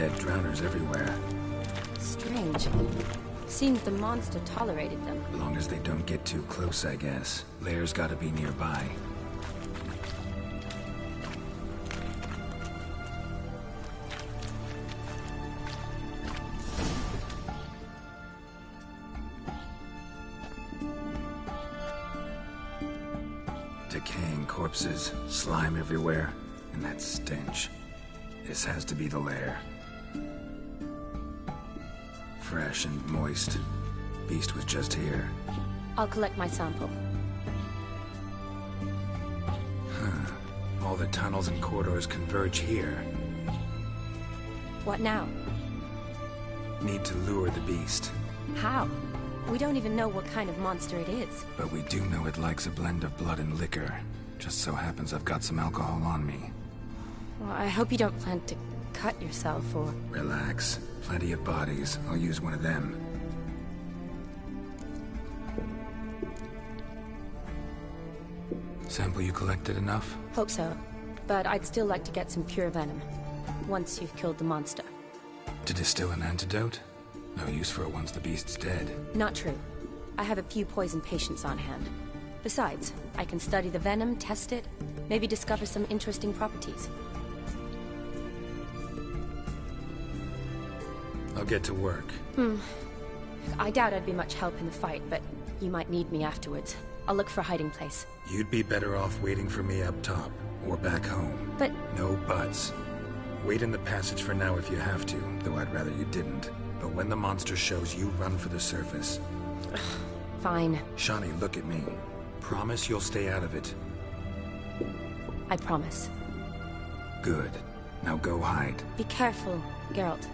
dead drowners everywhere. Strange. Seems the monster tolerated them. As long as they don't get too close, I guess. Lair's gotta be nearby. Decaying corpses, slime everywhere, and that stench. This has to be the lair. Fresh and moist. Beast was just here. I'll collect my sample. Huh. All the tunnels and corridors converge here. What now? Need to lure the beast. How? We don't even know what kind of monster it is. But we do know it likes a blend of blood and liquor. Just so happens I've got some alcohol on me. Well, I hope you don't plan to cut yourself or... Relax. Plenty of bodies. I'll use one of them. Sample you collected enough? Hope so. But I'd still like to get some pure venom. Once you've killed the monster. To distill an antidote? No use for it once the beast's dead. Not true. I have a few poison patients on hand. Besides, I can study the venom, test it, maybe discover some interesting properties. I'll get to work. I doubt I'd be much help in the fight, but you might need me afterwards. I'll look for a hiding place. You'd be better off waiting for me up top, or back home. But... No buts. Wait in the passage for now if you have to, though I'd rather you didn't. But when the monster shows, you run for the surface. Fine. Shani, look at me. Promise you'll stay out of it. I promise. Good. Now go hide. Be careful, Geralt.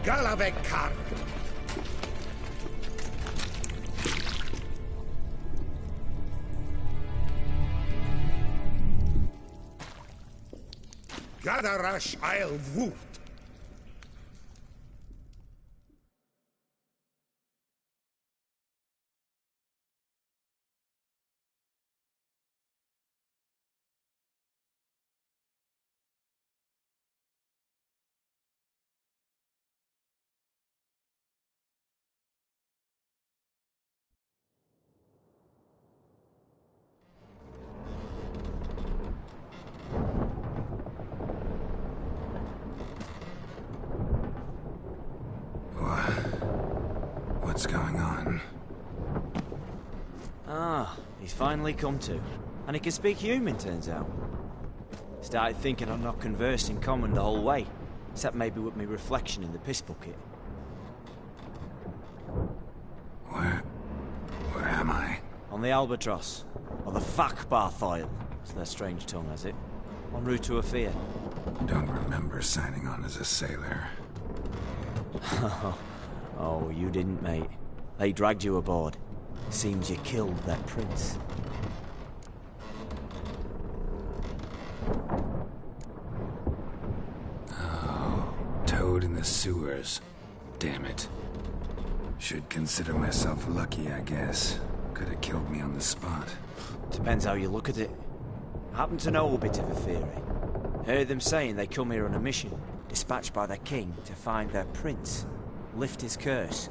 Galavekar. Gadarash I'll woot. What's going on? Ah, he's finally come to. And he can speak human, turns out. Started thinking I'd not conversed in common the whole way, except maybe with me reflection in the piss bucket. Where am I? On the Albatross, or the Fakbarthoil, as their strange tongue has it. En route to Afir. Don't remember signing on as a sailor. Oh, you didn't, mate. They dragged you aboard. Seems you killed their prince. Oh, toad in the sewers. Damn it. Should consider myself lucky, I guess. Could have killed me on the spot. Depends how you look at it. I happen to know a bit of a theory. Heard them saying they come here on a mission, dispatched by their king to find their prince, lift his curse.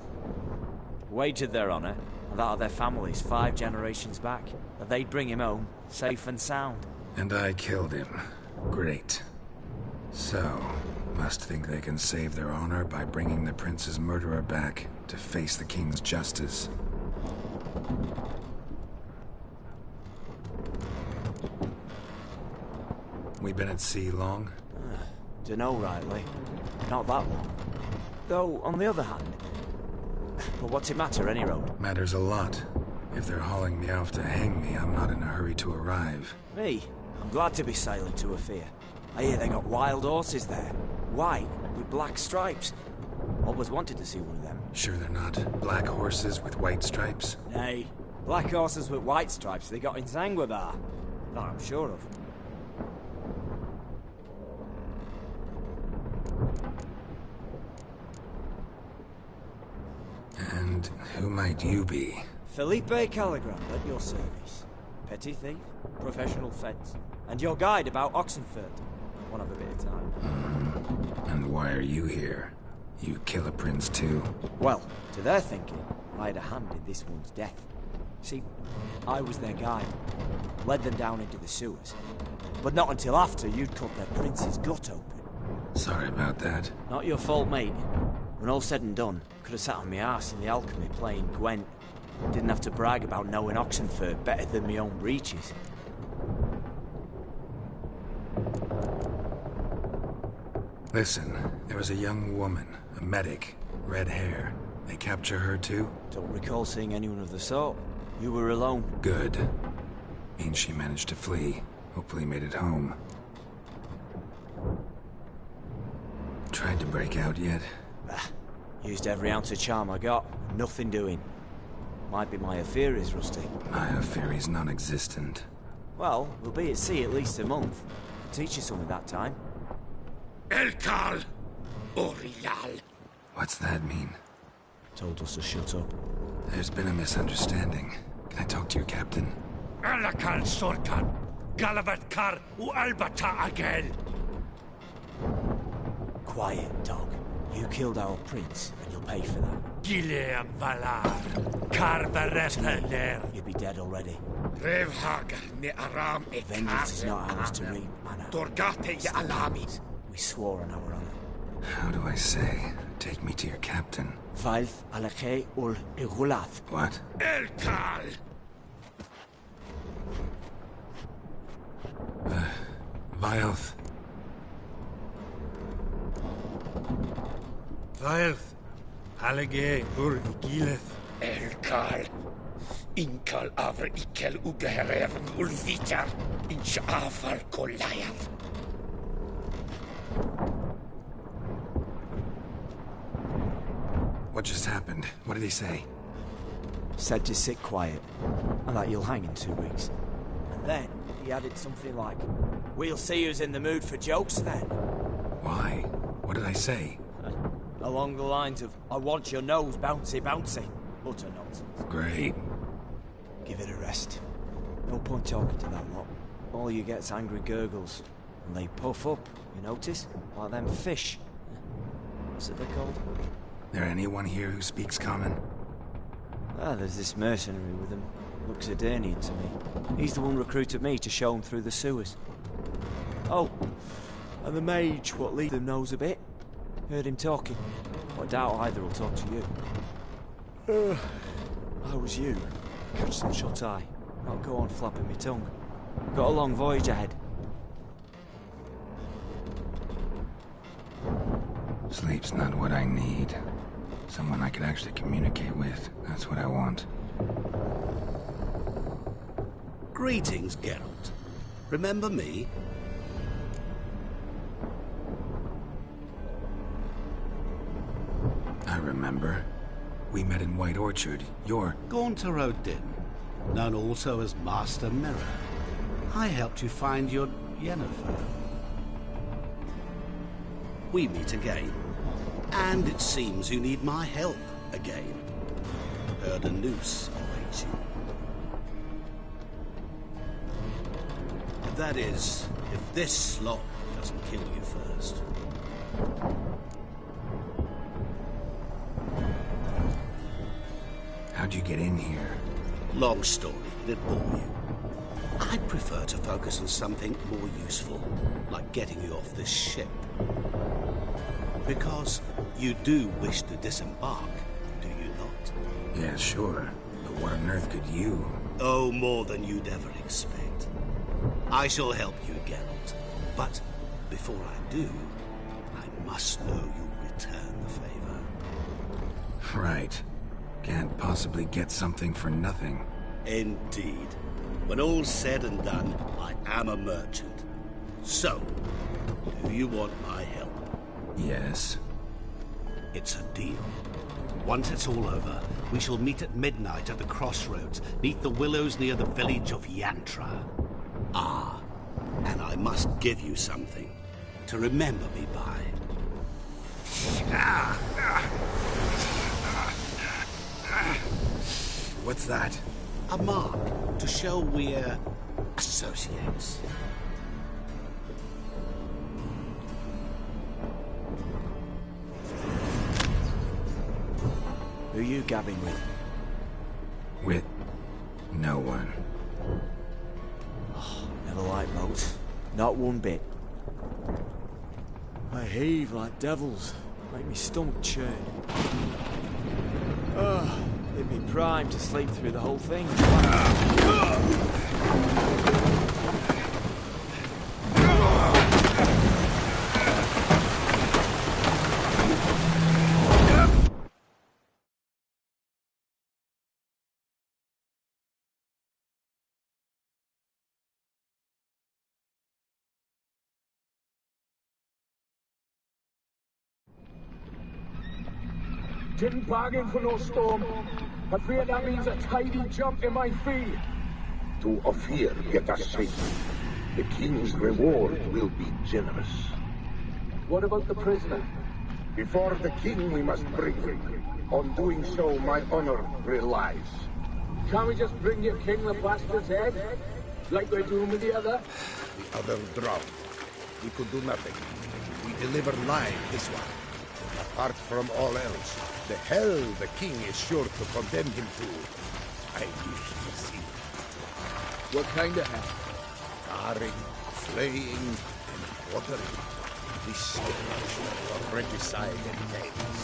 Wagered their honour, and that of their families 5 generations back, that they'd bring him home, safe and sound. And I killed him. Great. So, must think they can save their honor by bringing the prince's murderer back to face the king's justice. We been at sea long? Dunno rightly. Not that long. Though, on the other hand... But what's it matter, any road? Matters a lot. If they're hauling me off to hang me, I'm not in a hurry to arrive. Me? I'm glad to be sailing to Afir. I hear they got wild horses there. White, with black stripes. Always wanted to see one of them. Sure they're not black horses with white stripes? Nay, black horses with white stripes they got in Zanguebar. That I'm sure of. And who might you be? Felipe Caligram at your service. Petty thief, professional fence, and your guide about Oxenfurt. One of a bit of time. And why are you here? You kill a prince too? Well, to their thinking, I had a hand in this one's death. See, I was their guide. Led them down into the sewers. But not until after you'd cut their prince's gut open. Sorry about that. Not your fault, mate. When all said and done, could have sat on my arse in the alchemy playing Gwent. Didn't have to brag about knowing Oxenfurt better than my own breeches. Listen, there was a young woman, a medic, red hair. They capture her too? Don't recall seeing anyone of the sort. You were alone. Good. Means she managed to flee. Hopefully made it home. Tried to break out yet? Used every ounce of charm I got. Nothing doing. Might be my affair is rusty. My affair is non-existent. Well, we'll be at sea at least a month. Teach you something that time. Elkal Orilal. What's that mean? Told us to shut up. There's been a misunderstanding. Can I talk to your captain? Alakal Sorkan. Galavatkar u Albata Agel. Quiet, dog. You killed our prince, and you'll pay for that. Gileam Valar. Karvarepeler. You'll be dead already. Revhagar ne Aram e Vengeance is not ours to reap, Anna. Torgate ya Alamis. We swore on our honor. How do I say? Take me to your captain. Vailth alakhe ul igulath. What? Elkal. Vilth. Vilth. Alege ur Igileth. Elkal. Inkal avr ikel ugeherevn ulvitar. Inch afal kolayath. happened? What did he say? Said to sit quiet, and that you'll hang in 2 weeks. And then he added something like, "We'll see who's in the mood for jokes then." Why? What did I say? Along the lines of, "I want your nose bouncy bouncy." Utter nonsense. Great. Give it a rest. No point talking to that lot. All you get's angry gurgles. And they puff up, you notice? Like them fish. What's it they're called? There anyone here who speaks common? Ah, there's this mercenary with him. Looks Edirnian to me. He's the one recruited me to show him through the sewers. Oh, and the mage what leads them knows a bit. Heard him talking. I doubt either will talk to you. How was you? Catch some shut-eye. Not go on flapping my tongue. Got a long voyage ahead. Sleep's not what I need. Someone I could actually communicate with. That's what I want. Greetings, Geralt. Remember me? I remember. We met in White Orchard. You're... Gaunter Odin, known also as Master Mirror. I helped you find your Yennefer. We meet again. And it seems you need my help again. Heard a noose awaits you. That is, if this slot doesn't kill you first. How'd you get in here? Long story, it'd bore you. I'd prefer to focus on something more useful, like getting you off this ship. Because you do wish to disembark, do you not? Yeah, sure. But what on earth could you? Oh, more than you'd ever expect. I shall help you, Geralt. But before I do, I must know you'll return the favor. Right. Can't possibly get something for nothing. Indeed. When all's said and done, I am a merchant. So, do you want my help? Yes. It's a deal. Once it's all over, we shall meet at midnight at the crossroads, neath the willows near the village of Yantra. Ah, and I must give you something to remember me by. What's that? A mark to show we're associates. Who you gabbing with? With no one. Oh, never liked boats. Not one bit. I heave like devils. Make me stomach churn. Oh, it'd be prime to sleep through the whole thing. Didn't bargain for no storm. I fear that means a tidy jump in my fee. To Ophir get us safely. The king's reward will be generous. What about the prisoner? Before the king we must bring him. On doing so, my honor relies. Can't we just bring your king the bastard's head? Like we're doing with the other? The other drowned. We could do nothing. We deliver live this one. Apart from all else, the hell the king is sure to condemn him to, I wish to see. What kind of hell? Scarring, flaying, and quartering. This definition of regicide entails.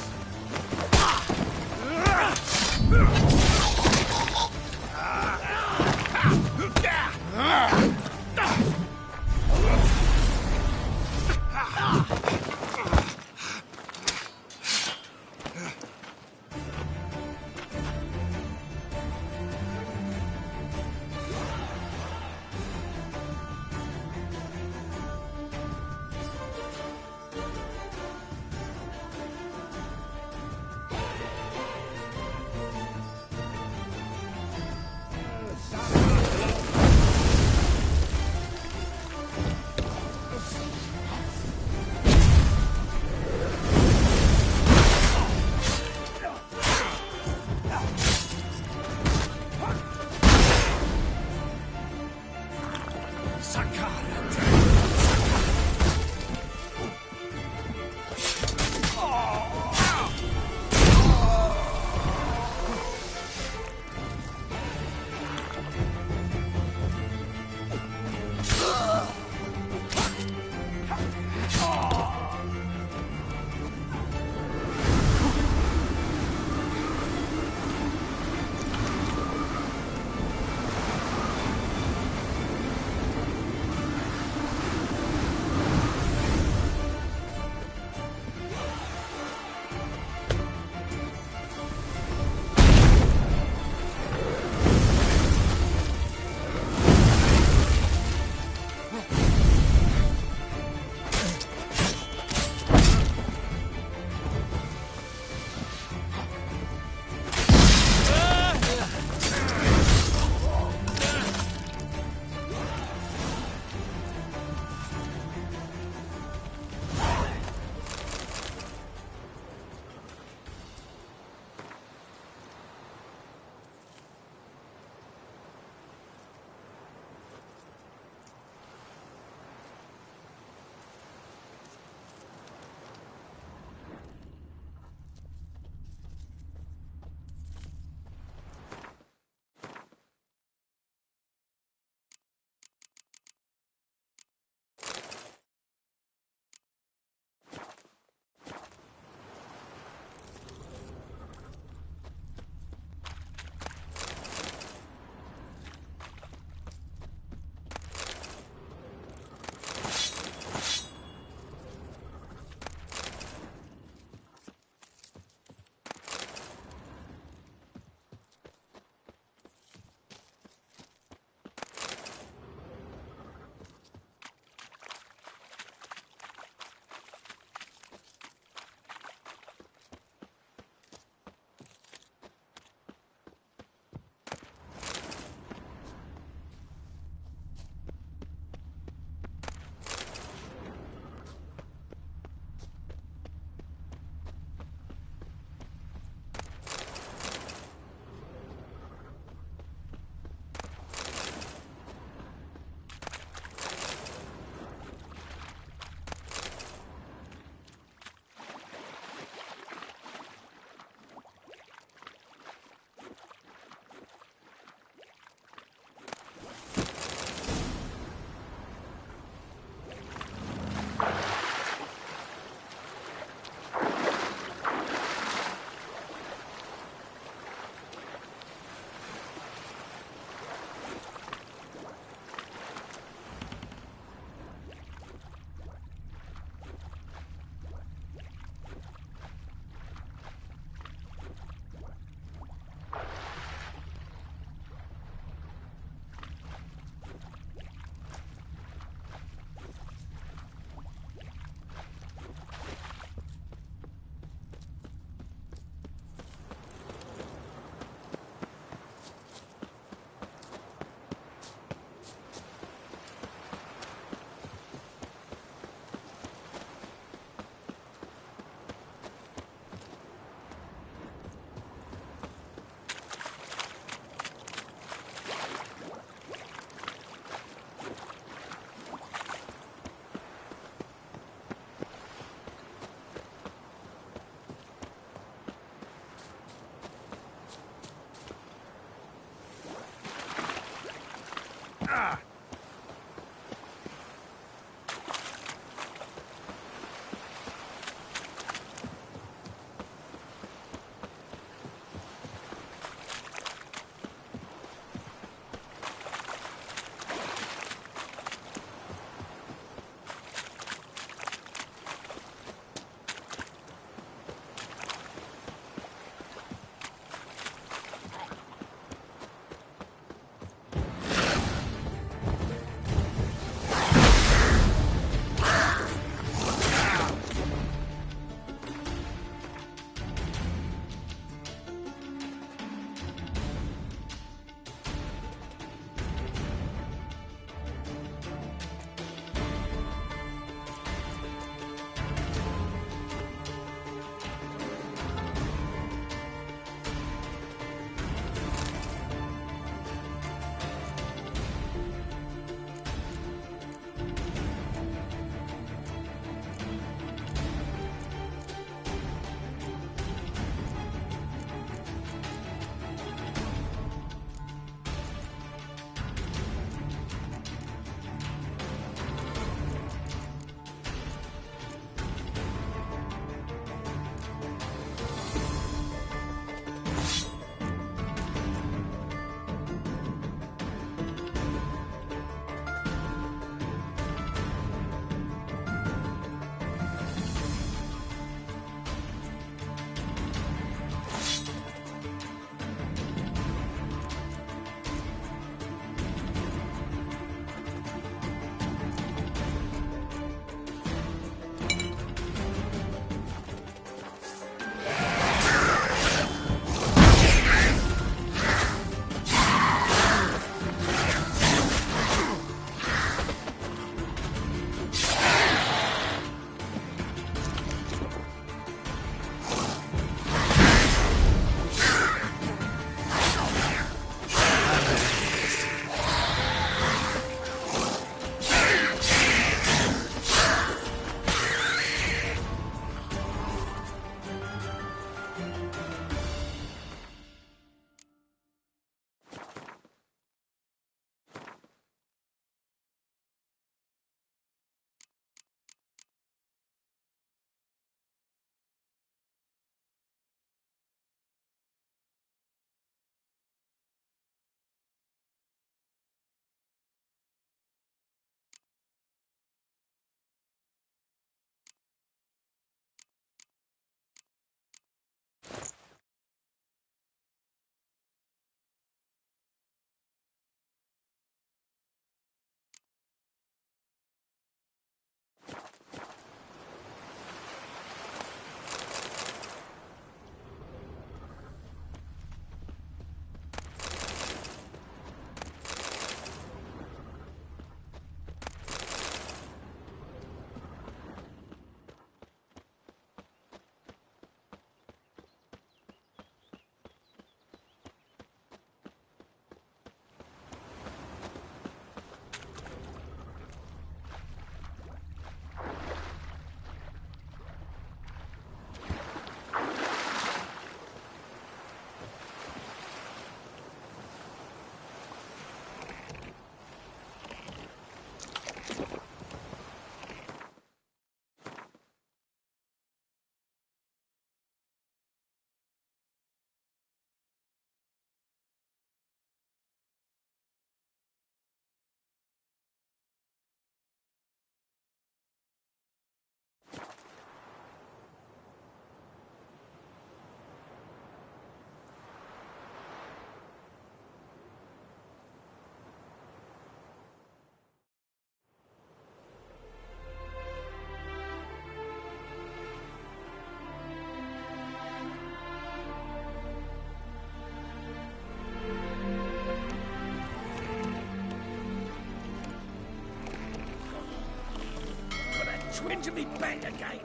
Twinge me back again.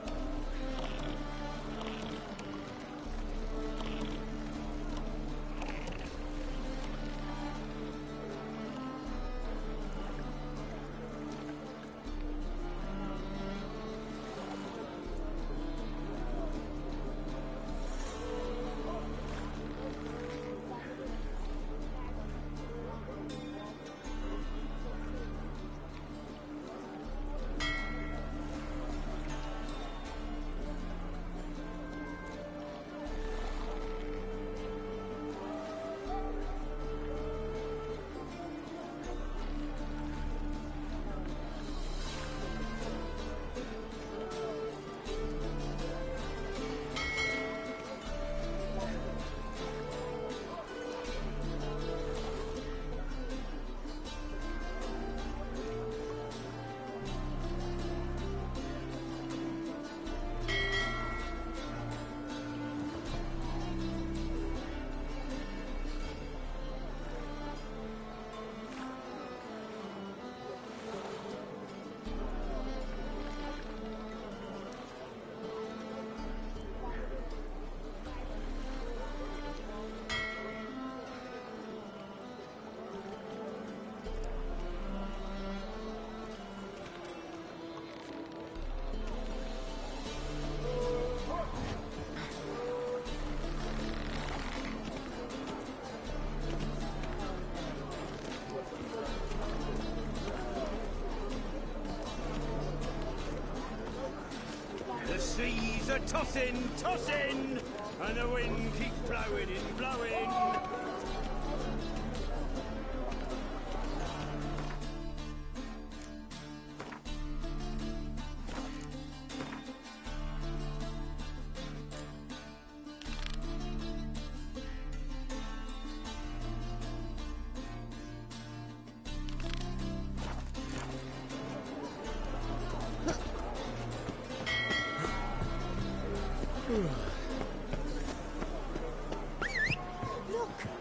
ships are tossing, tossing, and the wind keeps blowing and blowing.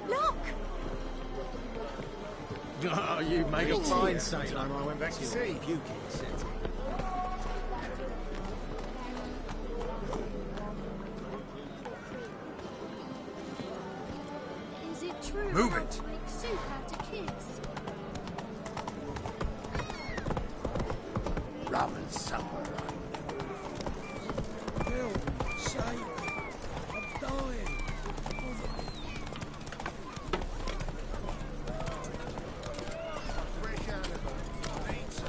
Look! Oh, you make a fine sailor. I went back to sea. Is it true? Move how it. to make soup out of kids? Ramen supper. Help, save me. I'm dying. Fresh animal. Ain't so.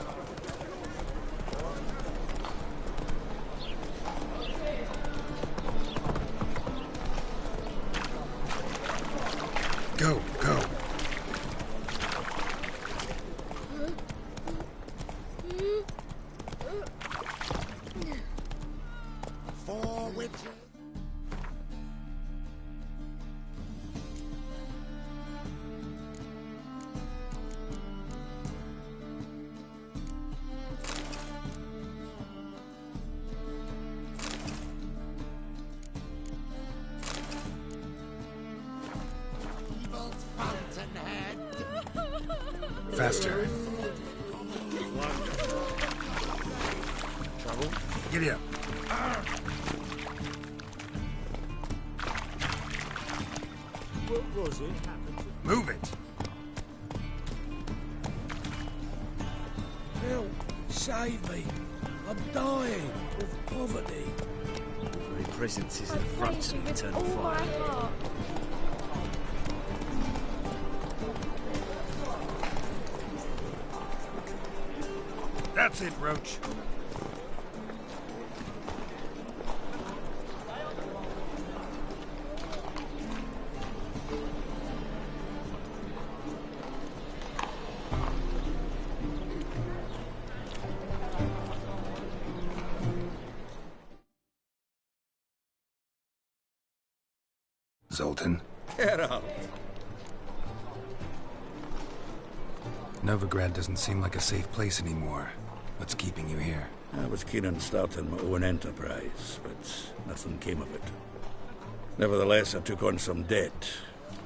Go, go. Forward. Evil's fountainhead. Faster. Giddy up. What was it? Move it. Help, save me. I'm dying of poverty. Very presence is I an affront praise to you with eternal all my fire. heart. That's it, Roach. Zoltan, Get up. Novigrad doesn't seem like a safe place anymore. What's keeping you here? I was keen on starting my own enterprise, but nothing came of it. Nevertheless, I took on some debt.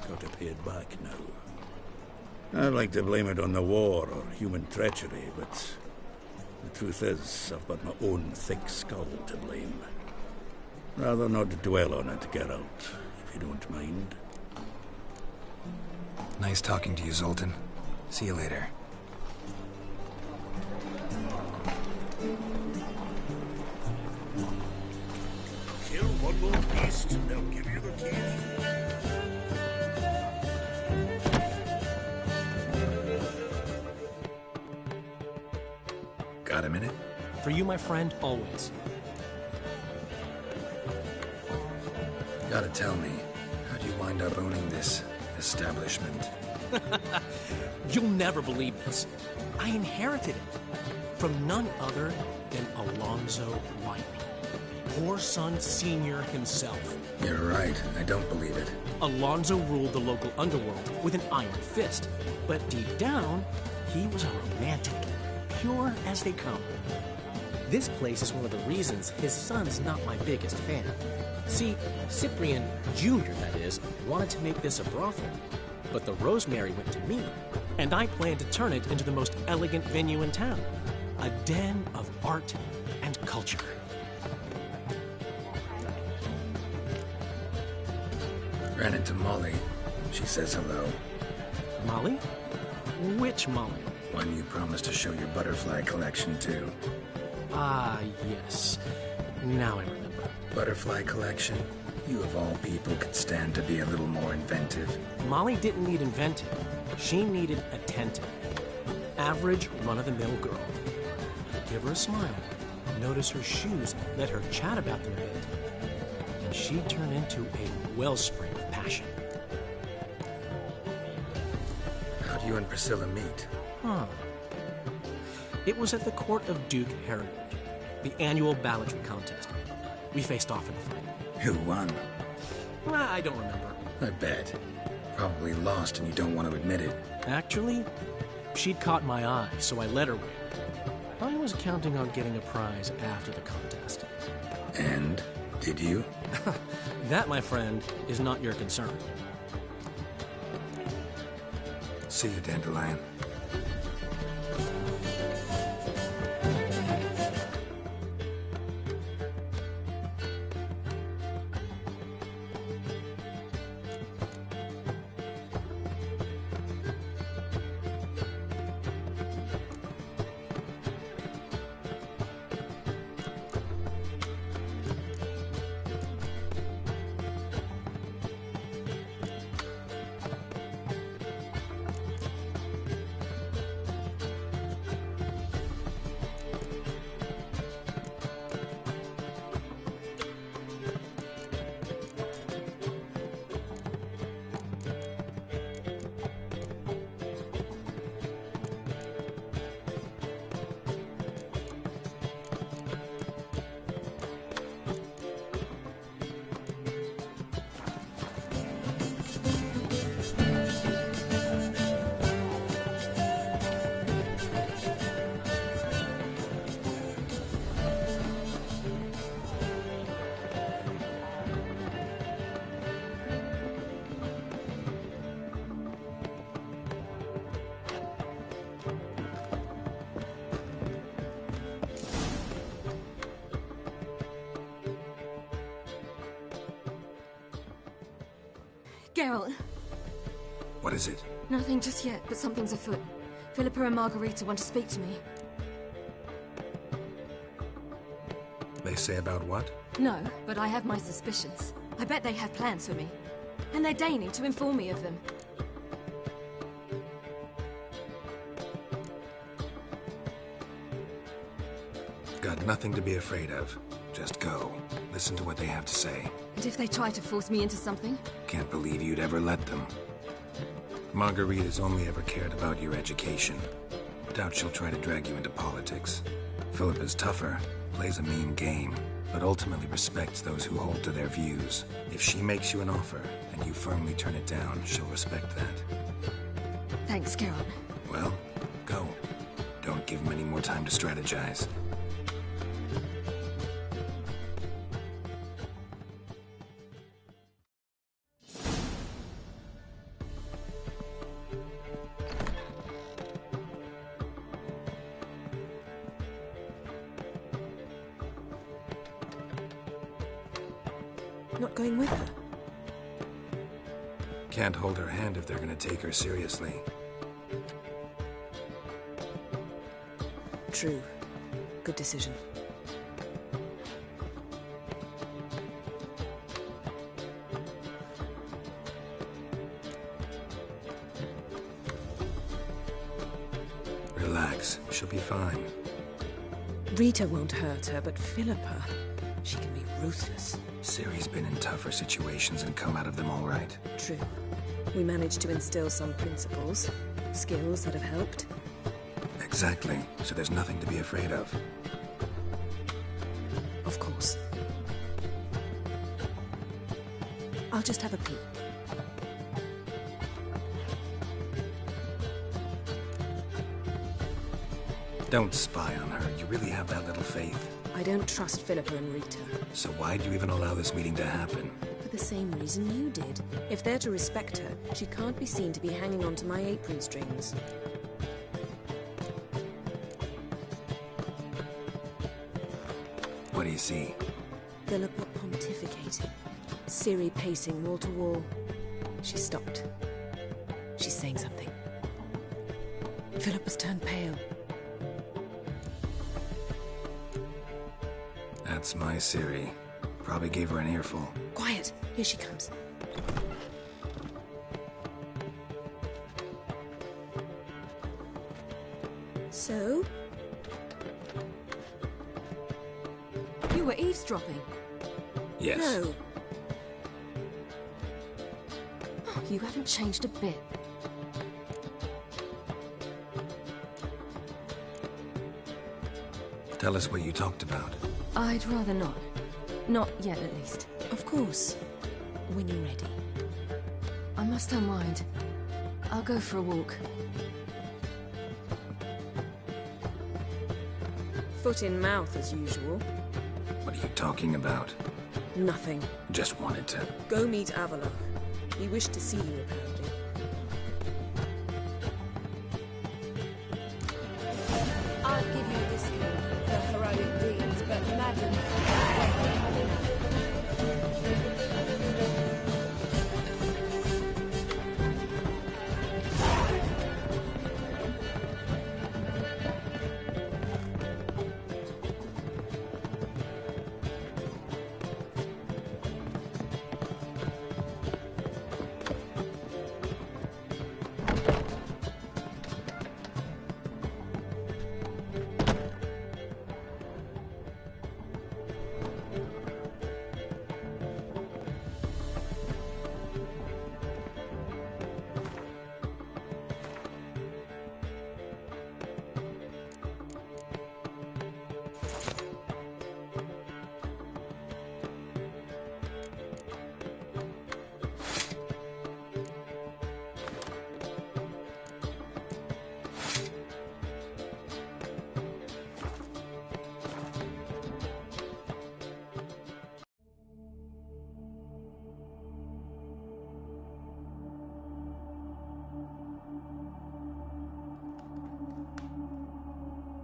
Got to pay it back now. I'd like to blame it on the war or human treachery, but the truth is, I've got my own thick skull to blame. Rather not dwell on it, Geralt, if you don't mind. Nice talking to you, Zoltan. See you later. Kill one more beast, and they'll give you the keys. Got a minute? For you, my friend, always. Gotta tell me, how'd you wind up owning this establishment? You'll never believe this. I inherited it from none other than Alonzo White, Whoreson Sr. himself. You're right, I don't believe it. Alonzo ruled the local underworld with an iron fist, but deep down, he was a romantic, pure as they come. This place is one of the reasons his son's not my biggest fan. See, Cyprian Jr., that is, wanted to make this a brothel, but the Rosemary went to me, and I plan to turn it into the most elegant venue in town. A den of art and culture. Ran into Molly. She says hello. Molly? Which Molly? One you promised to show your butterfly collection to. Ah, yes. Now I remember. Butterfly collection? You of all people could stand to be a little more inventive. Molly didn't need inventive. She needed attentive. Average, run-of-the-mill girl. Give her a smile. notice her shoes, let her chat about them a bit, and she'd turn into a wellspring of passion. How do you and Priscilla meet? It was at the court of Duke Herod, the annual balladry contest. We faced off in a fight. Who won? I don't remember. I bet. Probably lost and you don't want to admit it. Actually, she'd caught my eye, so I let her win. I was counting on getting a prize after the contest. And? Did you? That, my friend, is not your concern. See you, Dandelion. Geralt. What is it? Nothing just yet, but something's afoot. Philippa and Margarita want to speak to me. They say about what? No, but I have my suspicions. I bet they have plans for me. And they're deigning to inform me of them. Got nothing to be afraid of. Just go. Listen to what they have to say. And if they try to force me into something? Can't believe you'd ever let them. Margarita's only ever cared about your education. Doubt she'll try to drag you into politics. Philippa's tougher, plays a mean game, but ultimately respects those who hold to their views. If she makes you an offer, and you firmly turn it down, she'll respect that. Thanks, Geralt. Well, go. Don't give them any more time to strategize. Not going with her? Can't hold her hand if they're gonna take her seriously. True. Good decision. Relax. She'll be fine. Rita won't hurt her, but Philippa, she can be ruthless. Ciri's been in tougher situations and come out of them all right. True. We managed to instill some principles, skills that have helped. Exactly. So there's nothing to be afraid of. Of course. I'll just have a peek. Don't spy on her. You really have that little faith. I don't trust Philippa and Rita. So why'd you even allow this meeting to happen? For the same reason you did. If they're to respect her, she can't be seen to be hanging on to my apron strings. What do you see? Philippa pontificating. Ciri pacing wall to wall. She stopped. She's saying something. Philippa's turned pale. That's my Ciri. Probably gave her an earful. Quiet! Here she comes. So? You were eavesdropping. Yes. No. Oh, you haven't changed a bit. Tell us what you talked about. I'd rather not. Not yet, at least. Of course. When you're ready. I must unwind. I'll go for a walk. Foot in mouth, as usual. What are you talking about? Nothing. Just wanted to... Go meet Avila. He wished to see you, apparently. I'll give you a discount for heroic deeds, but imagine...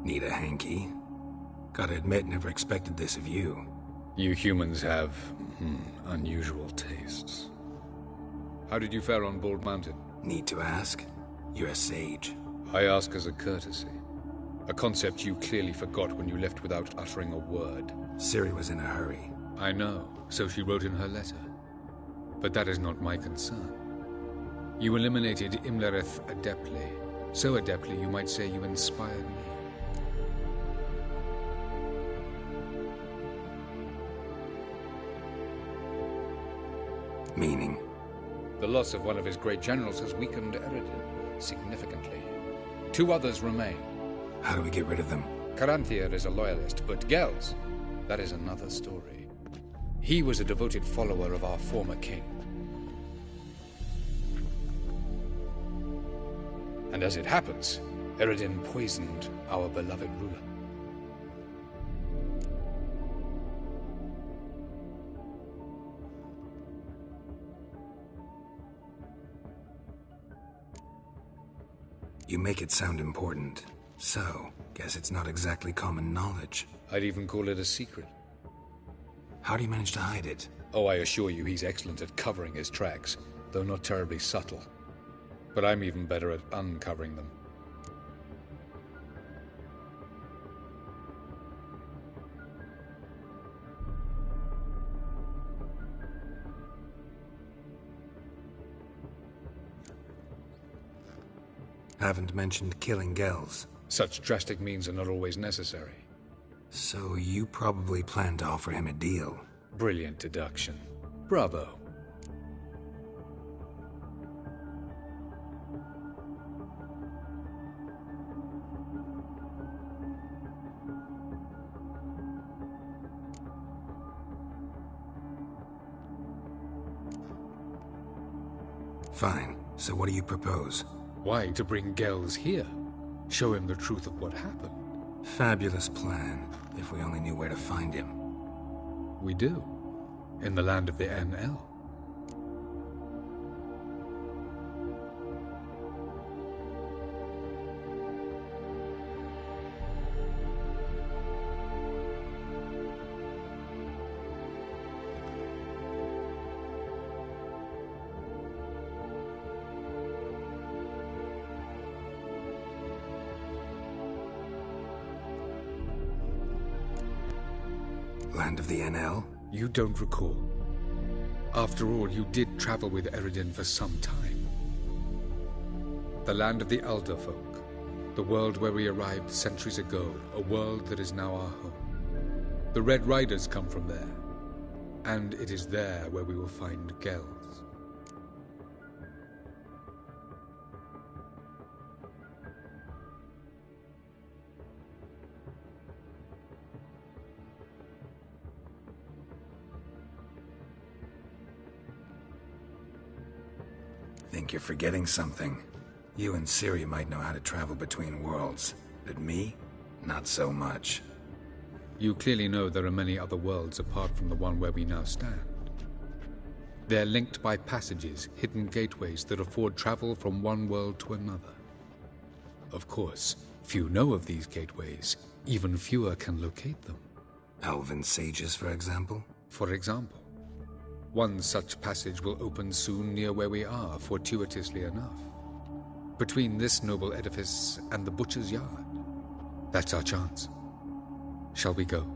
Need a hanky? Gotta admit, never expected this of you. You humans have, unusual tastes. How did you fare on Bald Mountain? Need to ask? You're a sage. I ask as a courtesy. A concept you clearly forgot when you left without uttering a word. Ciri was in a hurry. I know, so she wrote in her letter. But that is not my concern. You eliminated Imlerith adeptly. So adeptly you might say you inspired me. Meaning? The loss of one of his great generals has weakened Eredin significantly. 2 others remain. How do we get rid of them? Caranthir is a loyalist, but Gels, that is another story. He was a devoted follower of our former king. And as it happens, Eredin poisoned our beloved ruler. You make it sound important. So, guess it's not exactly common knowledge. I'd even call it a secret. How do you manage to hide it? Oh, I assure you he's excellent at covering his tracks, though not terribly subtle. But I'm even better at uncovering them. Haven't mentioned killing Gels. Such drastic means are not always necessary. So you probably plan to offer him a deal. Brilliant deduction. Bravo. Fine. So what do you propose? Why, to bring Gels here. Show him the truth of what happened. Fabulous plan, if we only knew where to find him. We do. In the land of the NL. Land of the NL? You don't recall. After all, you did travel with Eredin for some time. The land of the Elder Folk. The world where we arrived centuries ago. A world that is now our home. The Red Riders come from there, and it is there where we will find Gells. Think you're forgetting something. You and Ciri might know how to travel between worlds, but me? Not so much. You clearly know there are many other worlds apart from the one where we now stand. They're linked by passages, hidden gateways that afford travel from one world to another. Of course, few know of these gateways. Even fewer can locate them. Elven sages, for example? For example. One such passage will open soon near where we are, fortuitously enough. Between this noble edifice and the butcher's yard. That's our chance. Shall we go?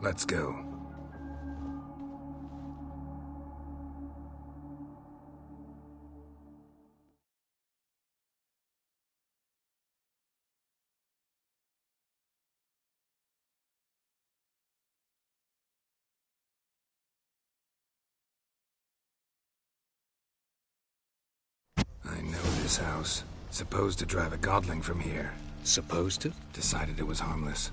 Let's go. this house. Supposed to drive a godling from here. Supposed to? Decided it was harmless.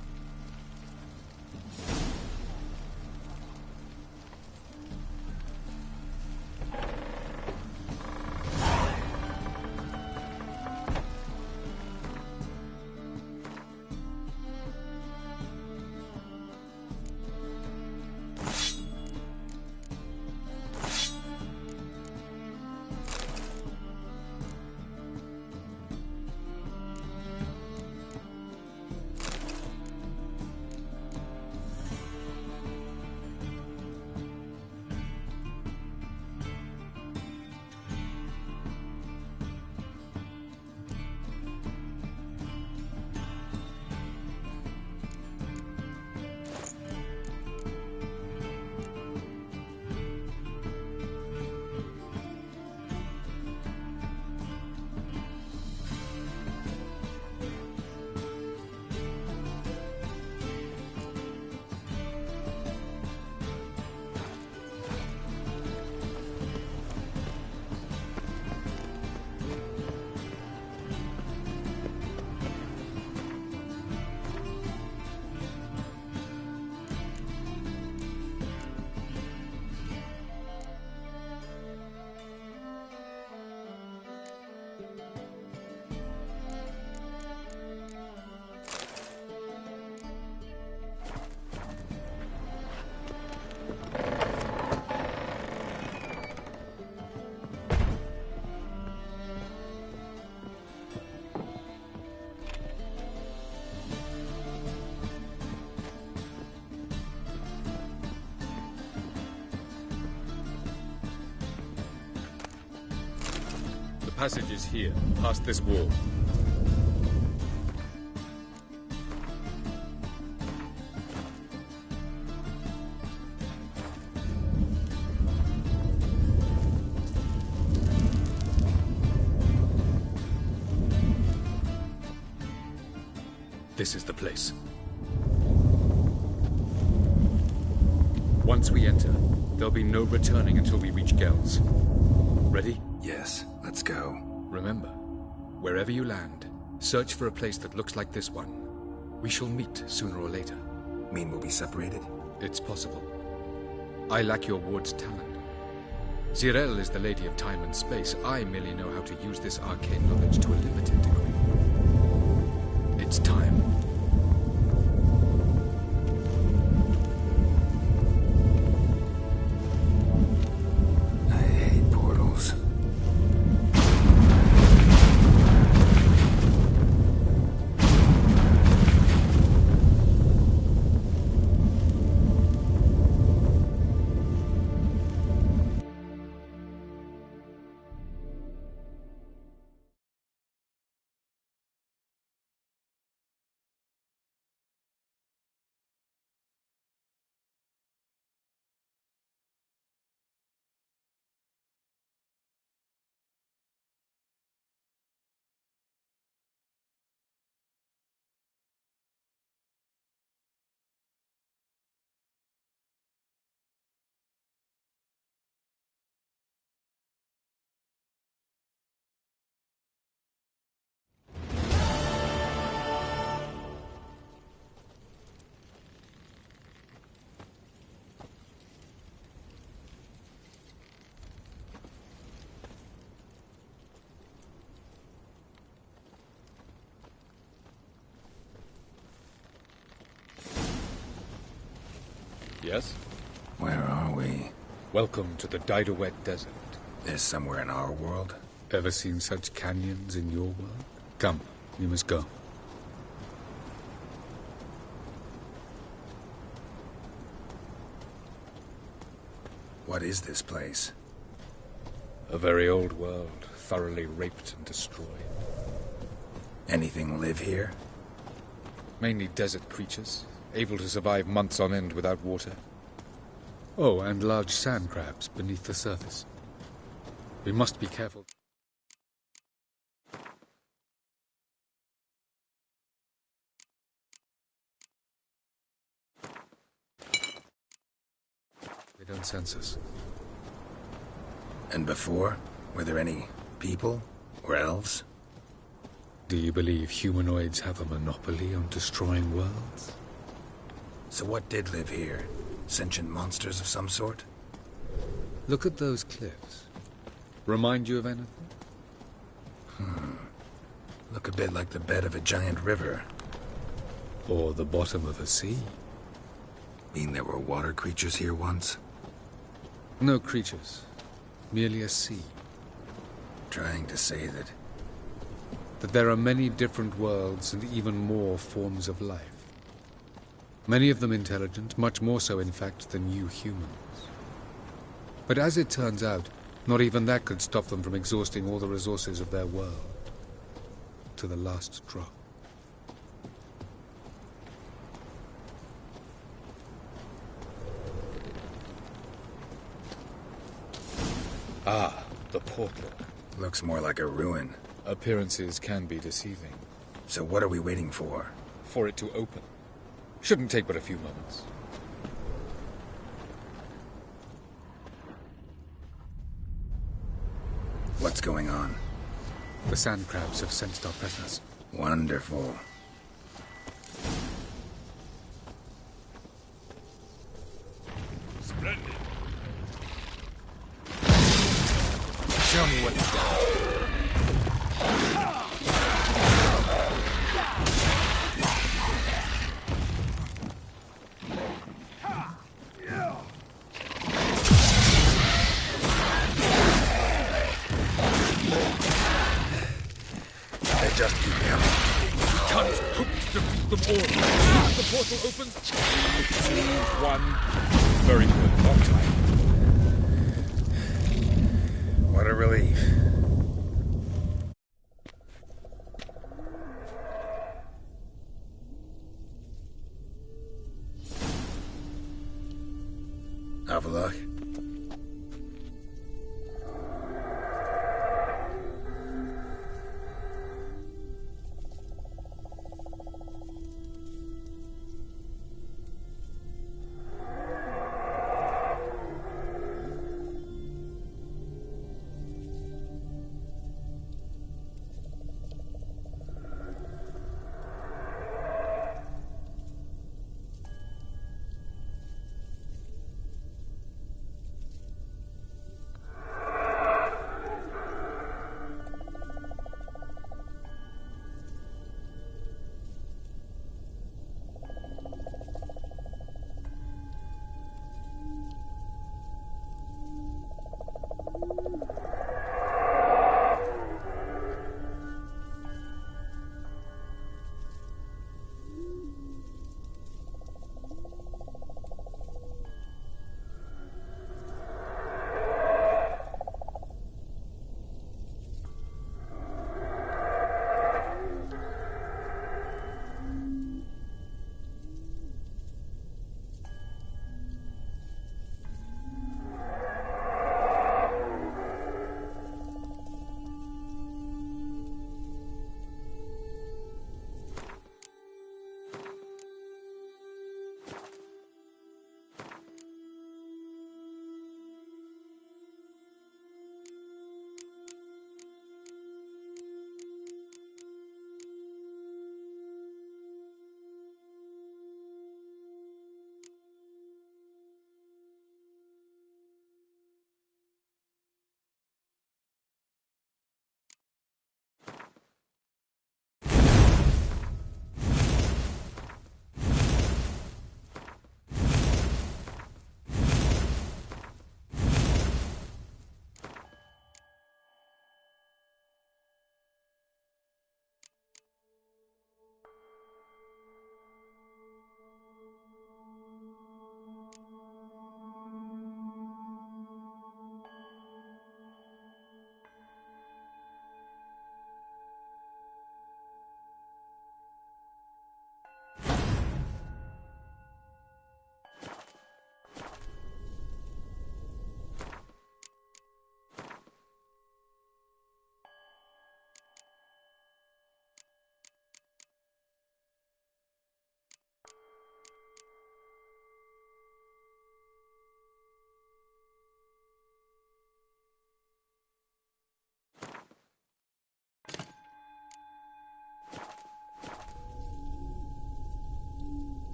The passage is here, past this wall. This is the place. Once we enter, there'll be no returning until we reach Gel's. Ready? Yes, let's go. Remember, wherever you land, search for a place that looks like this one. We shall meet sooner or later. Mean we'll be separated? It's possible. I lack your ward's talent. Zirel is the lady of time and space. I merely know how to use this arcane knowledge to a limited degree. It's time. I hate portals. Yes? Where are we? Welcome to the Didowet Desert. This somewhere in our world? Ever seen such canyons in your world? Come, we must go. What is this place? A very old world, thoroughly raped and destroyed. Anything live here? Mainly desert creatures, able to survive months on end without water. Oh, and large sand crabs beneath the surface. We must be careful. They don't sense us. And before? Were there any people? Or elves? Do you believe humanoids have a monopoly on destroying worlds? So what did live here? Sentient monsters of some sort? Look at those cliffs. Remind you of anything? Look a bit like the bed of a giant river. Or the bottom of a sea. Mean there were water creatures here once? No creatures. Merely a sea. Trying to say that there are many different worlds and even more forms of life. Many of them intelligent, much more so in fact than you humans. But as it turns out, not even that could stop them from exhausting all the resources of their world. To the last drop. Ah, the portal. Looks more like a ruin. Appearances can be deceiving. So what are we waiting for? For it to open. Shouldn't take but a few moments. What's going on? The sand crabs have sensed our presence. Wonderful. Splendid. Show me what you've got. Just keep coming. We can't defeat them all. The portal opens. 2, 1. Very good. On time. What a relief. Avalok.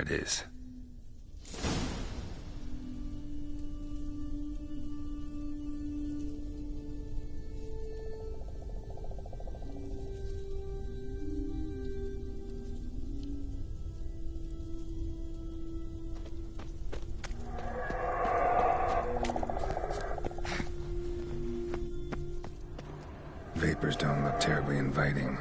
There it is. Vapors don't look terribly inviting.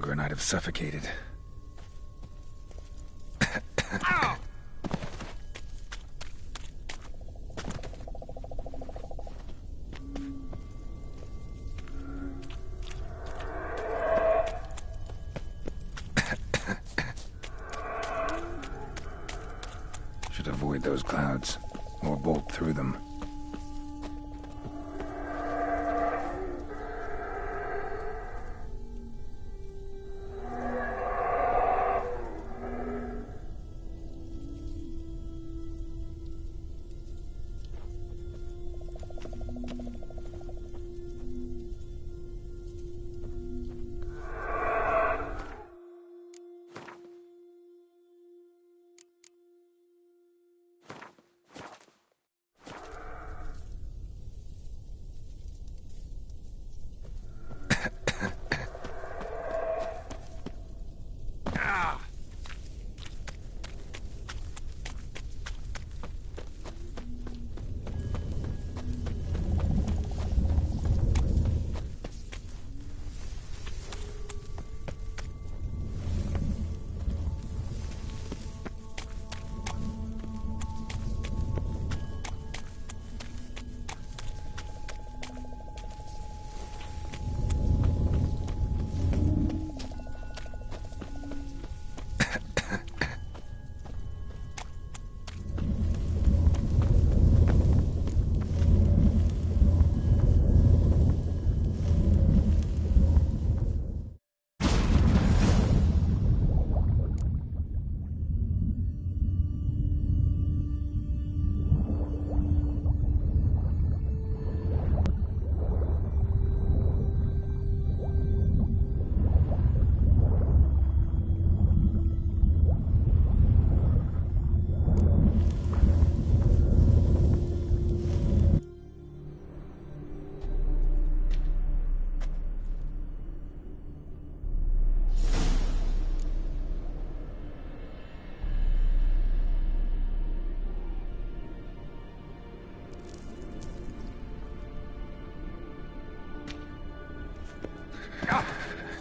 And I'd have suffocated. Should avoid those clouds, or bolt through them.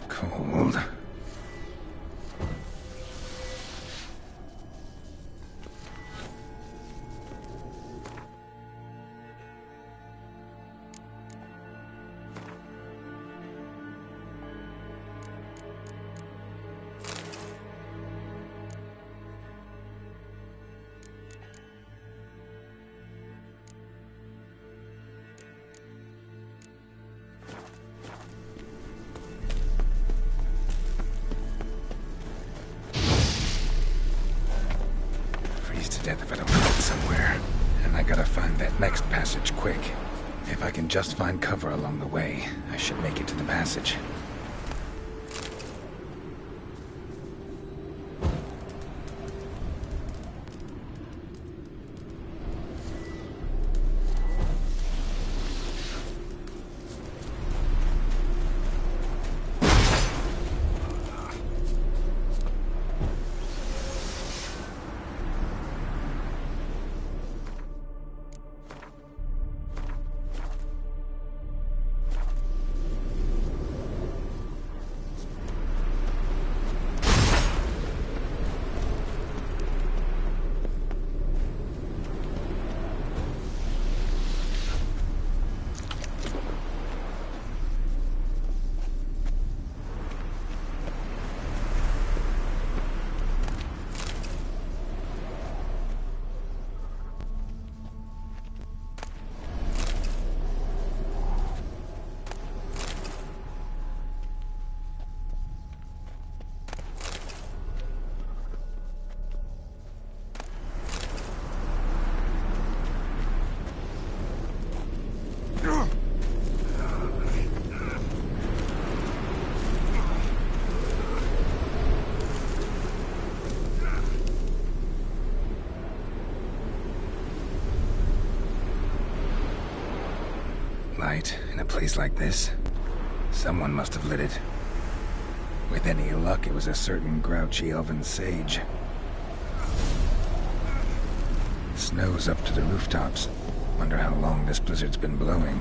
Cold. Death if I don't get somewhere. And I gotta find that next passage quick. If I can just find cover along the way, I should make it to the passage. light in a place like this. Someone must have lit it. With any luck, it was a certain grouchy elven sage. Snow's up to the rooftops. Wonder how long this blizzard's been blowing.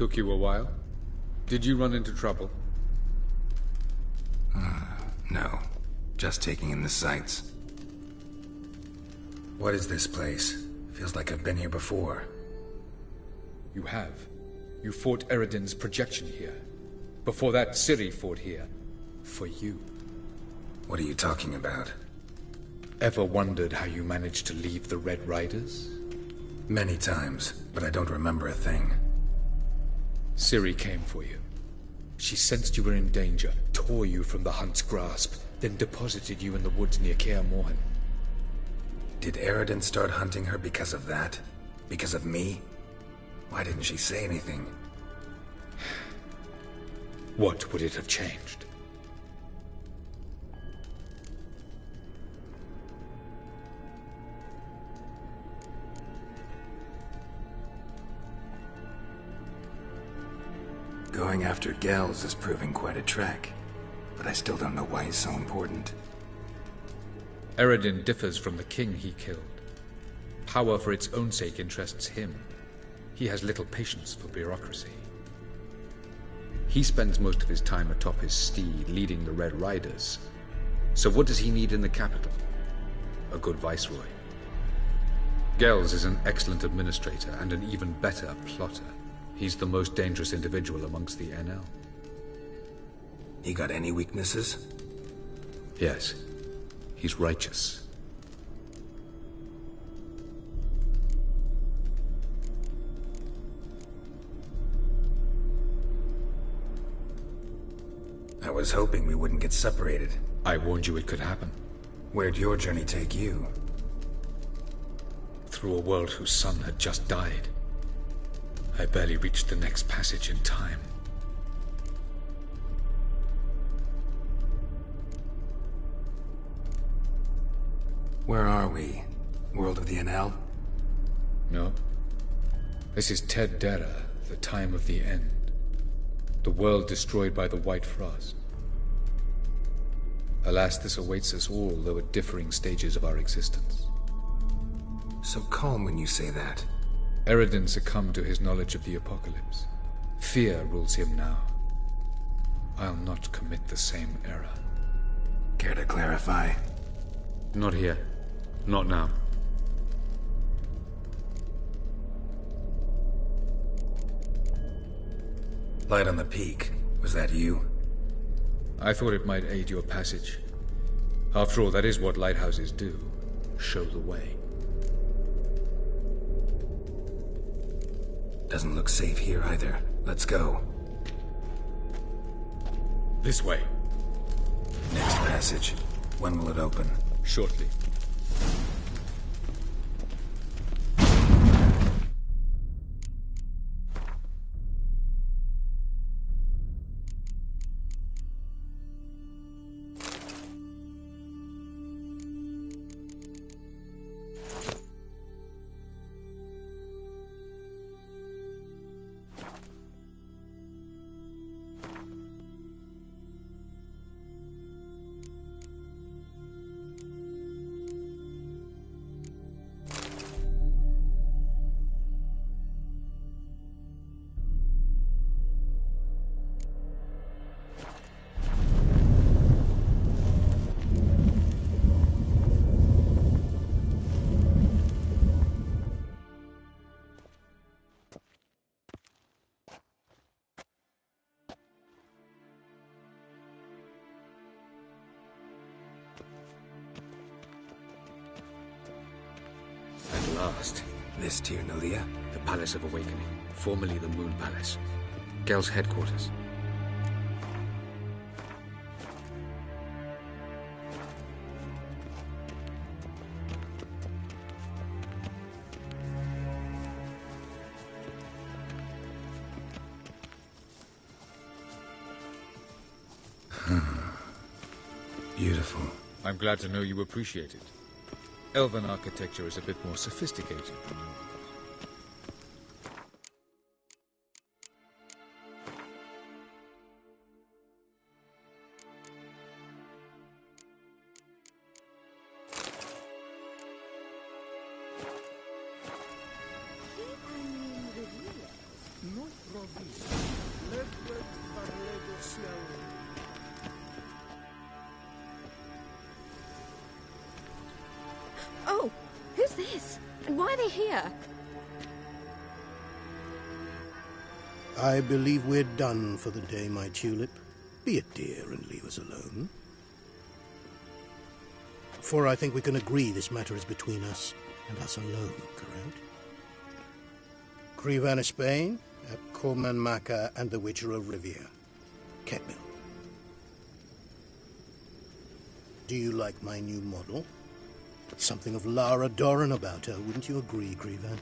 Took you a while? Did you run into trouble? No. Just taking in the sights. What is this place? Feels like I've been here before. You have. You fought Eredin's projection here. Before that, Ciri fought here. For you. What are you talking about? Ever wondered how you managed to leave the Red Riders? Many times, but I don't remember a thing. Ciri came for you. She sensed you were in danger, tore you from the Hunt's grasp, then deposited you in the woods near Kaer Morhen. Did Eredin start hunting her because of that? Because of me? Why didn't she say anything? What would it have changed? Going after Gels is proving quite a trek, but I still don't know why he's so important. Eredin differs from the king he killed. Power for its own sake interests him. He has little patience for bureaucracy. He spends most of his time atop his steed, leading the Red Riders. So what does he need in the capital? A good viceroy. Gels is an excellent administrator and an even better plotter. He's the most dangerous individual amongst the NL. He got any weaknesses? Yes. He's righteous. I was hoping we wouldn't get separated. I warned you it could happen. Where'd your journey take you? Through a world whose son had just died. I barely reached the next passage in time. Where are we? World of the NL? No. This is Ted Dera, the time of the end. The world destroyed by the White Frost. Alas, this awaits us all, though at differing stages of our existence. So calm when you say that. Eredin succumbed to his knowledge of the apocalypse. Fear rules him now. I'll not commit the same error. Care to clarify? Not here. Not now. Light on the peak. Was that you? I thought it might aid your passage. After all, that is what lighthouses do. Show the way. Doesn't look safe here either. Let's go. This way. Next passage. When will it open? Shortly. At last. This Tyr Nalia? The Palace of Awakening, formerly the Moon Palace. Gel's headquarters. Beautiful. I'm glad to know you appreciate it. Elven architecture is a bit more sophisticated than yours. No provision. Oh, who's this? And why are they here? I believe we're done for the day, my tulip. Be a dear and leave us alone. For I think we can agree this matter is between us and us alone, correct? Crevan of Spain, Coman Maca, and the Witcher of Rivia. Ketmil. Do you like my new model? Something of Lara Doran about her, wouldn't you agree, Crevan?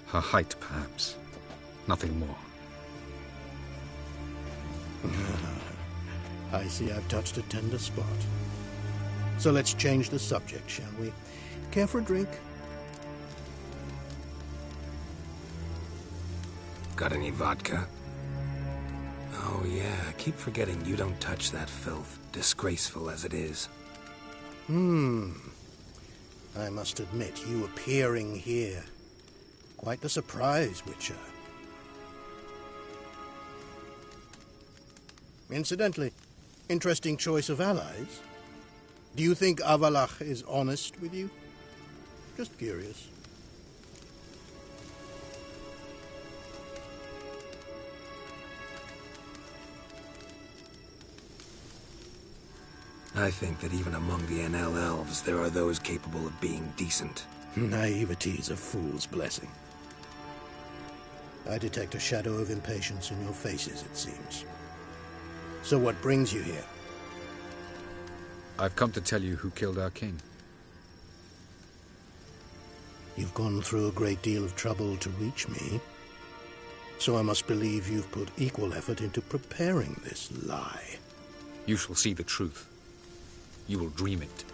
Her height, perhaps. Nothing more. I see I've touched a tender spot. So let's change the subject, shall we? Care for a drink? Got any vodka? Oh yeah, I keep forgetting you don't touch that filth, disgraceful as it is. I must admit, you appearing here. Quite the surprise, Witcher. Incidentally, interesting choice of allies. Do you think Avalach is honest with you? Just curious. I think that even among the NL elves, there are those capable of being decent. Naivety is a fool's blessing. I detect a shadow of impatience in your faces, it seems. So what brings you here? I've come to tell you who killed our king. You've gone through a great deal of trouble to reach me. So I must believe you've put equal effort into preparing this lie. You shall see the truth. You will dream it.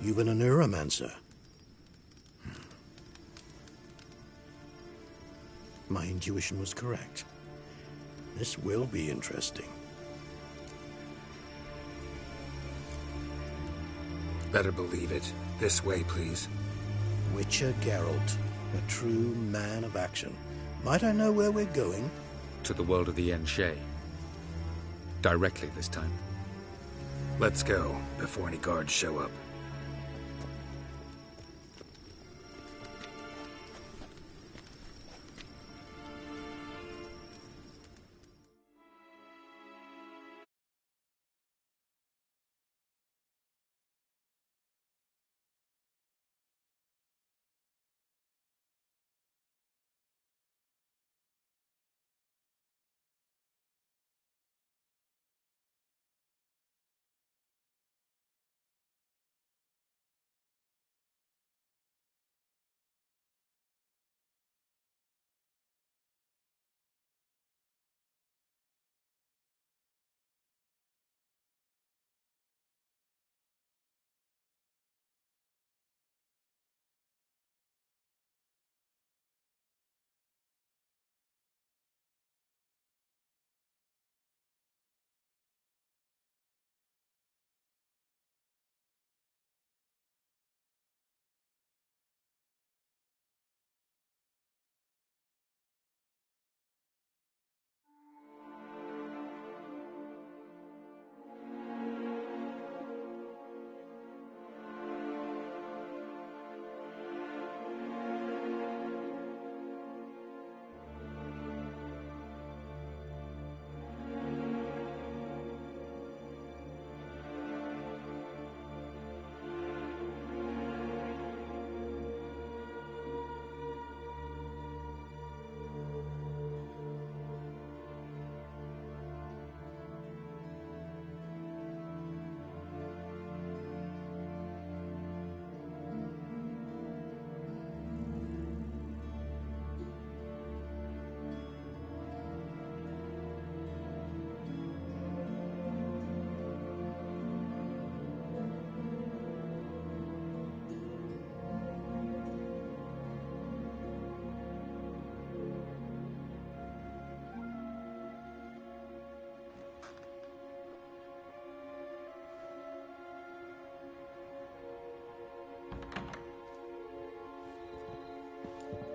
You've been a neuromancer. My intuition was correct. This will be interesting. Better believe it. This way, please. Witcher Geralt, a true man of action. Might I know where we're going? To the world of the Enshe. Directly this time. Let's go, before any guards show up.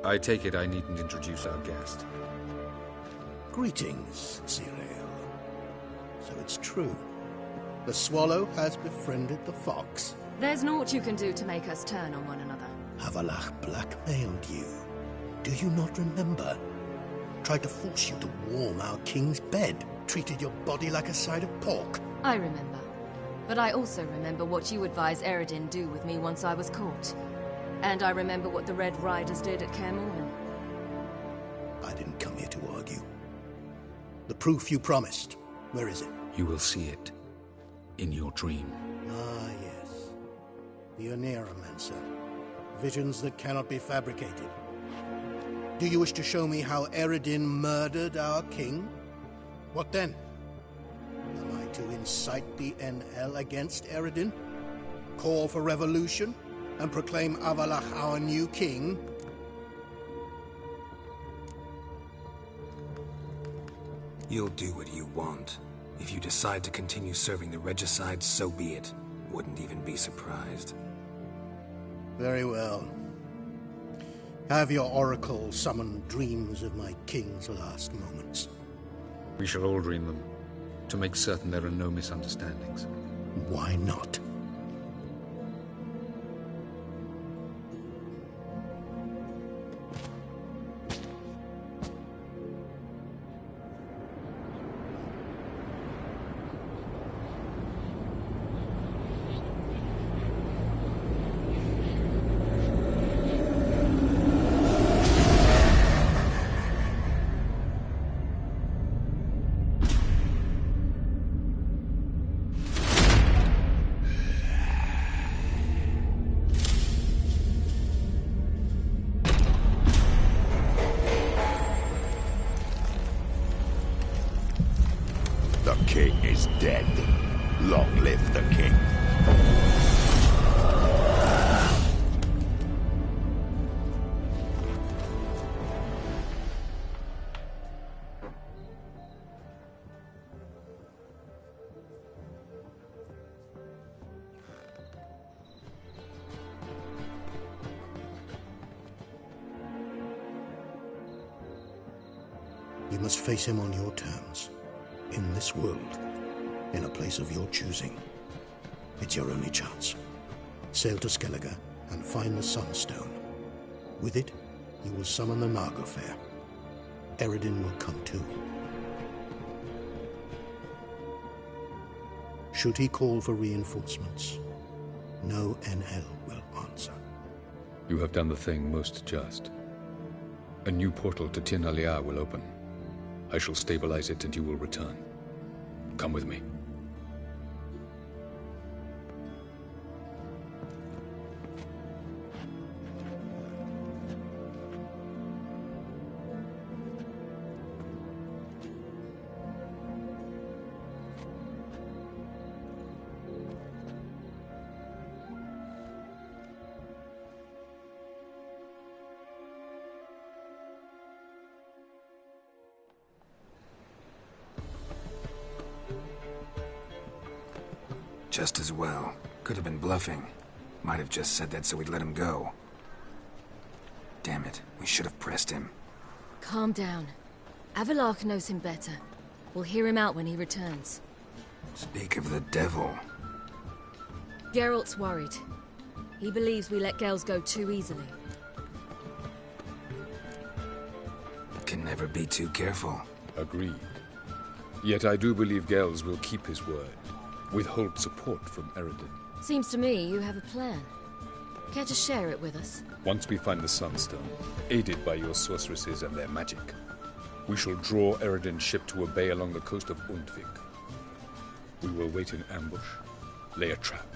I take it I needn't introduce our guest. Greetings, Cyril. So it's true. The swallow has befriended the fox. There's naught you can do to make us turn on one another. Havelach blackmailed you. Do you not remember? Tried to force you to warm our king's bed. Treated your body like a side of pork. I remember. But I also remember what you advised Eredin do with me once I was caught. And I remember what the Red Riders did at Kaer Morhen. I didn't come here to argue. The proof you promised, where is it? You will see it. In your dream. Ah, yes. The Oneromancer. Visions that cannot be fabricated. Do you wish to show me how Eredin murdered our king? What then? Am I to incite the NL against Eredin? Call for revolution? And proclaim Avalach our new king? You'll do what you want. If you decide to continue serving the regicide, so be it. Wouldn't even be surprised. Very well. Have your oracle summon dreams of my king's last moments. We shall all dream them, to make certain there are no misunderstandings. Why not? The king is dead. Long live the king. You must face him on your terms. In this world, in a place of your choosing. It's your only chance. Sail to Skellige and find the Sunstone. With it, you will summon the Nagelfair. Eredin will come too. Should he call for reinforcements, no NL will answer. You have done the thing most just. A new portal to Tir na Liar will open. I shall stabilize it and you will return. Come with me. Just as well. Could have been bluffing. Might have just said that so we'd let him go. Damn it, we should have pressed him. Calm down. Avalach knows him better. We'll hear him out when he returns. Speak of the devil. Geralt's worried. He believes we let Gels go too easily. Can never be too careful. Agreed. Yet I do believe Gels will keep his word. Withhold support from Eredin. Seems to me you have a plan. Care to share it with us? Once we find the Sunstone, aided by your sorceresses and their magic, we shall draw Eredin's ship to a bay along the coast of Undvik. We will wait in ambush, lay a trap.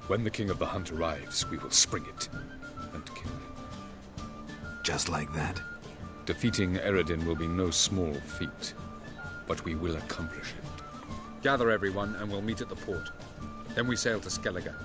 When the King of the Hunt arrives, we will spring it and kill him. Just like that? Defeating Eredin will be no small feat, but we will accomplish it. Gather everyone, and we'll meet at the port. Then we sail to Skellige.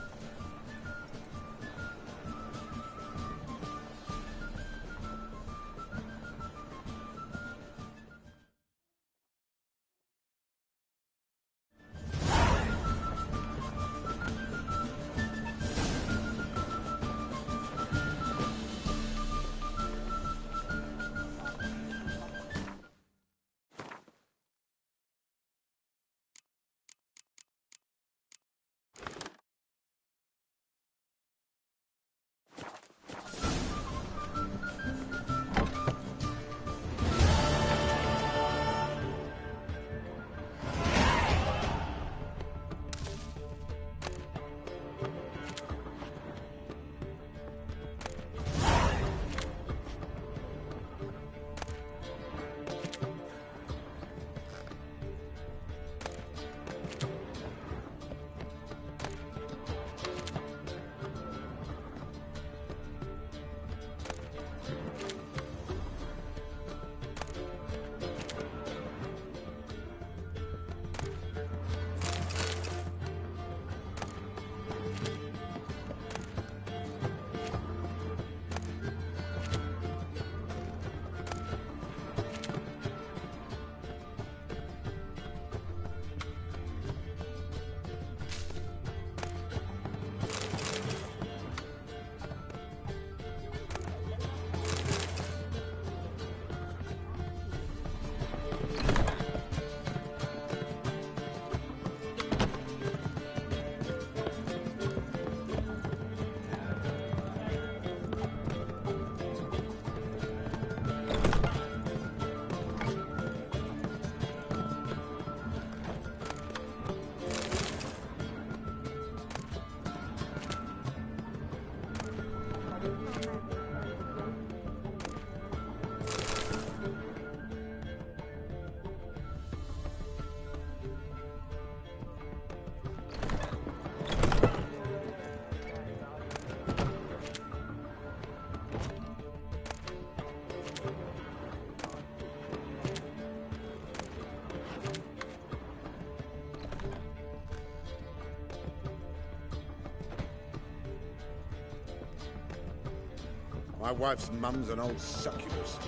My wife's mum's an old succubus.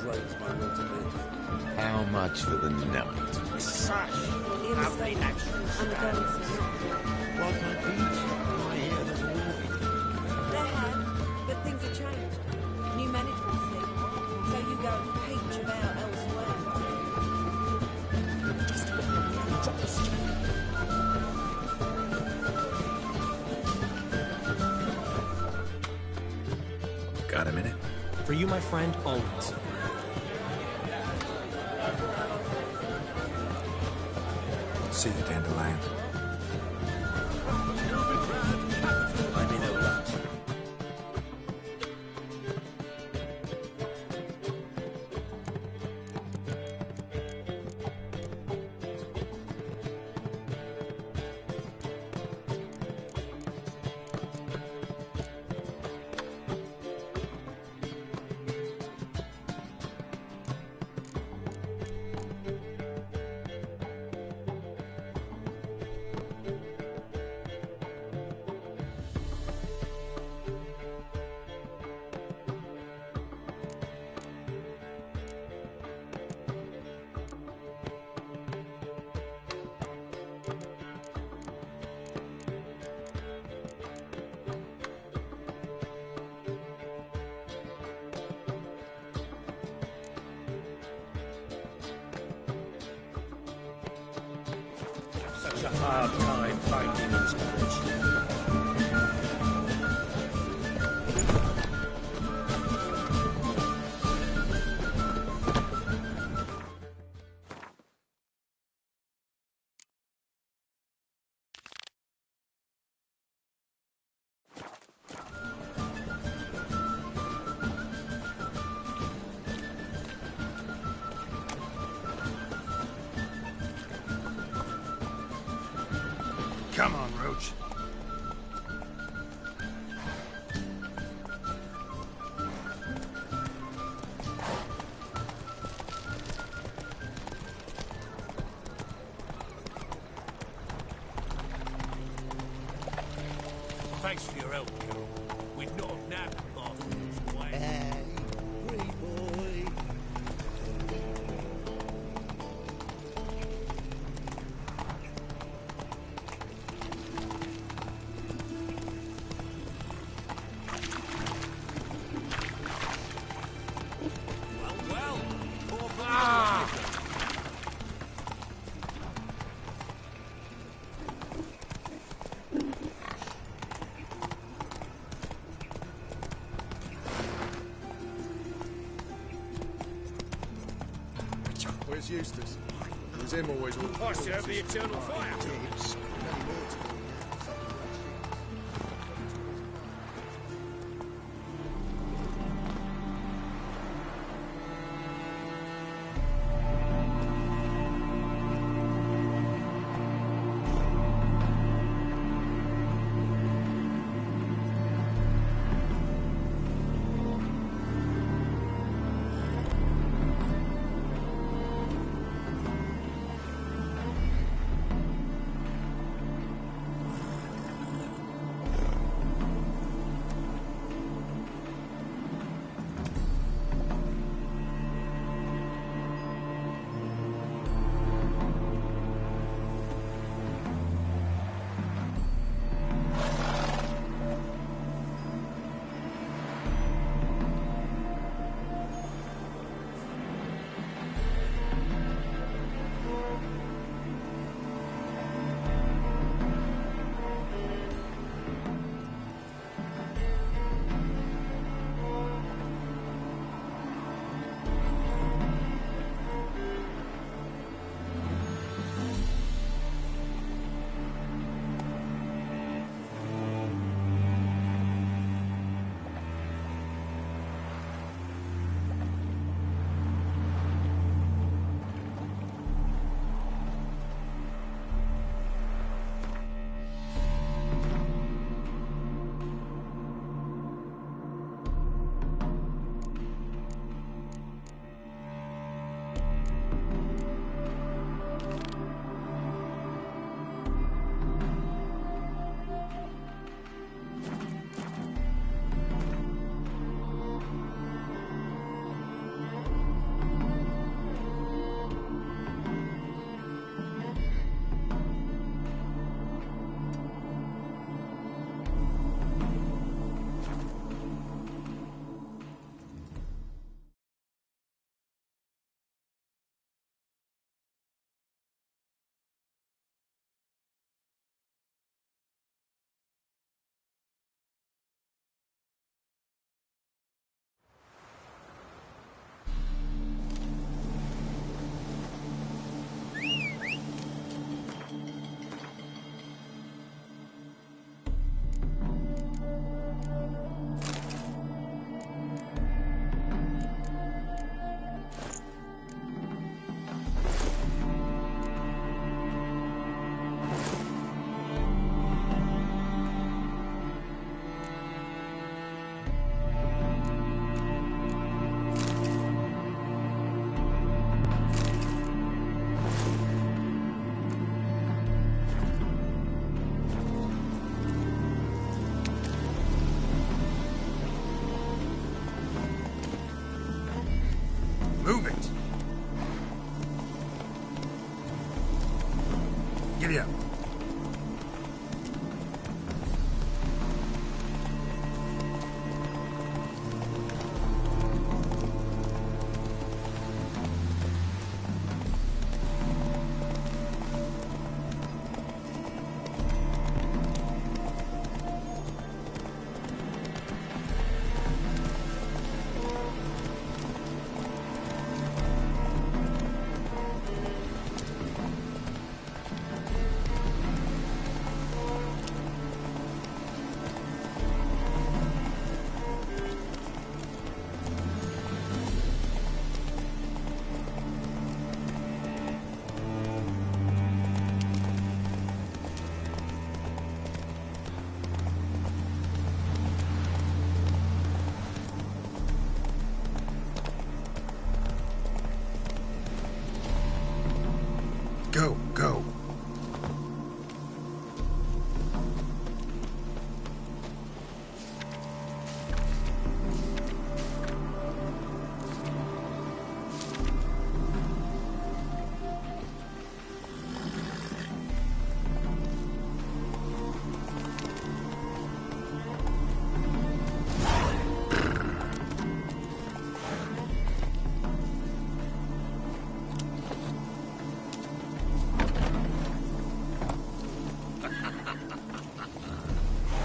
Drains my will to live. How much for the night? Such lovely natural stands. What my peach? I hear there's a war. There have, but things have changed. New management thing. So you go and peach about elsewhere. Just drop the street. Got a minute? For you, my friend, always. See you, Dandelion. I'm in a rut. Such a hard time finding inspiration. Come on, Roach. Thanks for your help, Carol. We'd not have nabbed the bastards away. Hey, pretty boy. Well, poor boy. Where's Eustace? It was him always all... I serve the eternal fire.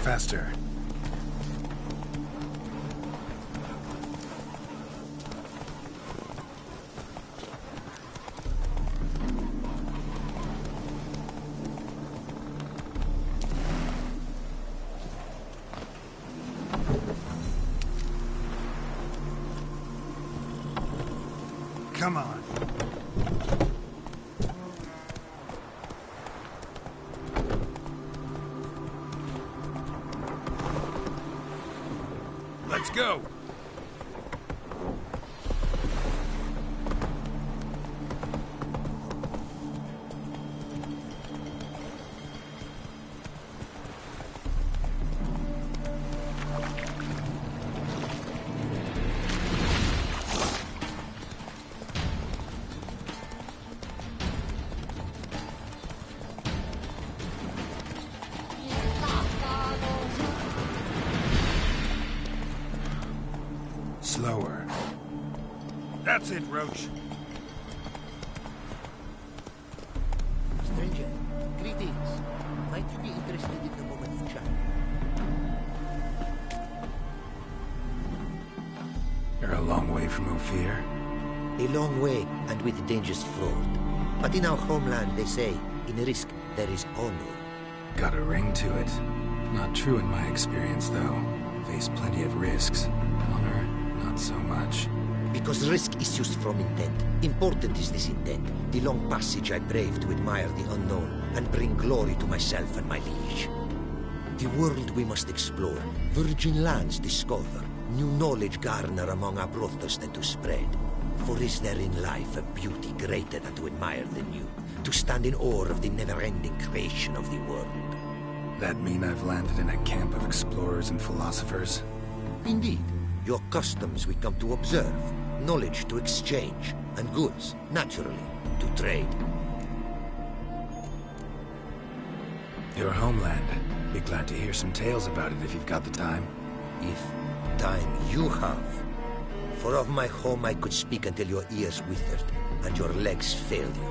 Faster. Come on. Let's go. Slower. That's it, Roach. Stranger, greetings. Might you be interested in a moment of chat? You're a long way from Ophir. A long way, and with dangers fraught. But in our homeland, they say, in risk, there is honor. Got a ring to it. Not true in my experience, though. Faced plenty of risks. Honor, not so much. Because risk issues from intent. Important is this intent. The long passage I brave to admire the unknown, and bring glory to myself and my liege. The world we must explore, virgin lands discover, new knowledge garner among our brothers and to spread. For is there in life a beauty greater than to admire the new, to stand in awe of the never-ending creation of the world? That mean I've landed in a camp of explorers and philosophers? Indeed. Your customs we come to observe, knowledge to exchange, and goods, naturally, to trade. Your homeland. Be glad to hear some tales about it if you've got the time. If time you have. For of my home I could speak until your ears withered, and your legs failed you.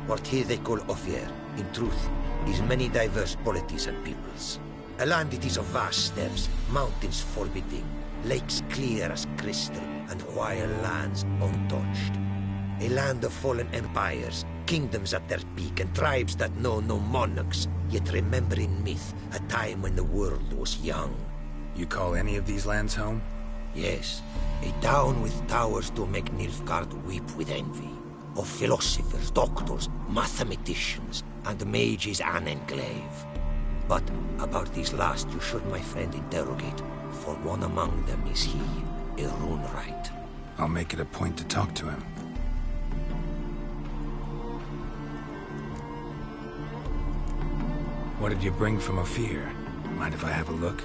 What here they call Ophir, in truth, is many diverse polities and peoples. A land it is of vast steppes, mountains forbidding, lakes clear as crystal, and wild lands untouched. A land of fallen empires, kingdoms at their peak, and tribes that know no monarchs, yet remember in myth a time when the world was young. You call any of these lands home? Yes, a town with towers to make Nilfgaard weep with envy. Of philosophers, doctors, mathematicians, and mages an enclave. But about these last you should, my friend, interrogate, for one among them is he, a Runewright. I'll make it a point to talk to him. What did you bring from Ophir? Mind if I have a look?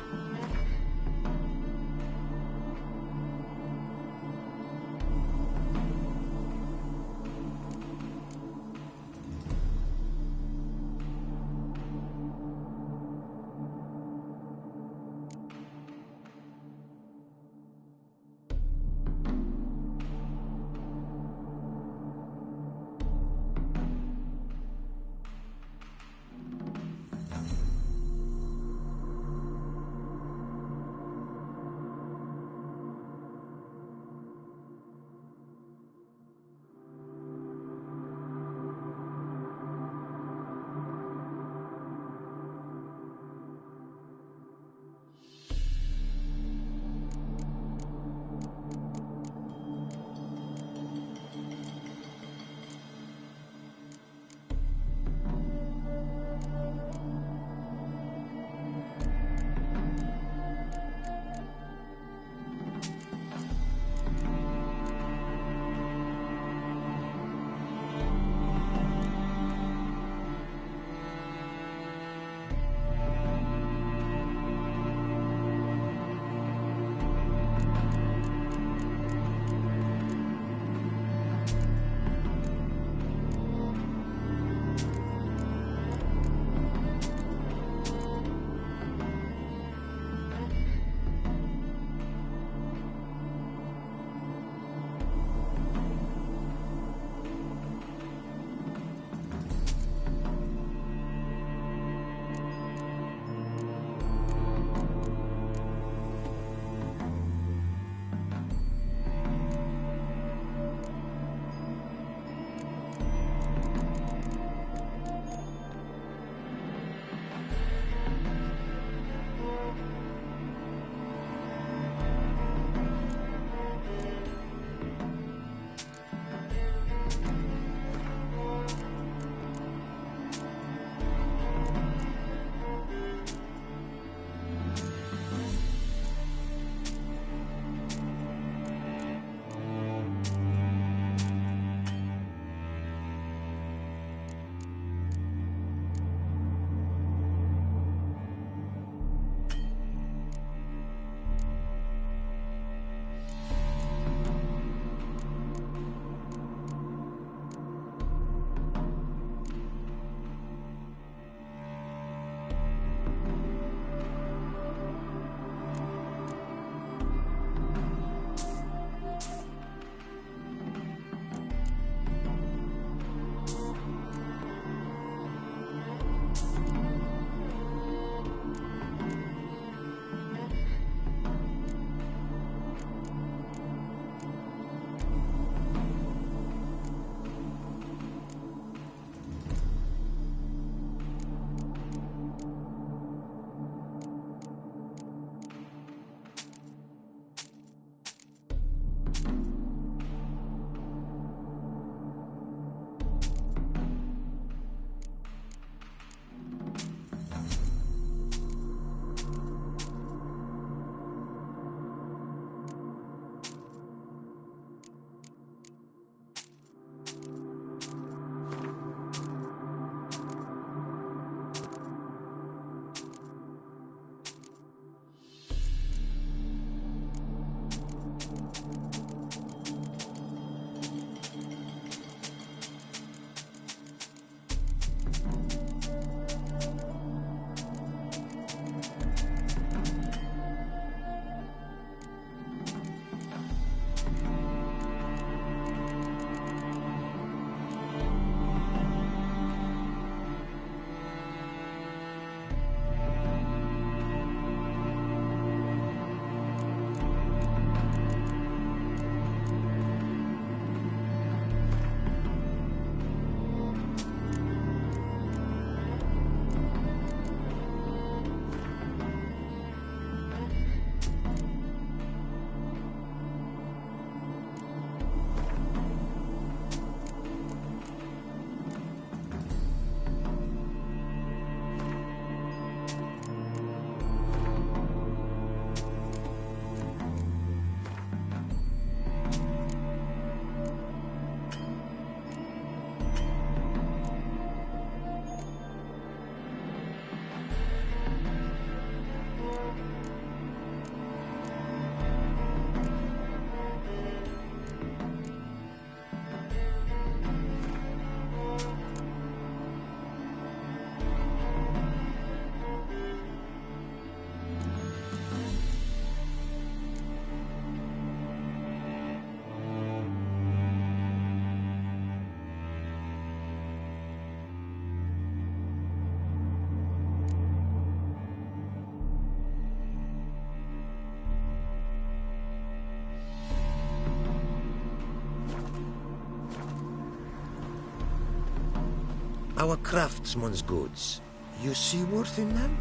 Our craftsman's goods. You see worth in them?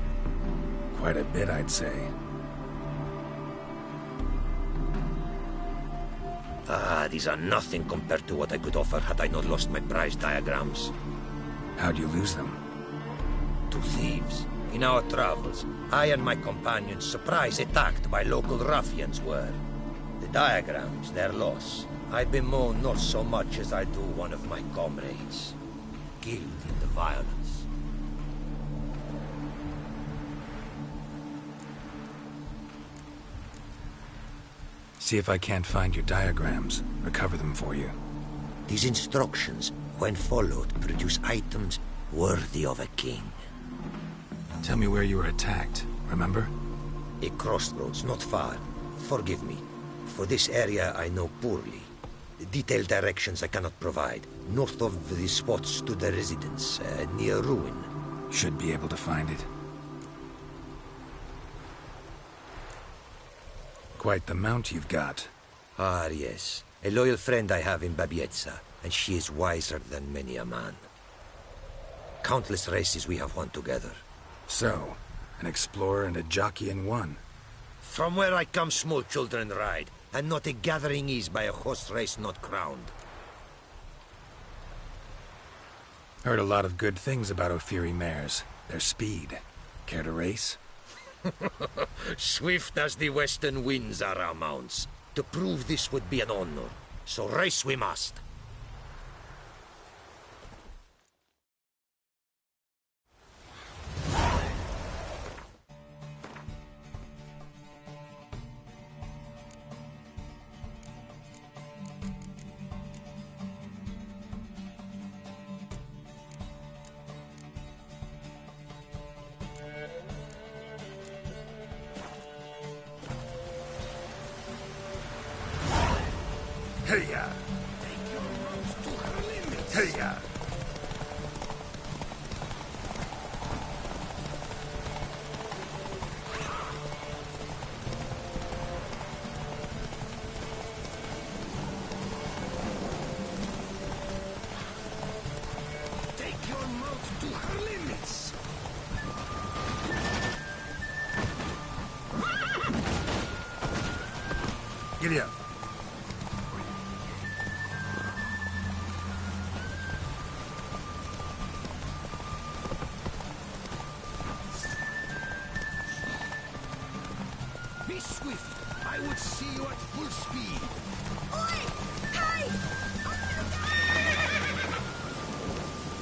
Quite a bit, I'd say. Ah, these are nothing compared to what I could offer had I not lost my prize diagrams. How'd you lose them? To thieves. In our travels, I and my companions surprise attacked by local ruffians were. The diagrams, their loss. I bemoan not so much as I do one of my comrades. Killed in the violence. See if I can't find your diagrams. Recover them for you. These instructions, when followed, produce items worthy of a king. Tell me where you were attacked, remember? A crossroads, not far. Forgive me. For this area I know poorly. Detailed directions I cannot provide. North of the spot stood a residence, near ruin. Should be able to find it. Quite the mount you've got. Ah, yes. A loyal friend I have in Babietza, and she is wiser than many a man. Countless races we have won together. So, an explorer and a jockey in one. From where I come, small children ride, and not a gathering is by a horse race not crowned. Heard a lot of good things about Ophiri mares. Their speed. Care to race? Swift as the western winds are our mounts. To prove this would be an honor. So race we must. Hey-ya! Hey-ya! Take your mouth to her limits! Giddy up. Be swift. I would see you at full speed.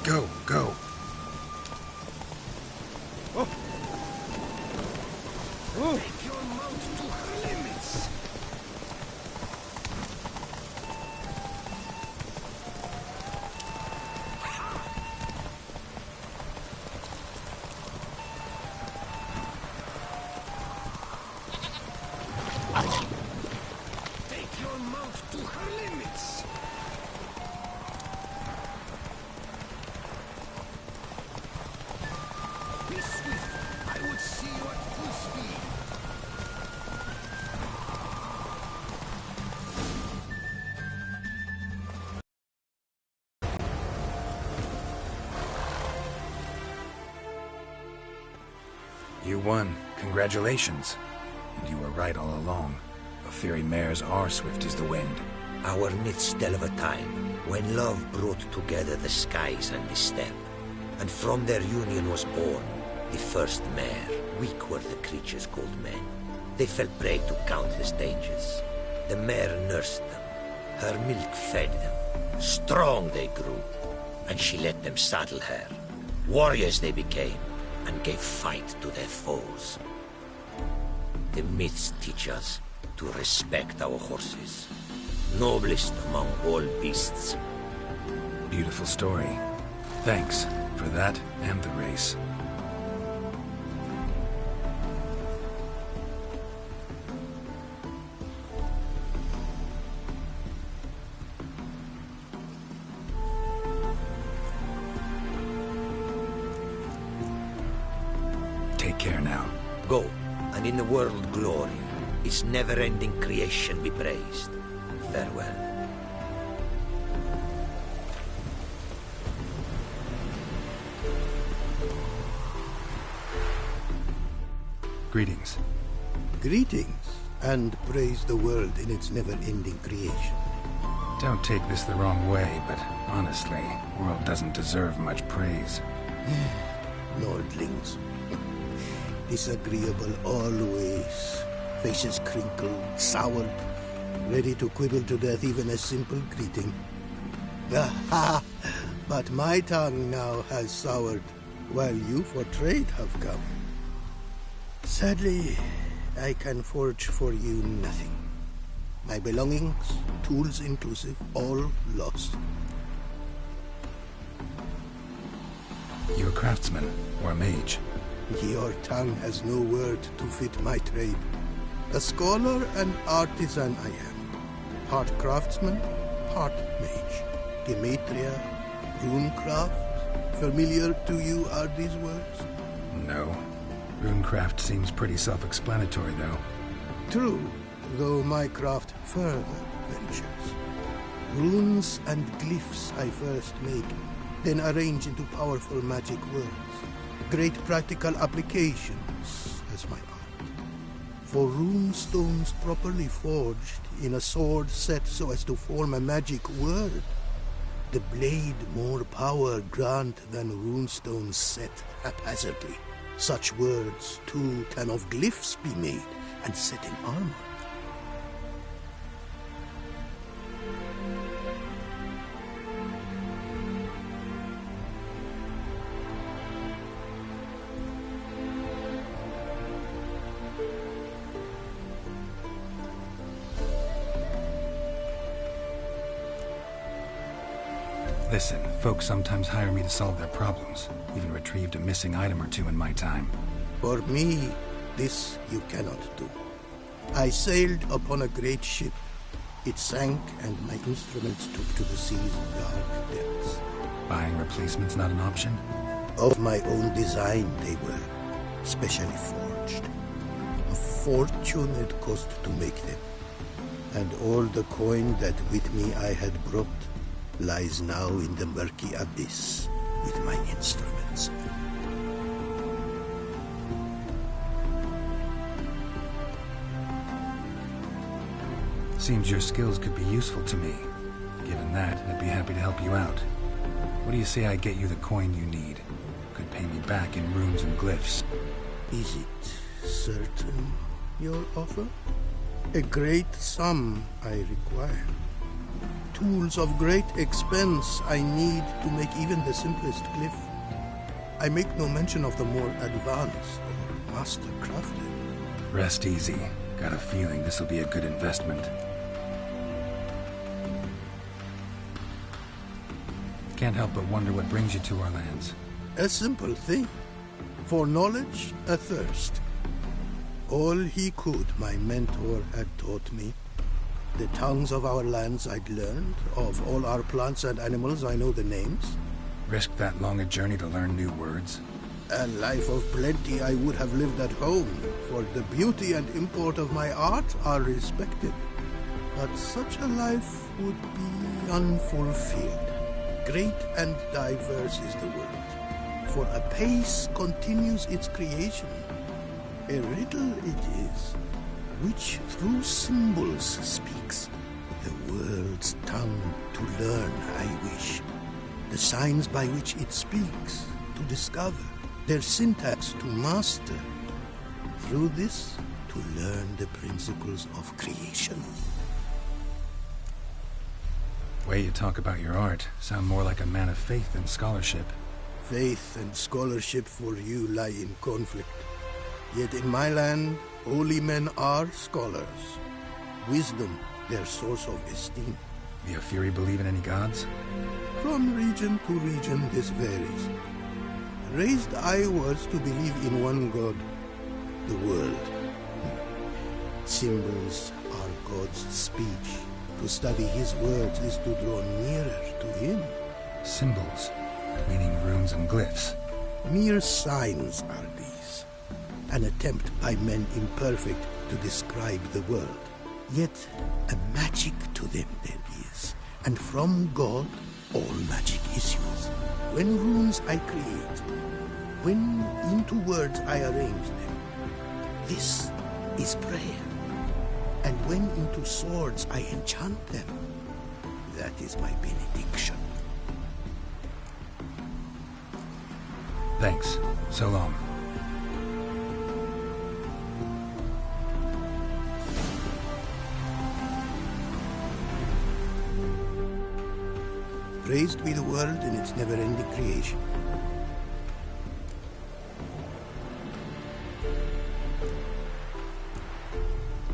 Go, go. Take your mount to her limits. Take your mount to her limits. Be swift. I would see you at full speed. You won. Congratulations. And you were right all along. Ophiri mares are swift as the wind. Our midst tell of a time when love brought together the skies and the steppe. And from their union was born the first mare. Weak were the creatures called men. They fell prey to countless dangers. The mare nursed them. Her milk fed them. Strong they grew. And she let them saddle her. Warriors they became, and gave fight to their foes. The myths teach us to respect our horses. Noblest among all beasts. Beautiful story. Thanks for that and the race. Take care now. Go, and in the world glory, its never-ending creation be praised. Farewell. Greetings. Greetings, and praise the world in its never-ending creation. Don't take this the wrong way, but honestly, the world doesn't deserve much praise. Nordlings. Disagreeable always. Faces crinkled, soured, ready to quibble to death even a simple greeting. Aha! But my tongue now has soured, while you for trade have come. Sadly, I can forge for you nothing. My belongings, tools inclusive, all lost. You a craftsman, or a mage? Your tongue has no word to fit my trade. A scholar and artisan I am. Part craftsman, part mage. Gematria, runecraft. Familiar to you are these words? No. Runecraft seems pretty self-explanatory, though. True, though my craft further ventures. Runes and glyphs I first make, then arrange into powerful magic words. Great practical applications as my art. For rune stones properly forged in a sword set so as to form a magic word, the blade more power grant than runestones set haphazardly. Such words, too, can of glyphs be made and set in armor. Listen, folks sometimes hire me to solve their problems. Even retrieved a missing item or two in my time. For me, this you cannot do. I sailed upon a great ship. It sank, and my instruments took to the sea's dark depths. Buying replacements not an option? Of my own design they were, specially forged. A fortune it cost to make them. And all the coin that with me I had brought lies now in the murky abyss with my instruments. Seems your skills could be useful to me. Given that, I'd be happy to help you out. What do you say I get you the coin you need? Could pay me back in runes and glyphs. Is it certain, your offer? A great sum I require. Tools of great expense I need to make even the simplest glyph. I make no mention of the more advanced or master crafted. Rest easy. Got a feeling this will be a good investment. Can't help but wonder what brings you to our lands. A simple thing. For knowledge, a thirst. All he could, my mentor had taught me. The tongues of our lands I'd learned. Of all our plants and animals, I know the names. Risk that long a journey to learn new words? A life of plenty I would have lived at home, for the beauty and import of my art are respected. But such a life would be unfulfilled. Great and diverse is the word, for a pace continues its creation. A riddle it is, which through symbols speaks. The world's tongue to learn I wish, the signs by which it speaks to discover, their syntax to master, through this to learn the principles of creation. Way you talk about your art, sound more like a man of faith than scholarship. Faith and scholarship for you lie in conflict. Yet in my land, holy men are scholars. Wisdom, their source of esteem. The Afiri believe in any gods? From region to region, this varies. Raised I was to believe in one god, the world. Symbols are God's speech. To study his words is to draw nearer to him. Symbols, meaning runes and glyphs. Mere signs are these. An attempt by men imperfect to describe the world. Yet a magic to them there is, and from God all magic issues. When runes I create, when into words I arrange them, This is prayer. And when into swords I enchant them, that is my benediction. Thanks. So long. Praised be the world in its never-ending creation.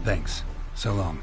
Thanks. So long.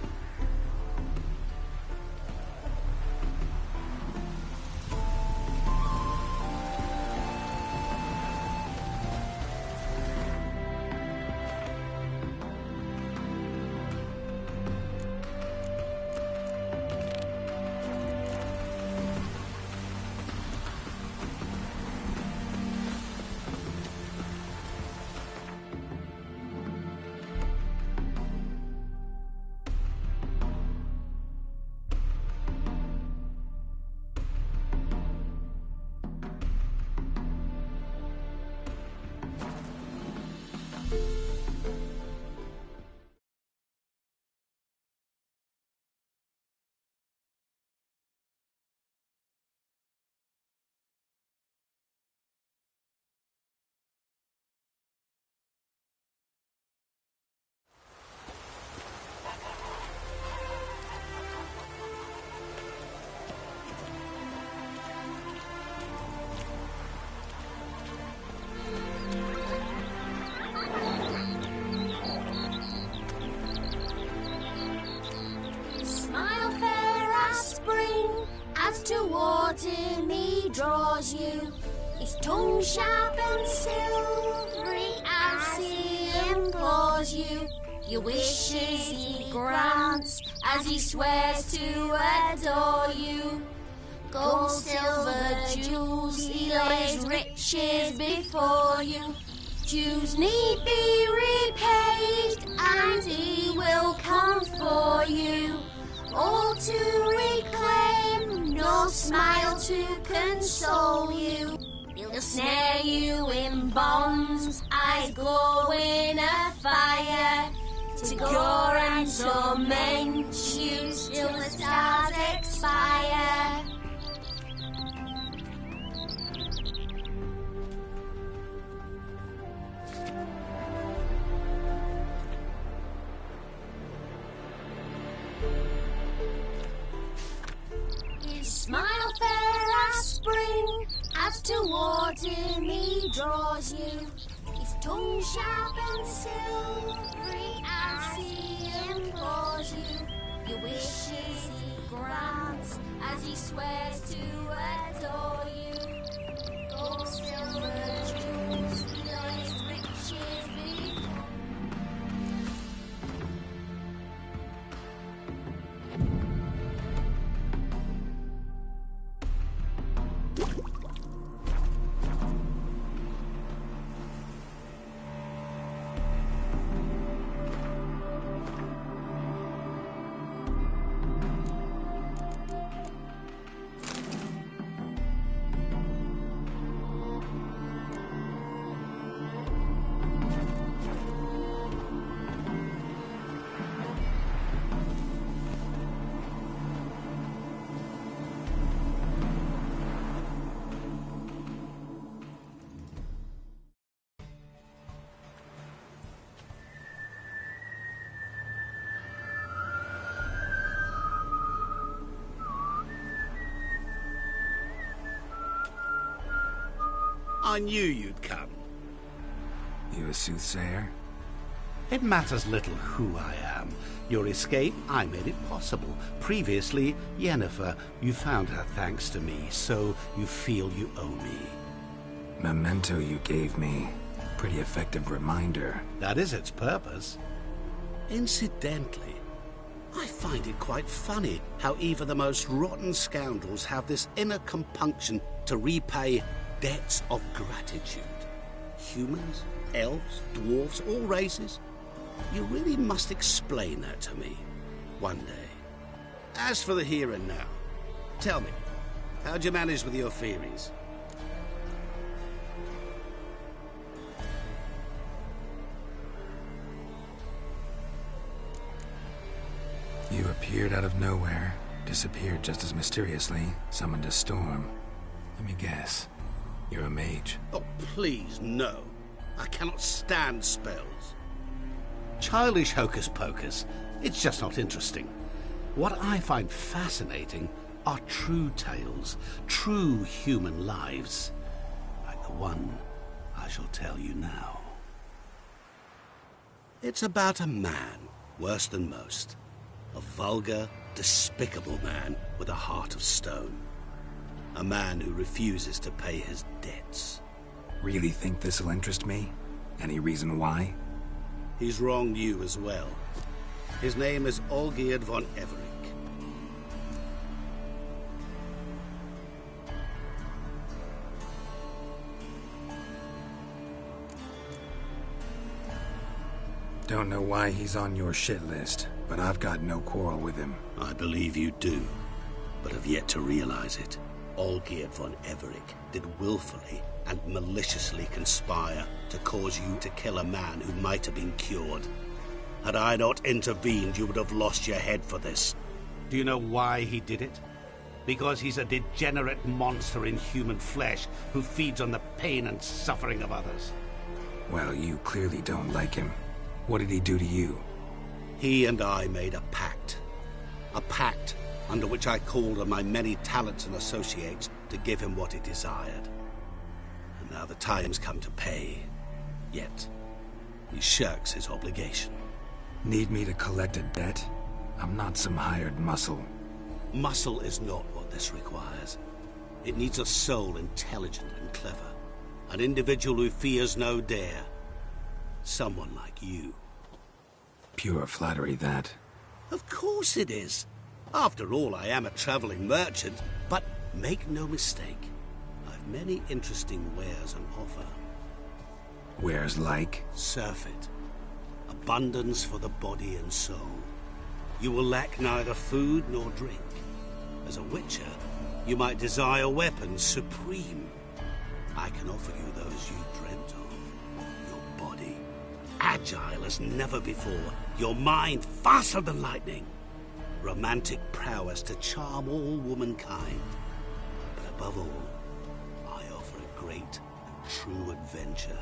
Smile fair as spring, as towards him he draws you. His tongue sharp and silvery as he implores you. Your wishes he grants as he swears to adore you. Gold, silver, jewels, he lays riches before you. Dues need be repaid, and he will come for you. All to reclaim, no smile to console you. He'll snare you in bonds, eyes glowing a fire, to gore and torment you till the stars expire. Smile fair as spring, as towards him he draws you. His tongue sharp and silvery as he implores you. Your wishes he grants as he swears to adore you. Gold, silver, jewels, he lays riches before. I knew you'd come. You a soothsayer? It matters little who I am. Your escape, I made it possible. Previously, Yennefer, you found her thanks to me, so you feel you owe me. Memento you gave me. Pretty effective reminder. That is its purpose. Incidentally, I find it quite funny how even the most rotten scoundrels have this inner compunction to repay debts of gratitude. Humans, elves, dwarves, all races. You really must explain that to me one day. As for the here and now, tell me, how'd you manage with your theories? You appeared out of nowhere, disappeared just as mysteriously, summoned a storm. Let me guess. You're a mage. Oh, please, no. I cannot stand spells. Childish hocus-pocus. It's just not interesting. What I find fascinating are true tales, true human lives, like the one I shall tell you now. It's about a man, worse than most. A vulgar, despicable man with a heart of stone. A man who refuses to pay his debts. Really think this'll interest me? Any reason why? He's wronged you as well. His name is Olgierd von Everick. Don't know why he's on your shit list, but I've got no quarrel with him. I believe you do, but have yet to realize it. Olgierd von Everick did willfully and maliciously conspire to cause you to kill a man who might have been cured. Had I not intervened, you would have lost your head for this. Do you know why he did it? Because he's a degenerate monster in human flesh who feeds on the pain and suffering of others. Well, you clearly don't like him. What did he do to you? He and I made a pact. A pact under which I called on my many talents and associates to give him what he desired. And now the time's come to pay. Yet, he shirks his obligation. Need me to collect a debt? I'm not some hired muscle. Muscle is not what this requires. It needs a soul intelligent and clever. An individual who fears no dare. Someone like you. Pure flattery, that. Of course it is. After all, I am a traveling merchant, but make no mistake, I've many interesting wares on offer. Wares like? Surfeit. Abundance for the body and soul. You will lack neither food nor drink. As a witcher, you might desire weapons supreme. I can offer you those you dreamt of. Your body, agile as never before. Your mind, faster than lightning. Romantic prowess to charm all womankind. But above all, I offer a great and true adventure.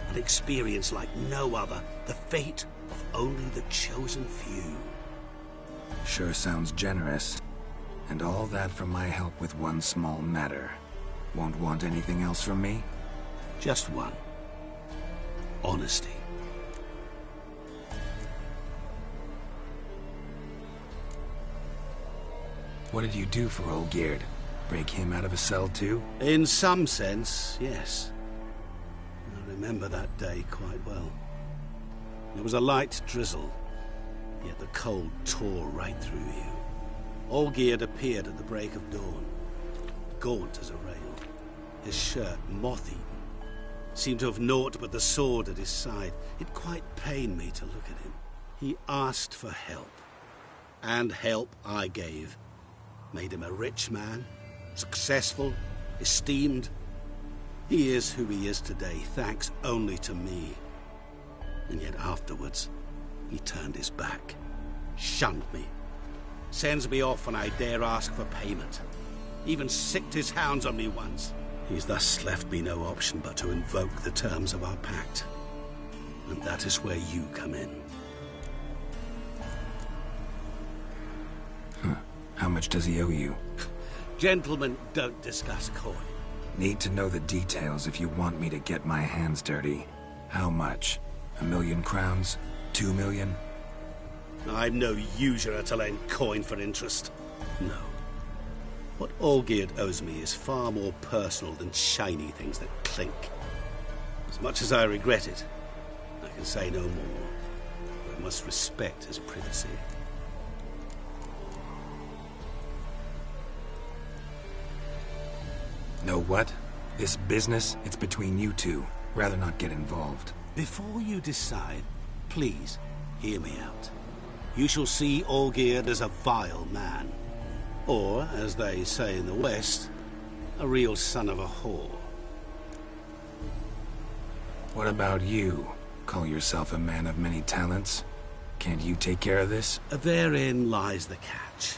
An experience like no other. The fate of only the chosen few. Sure sounds generous. And all that for my help with one small matter. Won't want anything else from me? Just one. Honesty. What did you do for Olgierd? Break him out of a cell too? In some sense, yes. I remember that day quite well. There was a light drizzle, yet the cold tore right through you. Olgierd appeared at the break of dawn, gaunt as a rail, his shirt moth-eaten. Seemed to have naught but the sword at his side. It quite pained me to look at him. He asked for help, and help I gave. Made him a rich man, successful, esteemed. He is who he is today, thanks only to me. And yet afterwards, he turned his back, shunned me, sends me off when I dare ask for payment. Even sicked his hounds on me once. He's thus left me no option but to invoke the terms of our pact. And that is where you come in. How much does he owe you? Gentlemen don't discuss coin. Need to know the details if you want me to get my hands dirty. How much? 1,000,000 crowns? 2 million? I'm no usurer to lend coin for interest. No. What Olgierd owes me is far more personal than shiny things that clink. As much as I regret it, I can say no more. I must respect his privacy. Know what? This business, it's between you two. Rather not get involved. Before you decide, please, hear me out. You shall see Olgierd as a vile man. Or, as they say in the West, a real son of a whore. What about you? Call yourself a man of many talents? Can't you take care of this? Therein lies the catch.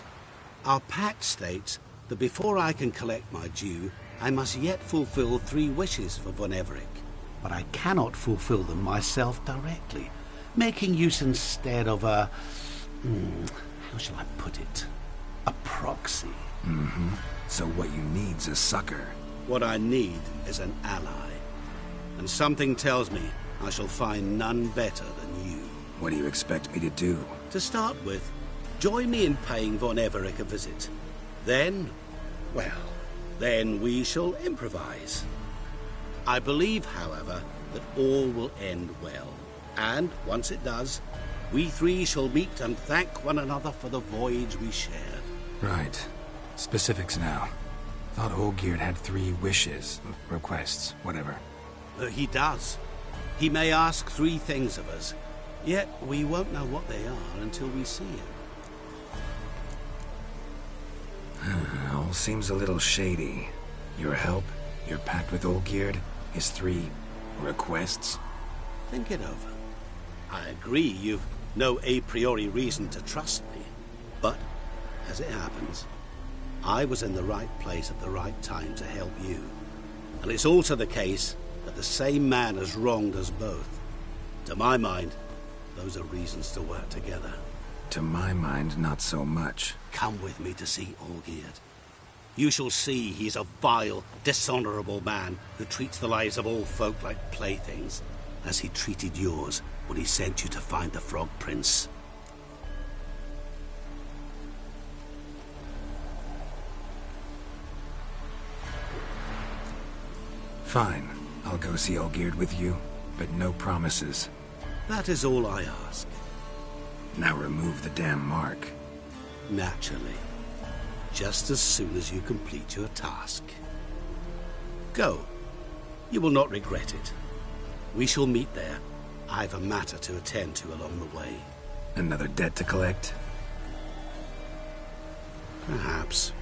Our pact states that before I can collect my due, I must yet fulfill 3 wishes for Von Everec. But I cannot fulfill them myself directly, making use instead of a... how shall I put it? A proxy. Mm-hmm. So what you need's a sucker. What I need is an ally. And something tells me I shall find none better than you. What do you expect me to do? To start with, join me in paying Von Everec a visit. Then, well, then we shall improvise. I believe, however, that all will end well. And, once it does, we 3 shall meet and thank one another for the voyage we shared. Right. Specifics now. Thought Olgierd had 3 wishes, requests, whatever. He does. He may ask 3 things of us, yet we won't know what they are until we see him. All seems a little shady. Your help, your pact with Olgierd, his 3 requests. Think it over. I agree you've no a priori reason to trust me, but, as it happens, I was in the right place at the right time to help you. And it's also the case that the same man has wronged us both. To my mind, those are reasons to work together. To my mind, not so much. Come with me to see Olgierd. You shall see he's a vile, dishonorable man who treats the lives of all folk like playthings, as he treated yours when he sent you to find the Frog Prince. Fine. I'll go see Olgierd with you, but no promises. That is all I ask. Now remove the damn mark. Naturally. Just as soon as you complete your task. Go. You will not regret it. We shall meet there. I've a matter to attend to along the way. Another debt to collect? Perhaps.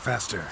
Faster.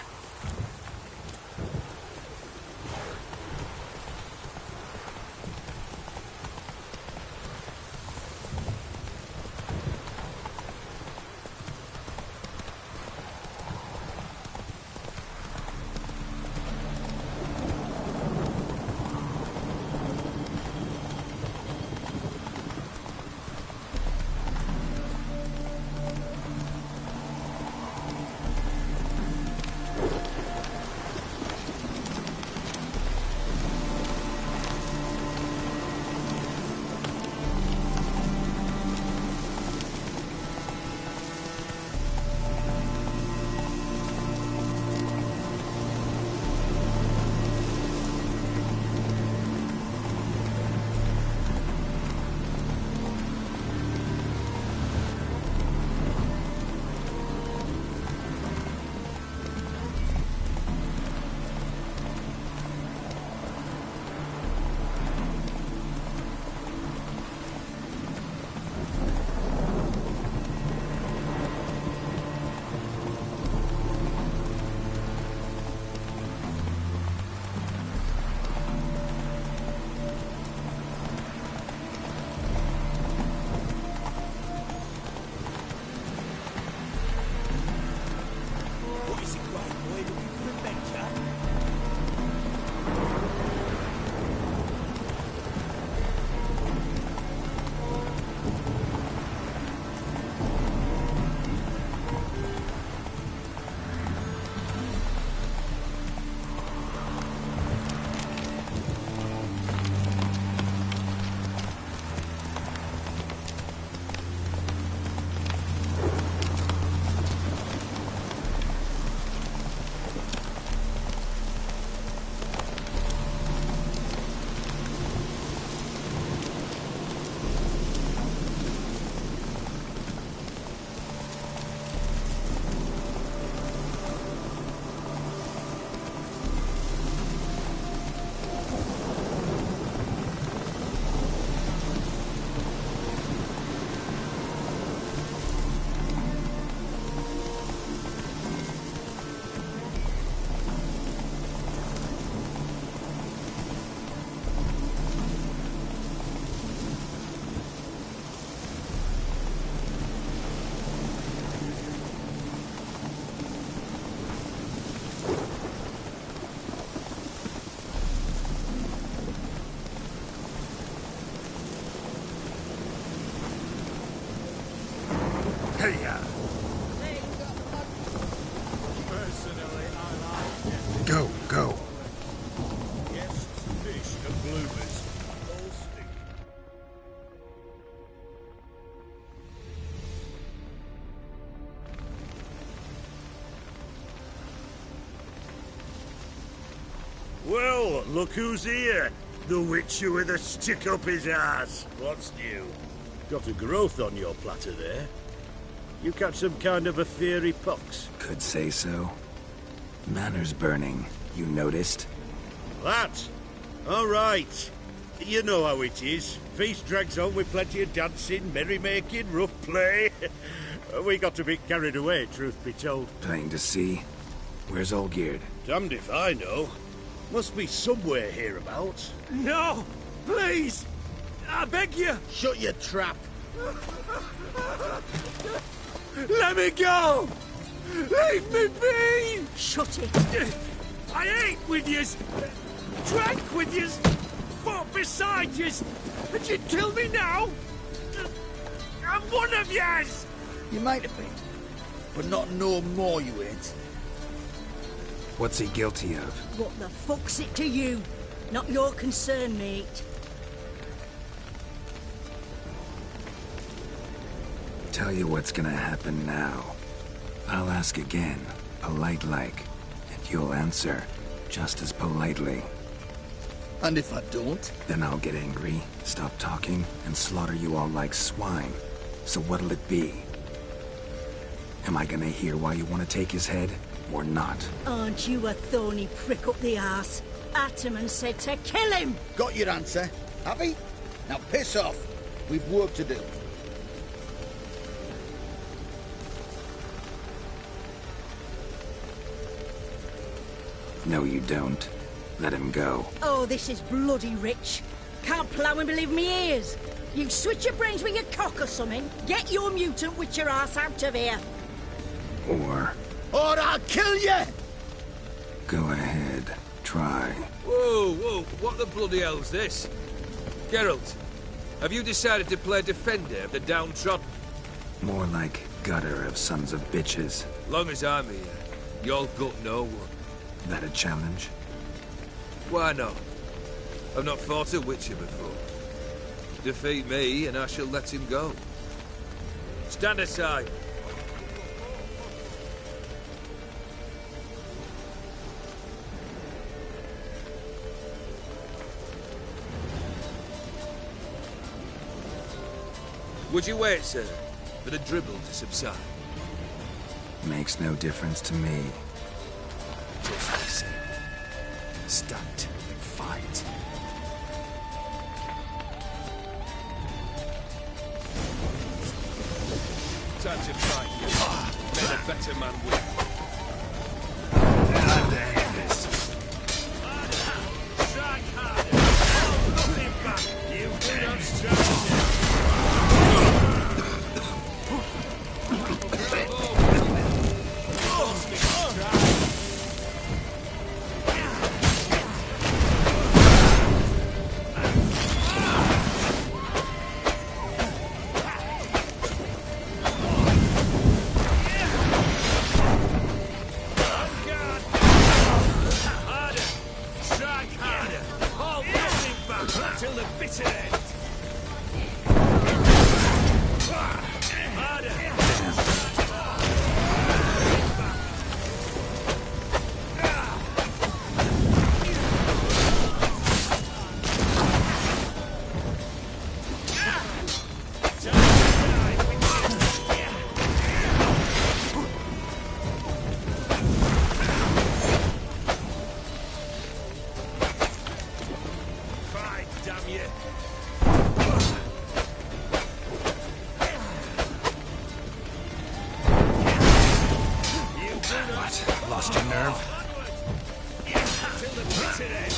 Hey-ya! Go, go. Yes, fish and bloomers. All stink. Well, look who's here. The Witcher with a stick up his ass. What's new? Got a growth on your platter there. You catch some kind of a fiery pox? Could say so. Manners burning, you noticed? That? All right. You know how it is. Feast drags on with plenty of dancing, merrymaking, rough play. We got a bit carried away, truth be told. Plain to see. Where's Olgierd? Damned if I know. Must be somewhere hereabouts. No! Please! I beg you! Shut your trap! Let me go! Leave me be! Shut it! I ate with yous! Drank with yous! Fought beside yous! And you'd kill me now? I'm one of yous! You might have been, but not no more you ain't. What's he guilty of? What the fuck's it to you? Not your concern, mate. Tell you what's gonna happen now. I'll ask again, polite-like, and you'll answer just as politely. And if I don't? Then I'll get angry, stop talking, and slaughter you all like swine. So what'll it be? Am I gonna hear why you want to take his head, or not? Aren't you a thorny prick up the arse? Ataman said to kill him! Got your answer, have he? Now piss off. We've work to do. No, you don't. Let him go. Oh, this is bloody rich. Can't plough and believe me ears. You switch your brains with your cock or something. Get your mutant witcher ass out of here. Or I'll kill you! go ahead. Try. Whoa, whoa, what the bloody hell's this? Geralt, have you decided to play defender of the downtrodden? More like gutter of sons of bitches. Long as I'm here, you'll gut no one. That a challenge? Why not? I've not fought a Witcher before. Defeat me and I shall let him go. Stand aside. Would you wait, sir, for the dribble to subside? Makes no difference to me. Just listen. Stunt. Fight. Time to fight. Let a better man win. Strike harder! Hold nothing back! You do not strike! Till the bitter end. Fight, damn you. What? Lost your nerve? Till the bitter end.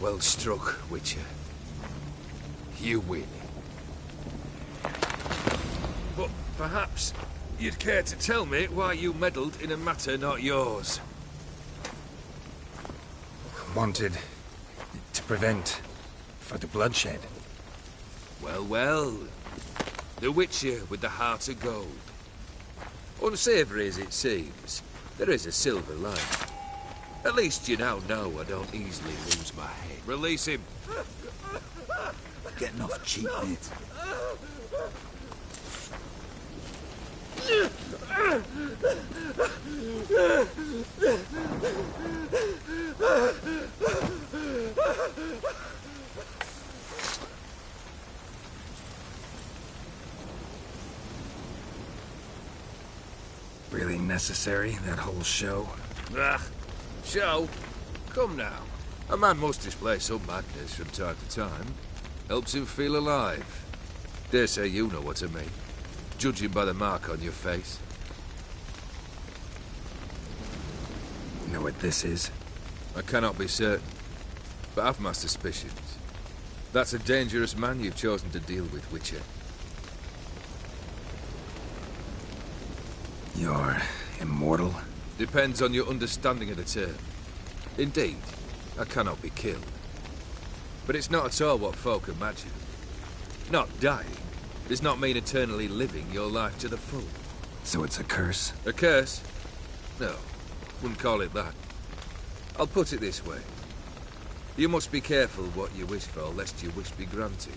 Well struck, Witcher. You win. But perhaps you'd care to tell me why you meddled in a matter not yours. Wanted to prevent further bloodshed. Well, well. The Witcher with the heart of gold. Unsavory as it seems, there is a silver lining. At least you now know I don't easily lose my head. Release him. Getting off cheap, mate. Really necessary, that whole show? Ah, show? Come now. A man must display some madness from time to time. Helps him feel alive. Dare say you know what I mean. Judging by the mark on your face. You know what this is? I cannot be certain, but I've my suspicions. That's a dangerous man you've chosen to deal with, Witcher. You're immortal? Depends on your understanding of the term. Indeed, I cannot be killed. But it's not at all what folk imagine. Not dying does not mean eternally living your life to the full. So it's a curse? A curse? No, wouldn't call it that. I'll put it this way. You must be careful what you wish for, lest your wish be granted.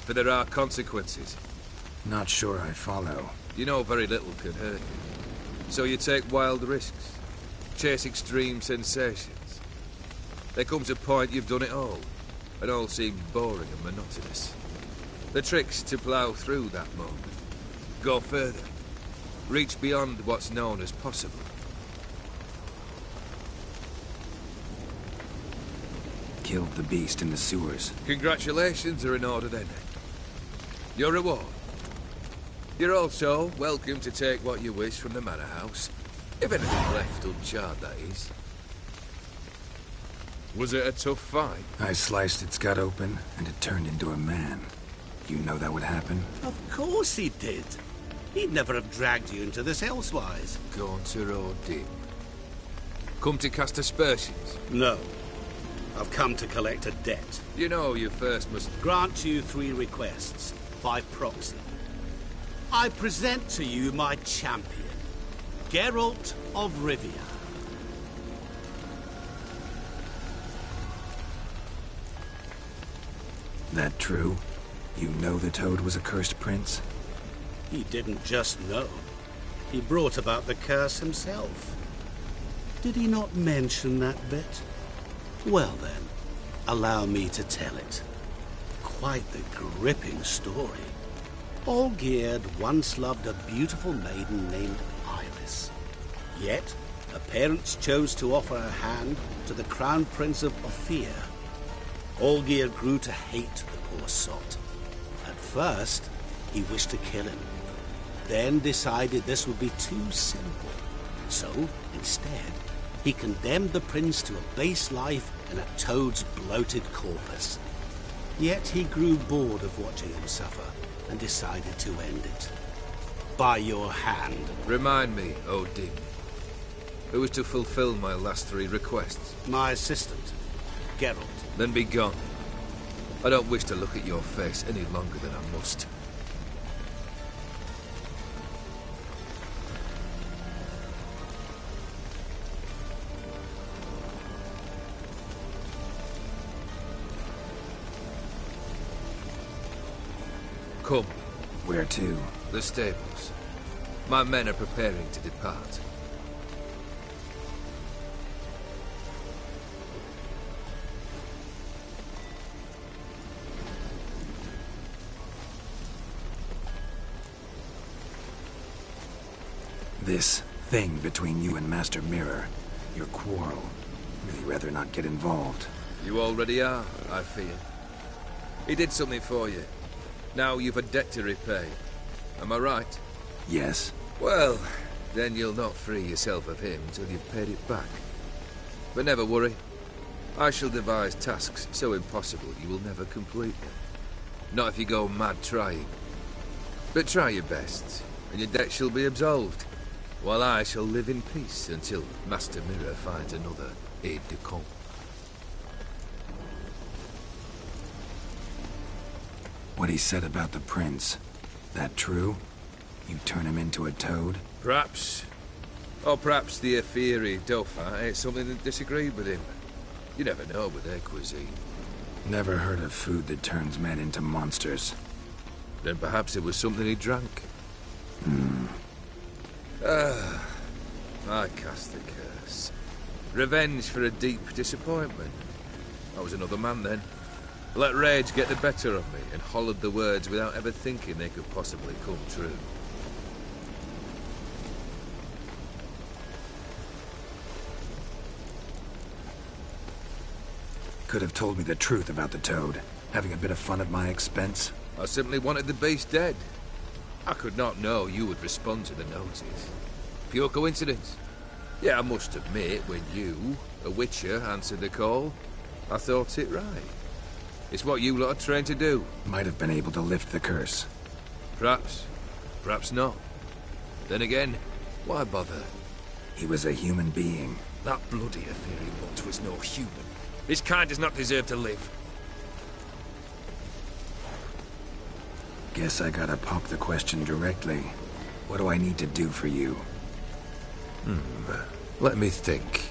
For there are consequences. Not sure I follow. You know very little can hurt you. So you take wild risks. Chase extreme sensations. There comes a point you've done it all, and all seems boring and monotonous. The trick's to plough through that moment. Go further. Reach beyond what's known as possible. Killed the beast in the sewers. Congratulations are in order then. Your reward. You're also welcome to take what you wish from the manor house. If anything's left uncharred, that is. Was it a tough fight? I sliced its gut open, and it turned into a man. You know that would happen? Of course he did. He'd never have dragged you into this elsewise. Gaunter or Dim? Come to cast aspersions? No. I've come to collect a debt. You know you first must... Grant you 3 requests, by proxy. I present to you my champion, Geralt of Rivia. That true? You know the Toad was a cursed prince? He didn't just know. He brought about the curse himself. Did he not mention that bit? Well then, allow me to tell it. Quite the gripping story. Olgierd once loved a beautiful maiden named Iris. Yet, her parents chose to offer her hand to the Crown Prince of Ophir. Olgierd grew to hate the poor sot. At first, he wished to kill him. Then decided this would be too simple. So, instead, he condemned the prince to a base life in a toad's bloated corpus. Yet he grew bored of watching him suffer and decided to end it. By your hand. Remind me, Odin. Who was to fulfill my last 3 requests? My assistant, Geralt. Then be gone. I don't wish to look at your face any longer than I must. Come. Where to? The stables. My men are preparing to depart. This thing between you and Master Mirror, your quarrel. Really rather not get involved. You already are, I fear. He did something for you. Now you've a debt to repay. Am I right? Yes. Well, then you'll not free yourself of him till you've paid it back. But never worry. I shall devise tasks so impossible you will never complete them. Not if you go mad trying. But try your best, and your debt shall be absolved, while I shall live in peace until Master Mirror finds another aide-de-camp. What he said about the prince, that true? You turn him into a toad? Perhaps. Or perhaps the Efiri Dauphin ate something that disagreed with him. You never know with their cuisine. Never heard of food that turns men into monsters. Then perhaps it was something he drank. I cast the curse. Revenge for a deep disappointment. I was another man then. Let rage get the better of me and hollered the words without ever thinking they could possibly come true. Could have told me the truth about the toad, having a bit of fun at my expense. I simply wanted the beast dead. I could not know you would respond to the notice. Pure coincidence. Yeah, I must admit, when you, a witcher, answered the call, I thought it right. It's what you lot are trained to do. Might have been able to lift the curse. Perhaps. Perhaps not. Then again, why bother? He was a human being. That bloody Efiri mutt was no human. His kind does not deserve to live. Guess I gotta pop the question directly. What do I need to do for you? Let me think.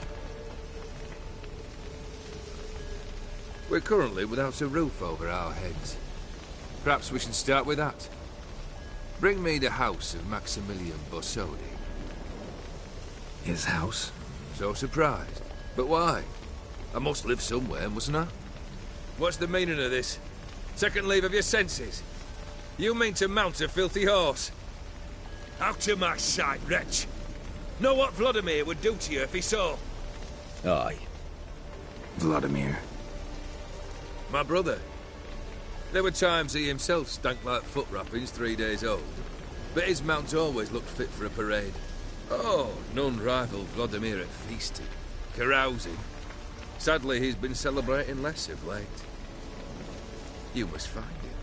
We're currently without a roof over our heads. Perhaps we should start with that. Bring me the house of Maximilian Borsodi. His house? So surprised. But why? I must live somewhere, mustn't I? What's the meaning of this? Second leave of your senses? You mean to mount a filthy horse? Out of my sight, wretch! Know what Vladimir would do to you if he saw? Aye. Vladimir. My brother. There were times he himself stank like foot wrappings 3 days old, but his mount always looked fit for a parade. Oh, none rivaled Vladimir at feasting, carousing. Sadly, he's been celebrating less of late. You must find him,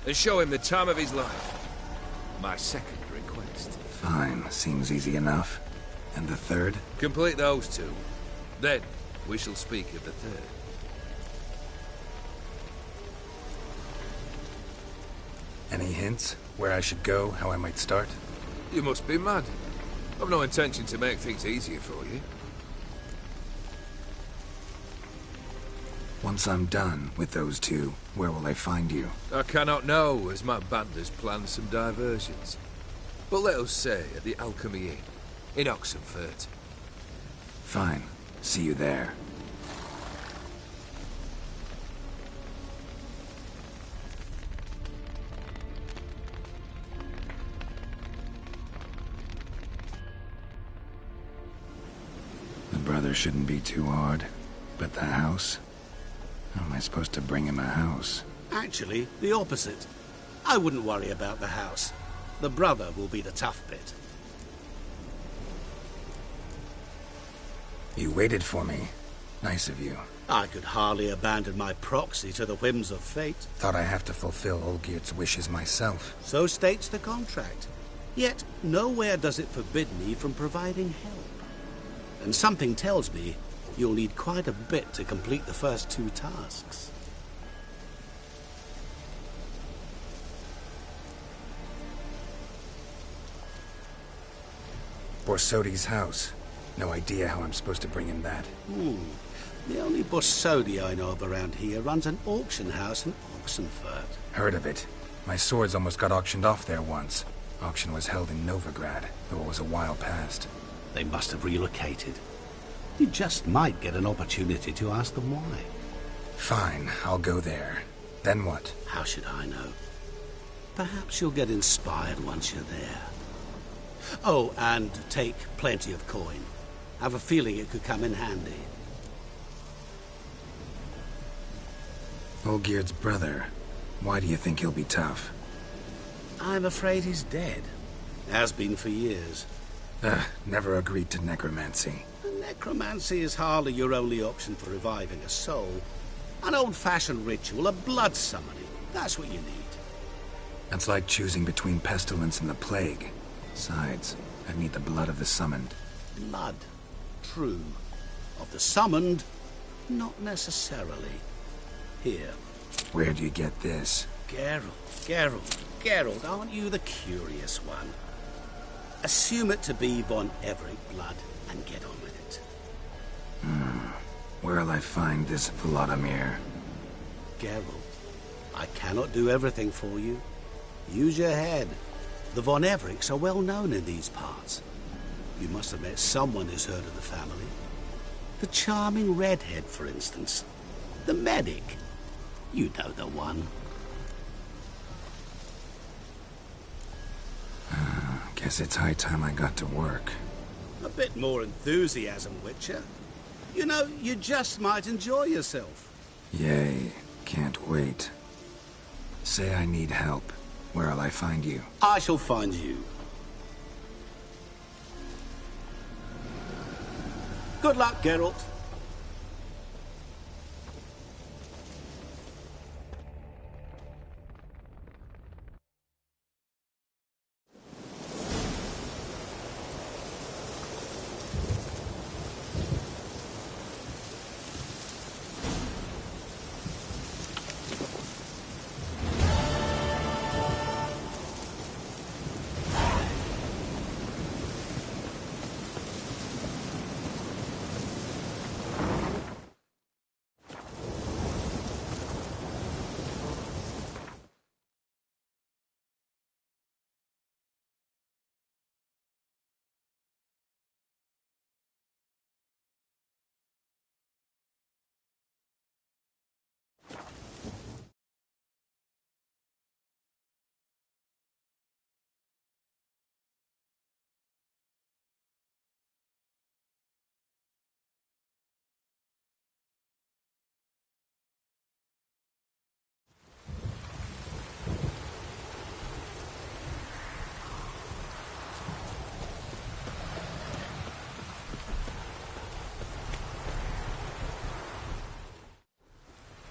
and show him the time of his life. My second request. Fine, seems easy enough. And the third? Complete those two. Then, we shall speak of the third. Any hints? Where I should go, how I might start? You must be mad. I've no intention to make things easier for you. Once I'm done with those two, where will I find you? I cannot know, as my band has planned some diversions. But let us say at the Alchemy Inn, in Oxenfurt. Fine. See you there. The brother shouldn't be too hard. But the house? How am I supposed to bring him a house? Actually, the opposite. I wouldn't worry about the house. The brother will be the tough bit. You waited for me. Nice of you. I could hardly abandon my proxy to the whims of fate. Thought I have to fulfill Olgierd's wishes myself. So states the contract. Yet, nowhere does it forbid me from providing help. And something tells me you'll need quite a bit to complete the first two tasks. Borsodi's house. No idea how I'm supposed to bring him that. The only Borsodi I know of around here runs an auction house in Oxenfurt. Heard of it. My swords almost got auctioned off there once. Auction was held in Novigrad, though it was a while past. They must have relocated. You just might get an opportunity to ask them why. Fine, I'll go there. Then what? How should I know? Perhaps you'll get inspired once you're there. Oh, and take plenty of coin. Have a feeling it could come in handy. Olgierd's brother. Why do you think he'll be tough? I'm afraid he's dead. Has been for years. Never agreed to necromancy. Necromancy is hardly your only option for reviving a soul. An old-fashioned ritual, a blood summoning. That's what you need. That's like choosing between pestilence and the plague. Besides, I'd need the blood of the summoned. Blood. True. Of the summoned, not necessarily. Here. Where do you get this? Geralt, aren't you the curious one? Assume it to be von Everett blood and get on with it. Where'll I find this Vladimir? Geralt, I cannot do everything for you. Use your head. The von Evericks are well known in these parts. You must have met someone who's heard of the family. The charming redhead, for instance. The medic. You know the one. Guess it's high time I got to work. A bit more enthusiasm, Witcher. You know, you just might enjoy yourself. Yay. Can't wait. Say I need help. Where'll I find you? I shall find you. Good luck, Geralt.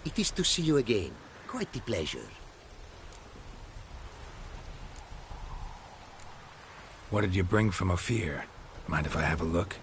It is to see you again. Quite the pleasure. What did you bring from Ophir? Mind if I have a look?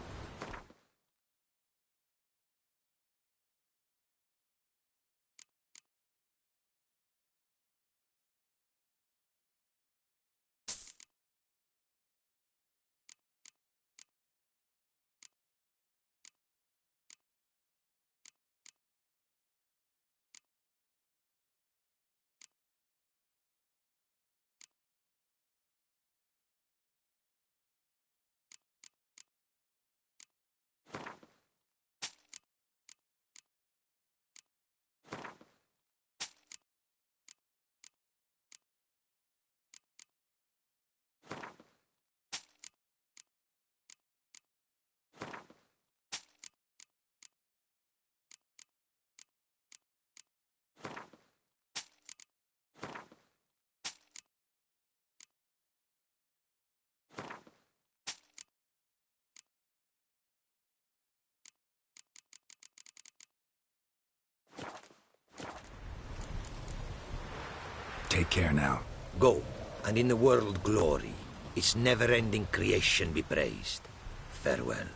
Take care now. Go, and in the world glory, its never-ending creation be praised. Farewell.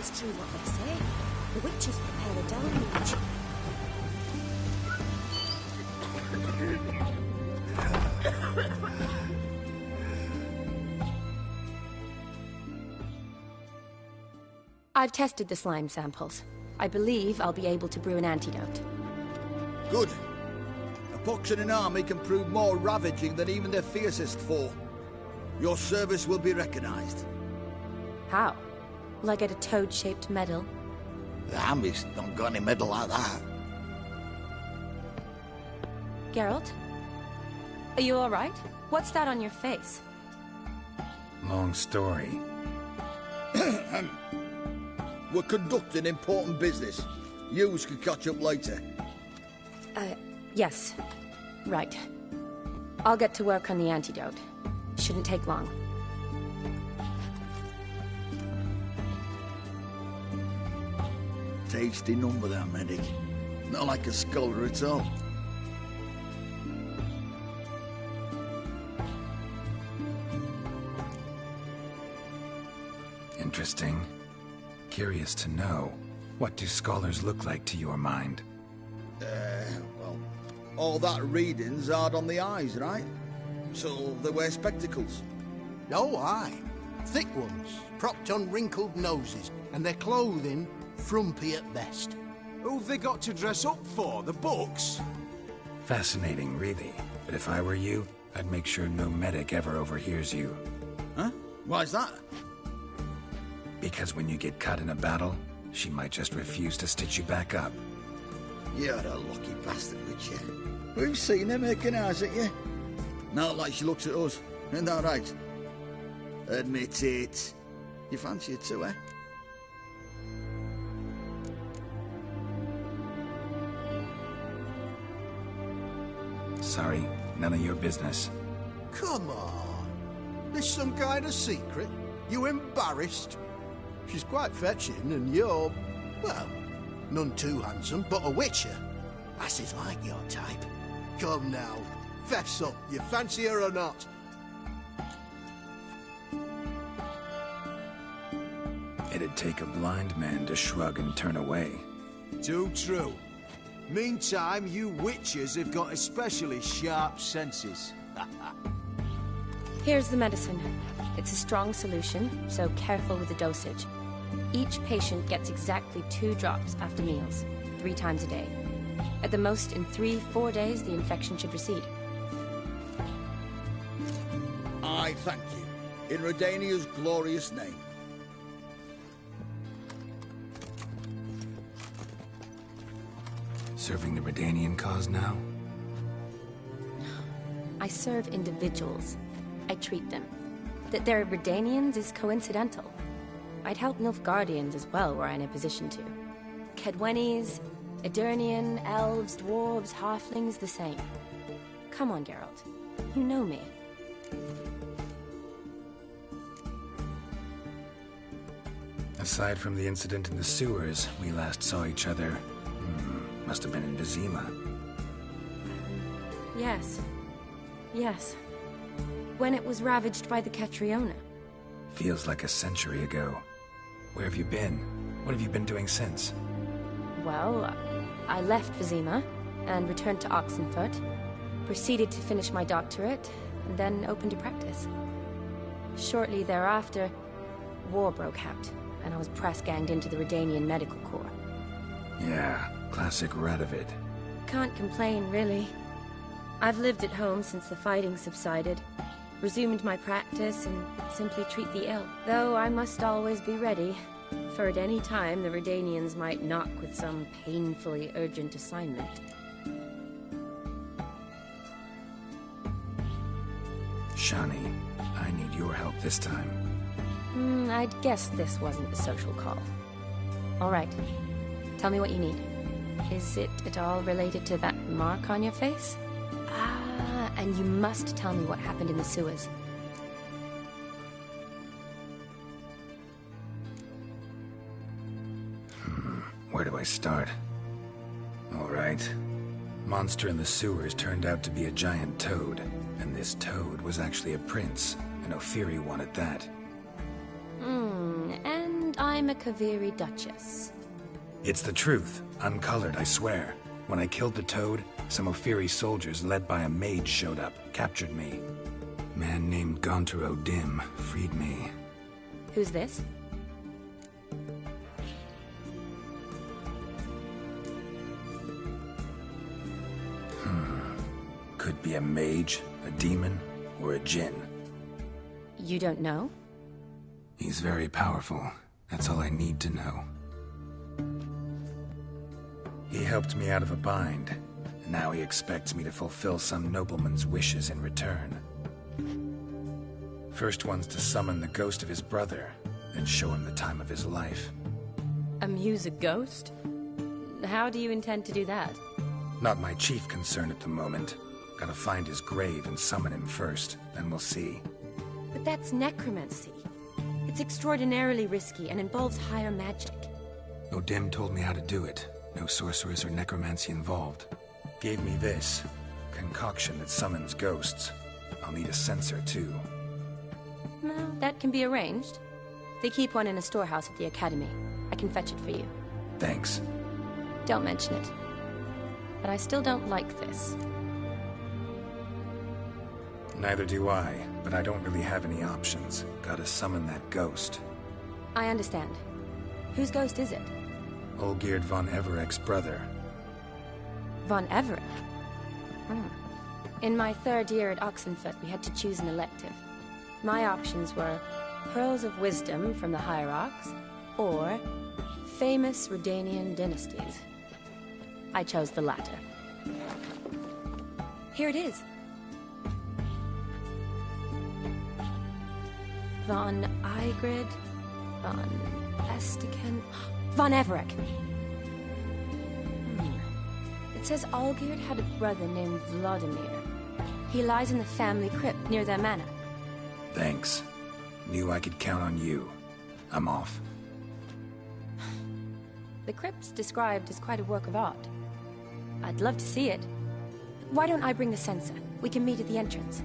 it's true what they say. The witches prepare a deluge. I've tested the slime samples. I believe I'll be able to brew an antidote. Good. A pox in an army can prove more ravaging than even their fiercest foe. Your service will be recognized. How? Will I get a toad-shaped medal? The army's not got any medal like that. Geralt? Are you alright? What's that on your face? Long story. We're conducting important business. Yous can catch up later. Yes. Right. I'll get to work on the antidote. Shouldn't take long. Tasty number, that medic. Not like a scholar at all. Interesting. Curious to know, what do scholars look like to your mind? Well, all that reading's hard on the eyes, right? So they wear spectacles. Oh, aye. Thick ones, propped on wrinkled noses, and their clothing frumpy at best. Who've they got to dress up for? The books? Fascinating, really. But if I were you, I'd make sure no medic ever overhears you. Huh? Why's that? Because when you get cut in a battle, she might just refuse to stitch you back up. You're a lucky bastard, Witcher. We've seen her making eyes at you. Not like she looks at us. Isn't that right? Admit it. You fancy her too, eh? Sorry, none of your business. Come on. There's some kind of secret? You embarrassed? She's quite fetching, and you're, well, none too handsome, but a witcher. Lasses like your type. Come now, fess up, you fancy her or not? It'd take a blind man to shrug and turn away. Too true. Meantime, you witches have got especially sharp senses. Here's the medicine. It's a strong solution, so careful with the dosage. Each patient gets exactly 2 drops after meals, 3 times a day. At the most, in 3-4 days, the infection should recede. I thank you. In Redania's glorious name. Serving the Redanian cause now? I serve individuals. I treat them. That they're Redanians is coincidental. I'd help Nilfgaardians as well were I in a position to. Kedwenis, Edirnian, elves, dwarves, halflings, the same. Come on, Geralt. You know me. Aside from the incident in the sewers, we last saw each other. Must have been in Vizima. Yes. Yes. When it was ravaged by the Catriona. Feels like a century ago. Where have you been? What have you been doing since? Well, I left Vizima and returned to Oxenfurt, proceeded to finish my doctorate, and then opened a practice. Shortly thereafter, war broke out, and I was press-ganged into the Redanian Medical Corps. Yeah, classic Radovid. Can't complain, really. I've lived at home since the fighting subsided, resumed my practice, and simply treat the ill. Though I must always be ready, for at any time the Redanians might knock with some painfully urgent assignment. Shani, I need your help this time. I'd guess this wasn't a social call. All right. Tell me what you need. Is it at all related to that mark on your face? Ah, and you must tell me what happened in the sewers. Where do I start? All right. Monster in the sewers turned out to be a giant toad, and this toad was actually a prince, an Ophiri one at that. And And I'm a Kaviri Duchess. It's the truth, uncolored, I swear. When I killed the Toad, some Ophiri soldiers led by a mage showed up, captured me. Man named Gontaro Dim freed me. Who's this? Could be a mage, a demon, or a djinn. You don't know? He's very powerful. That's all I need to know. He helped me out of a bind, and now he expects me to fulfill some nobleman's wishes in return. First one's to summon the ghost of his brother, then show him the time of his life. Amuse a ghost? How do you intend to do that? Not my chief concern at the moment. Gotta find his grave and summon him first, then we'll see. But that's necromancy. It's extraordinarily risky and involves higher magic. Odim told me how to do it. No sorcerers or necromancy involved. Gave me this concoction that summons ghosts. I'll need a censer, too. Well, that can be arranged. They keep one in a storehouse at the academy. I can fetch it for you. Thanks. Don't mention it. But I still don't like this. Neither do I, but I don't really have any options. Gotta summon that ghost. I understand. Whose ghost is it? Olgierd von Everek's brother. Von Everek? In my third year at Oxenfurt, we had to choose an elective. My options were Pearls of Wisdom from the Hierarchs, or famous Redanian dynasties. I chose the latter. Here it is. Von Igrid, Von Estiken, Von Everek. It says Olgierd had a brother named Vladimir. He lies in the family crypt near their manor. Thanks. Knew I could count on you. I'm off. The crypt's described as quite a work of art. I'd love to see it. Why don't I bring the censer? We can meet at the entrance.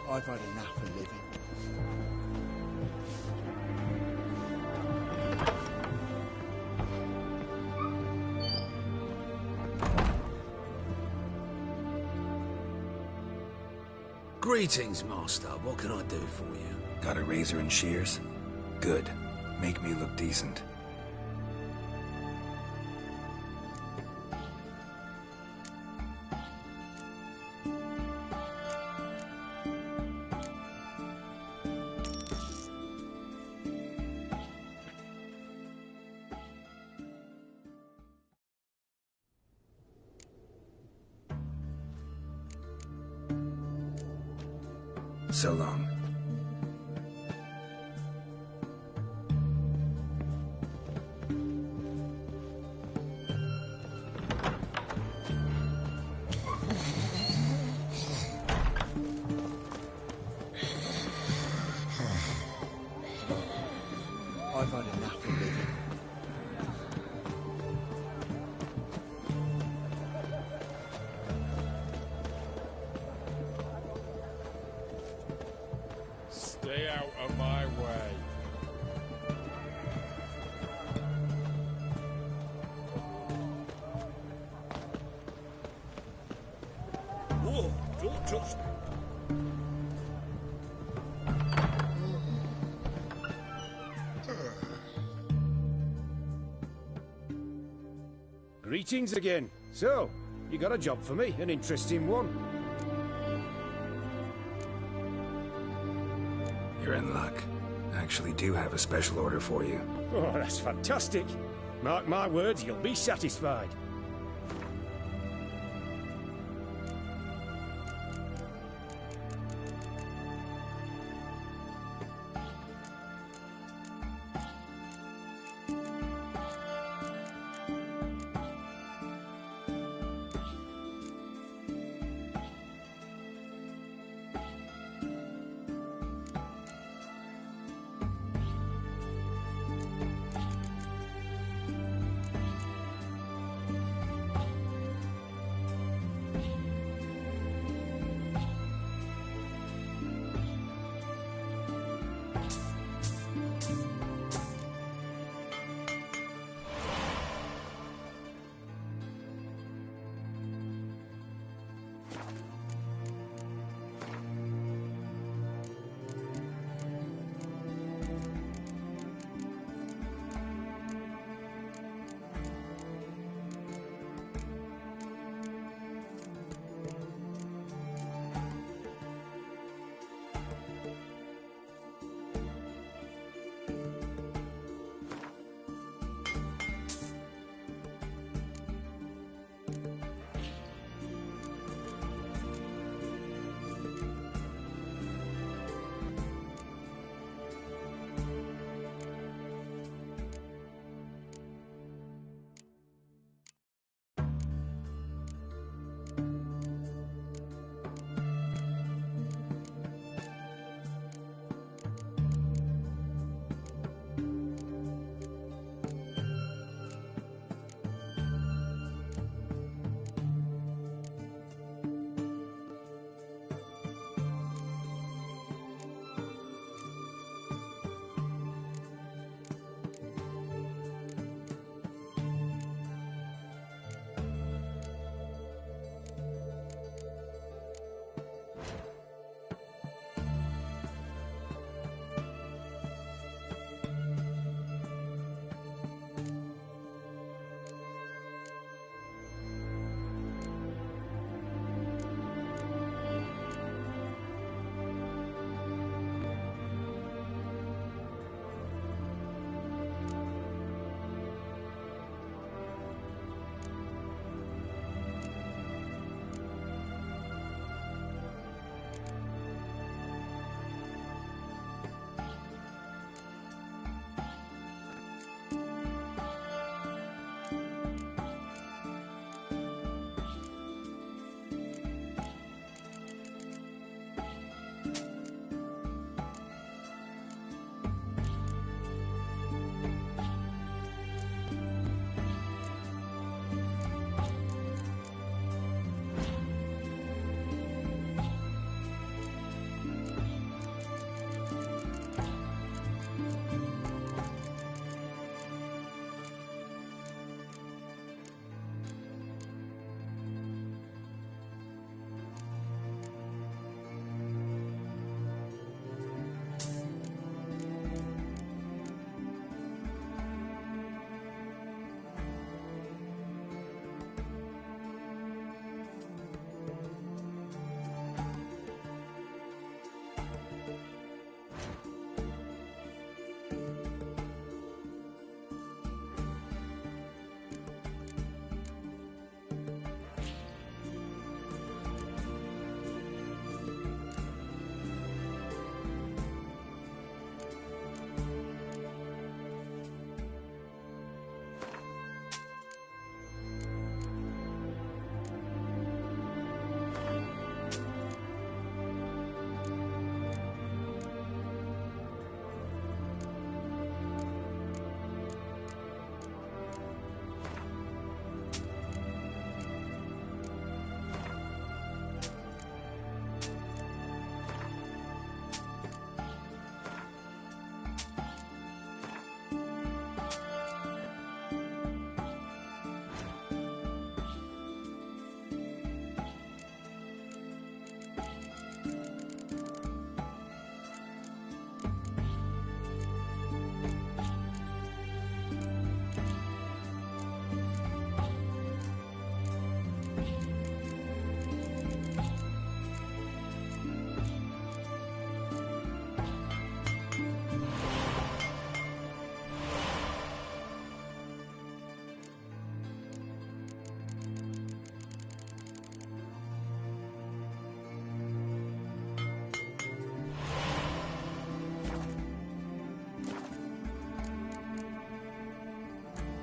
I've had enough of living. Greetings, Master. What can I do for you? Got a razor and shears? Good. Make me look decent. So long. I've had enough of living. Stay out of my way. Whoa, don't touch me. Greetings again. So, you got a job for me, an interesting one. You're in luck. I actually do have a special order for you. Oh, that's fantastic. Mark my words, you'll be satisfied.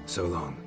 So long.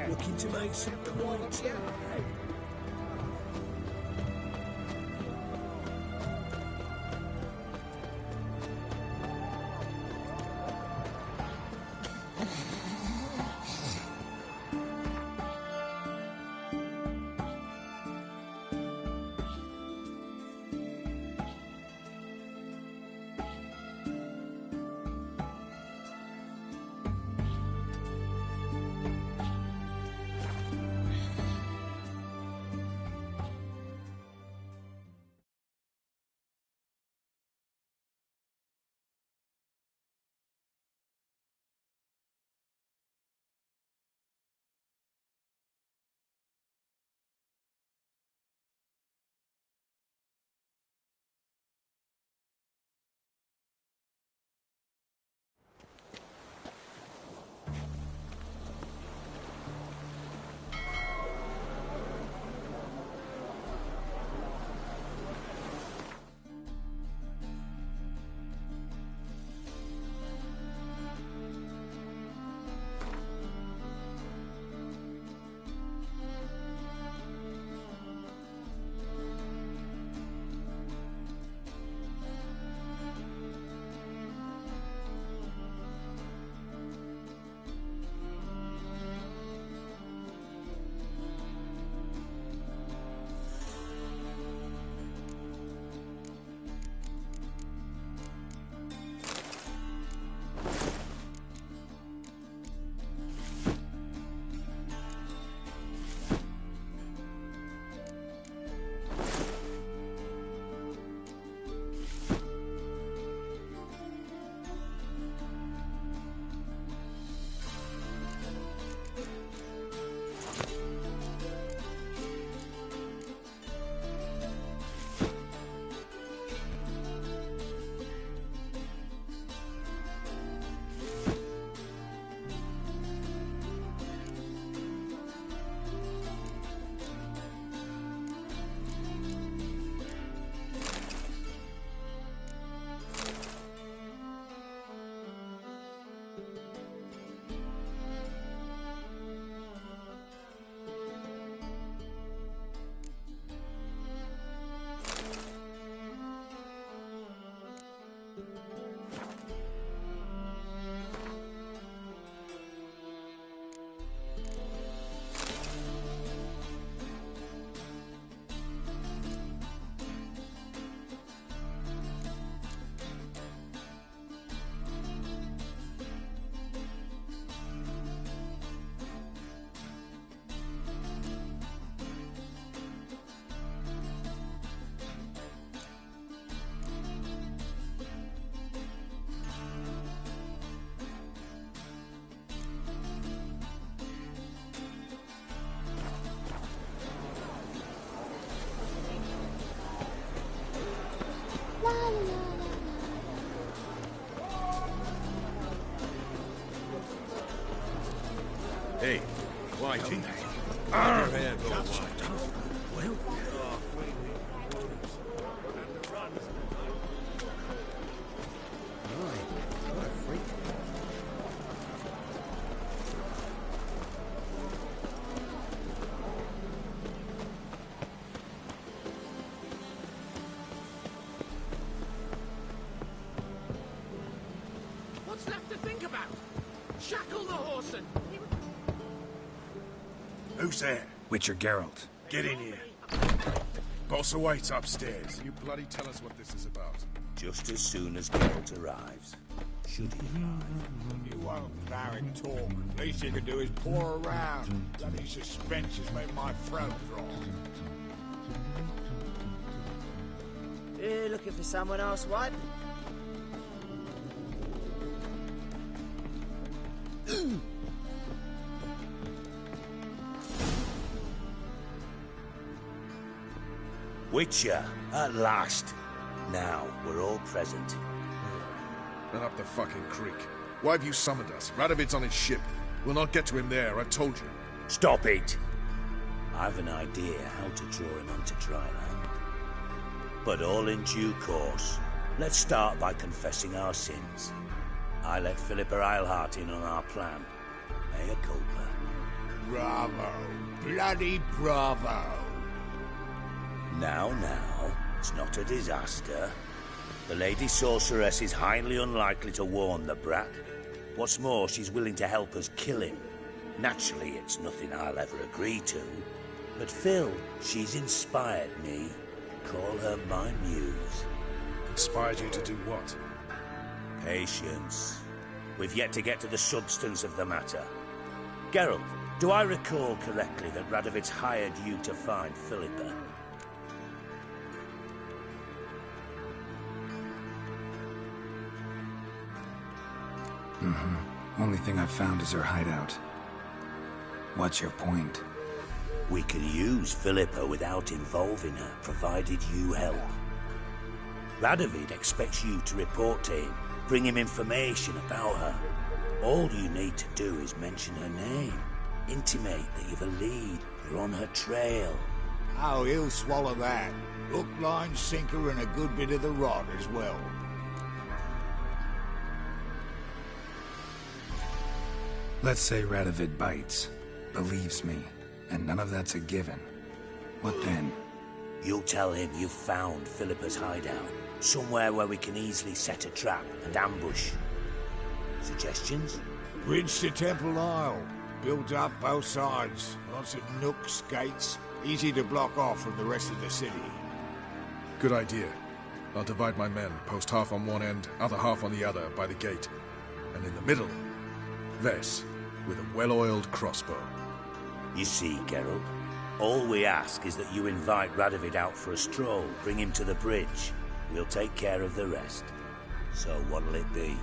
Looking to make some coins, yeah? fighting. What's left to think about? Shackle the horse and... Who's there? Witcher Geralt. Get in here. Boss awaits upstairs. You bloody tell us what this is about. Just as soon as Geralt arrives. Should he arrive? You won't barrack talk. Least you can do is pour around. Bloody suspense has made my throat dry. You looking for someone else, what? Witcher, at last. Now, we're all present. Run up the fucking creek. Why have you summoned us? Radovid's on his ship. We'll not get to him there, I've told you. Stop it! I've an idea how to draw him onto dry land. But all in due course. Let's start by confessing our sins. I let Philippa Eilhart in on our plan. Mea culpa. Bravo. Bloody bravo. Now, it's not a disaster. The Lady Sorceress is highly unlikely to warn the brat. What's more, she's willing to help us kill him. Naturally, it's nothing I'll ever agree to. But Phil, she's inspired me. Call her my muse. Inspired you to do what? Patience. We've yet to get to the substance of the matter. Geralt, do I recall correctly that Radovid's hired you to find Philippa? Only thing I've found is her hideout. What's your point? We can use Philippa without involving her, provided you help. Radovid expects you to report to him, bring him information about her. All you need to do is mention her name, intimate that you've a lead, you're on her trail. Oh, he'll swallow that. Hook, line, sinker, and a good bit of the rod as well. Let's say Radovid bites, believes me, and none of that's a given. What then? You'll tell him you've found Philippa's hideout, somewhere where we can easily set a trap and ambush. Suggestions? Bridge to Temple Isle. Built up both sides. Lots of nooks, gates. Easy to block off from the rest of the city. Good idea. I'll divide my men, post half on one end, other half on the other, by the gate. And in the middle, Ves, with a well-oiled crossbow. You see, Geralt, all we ask is that you invite Radovid out for a stroll, bring him to the bridge. We'll take care of the rest. So what'll it be?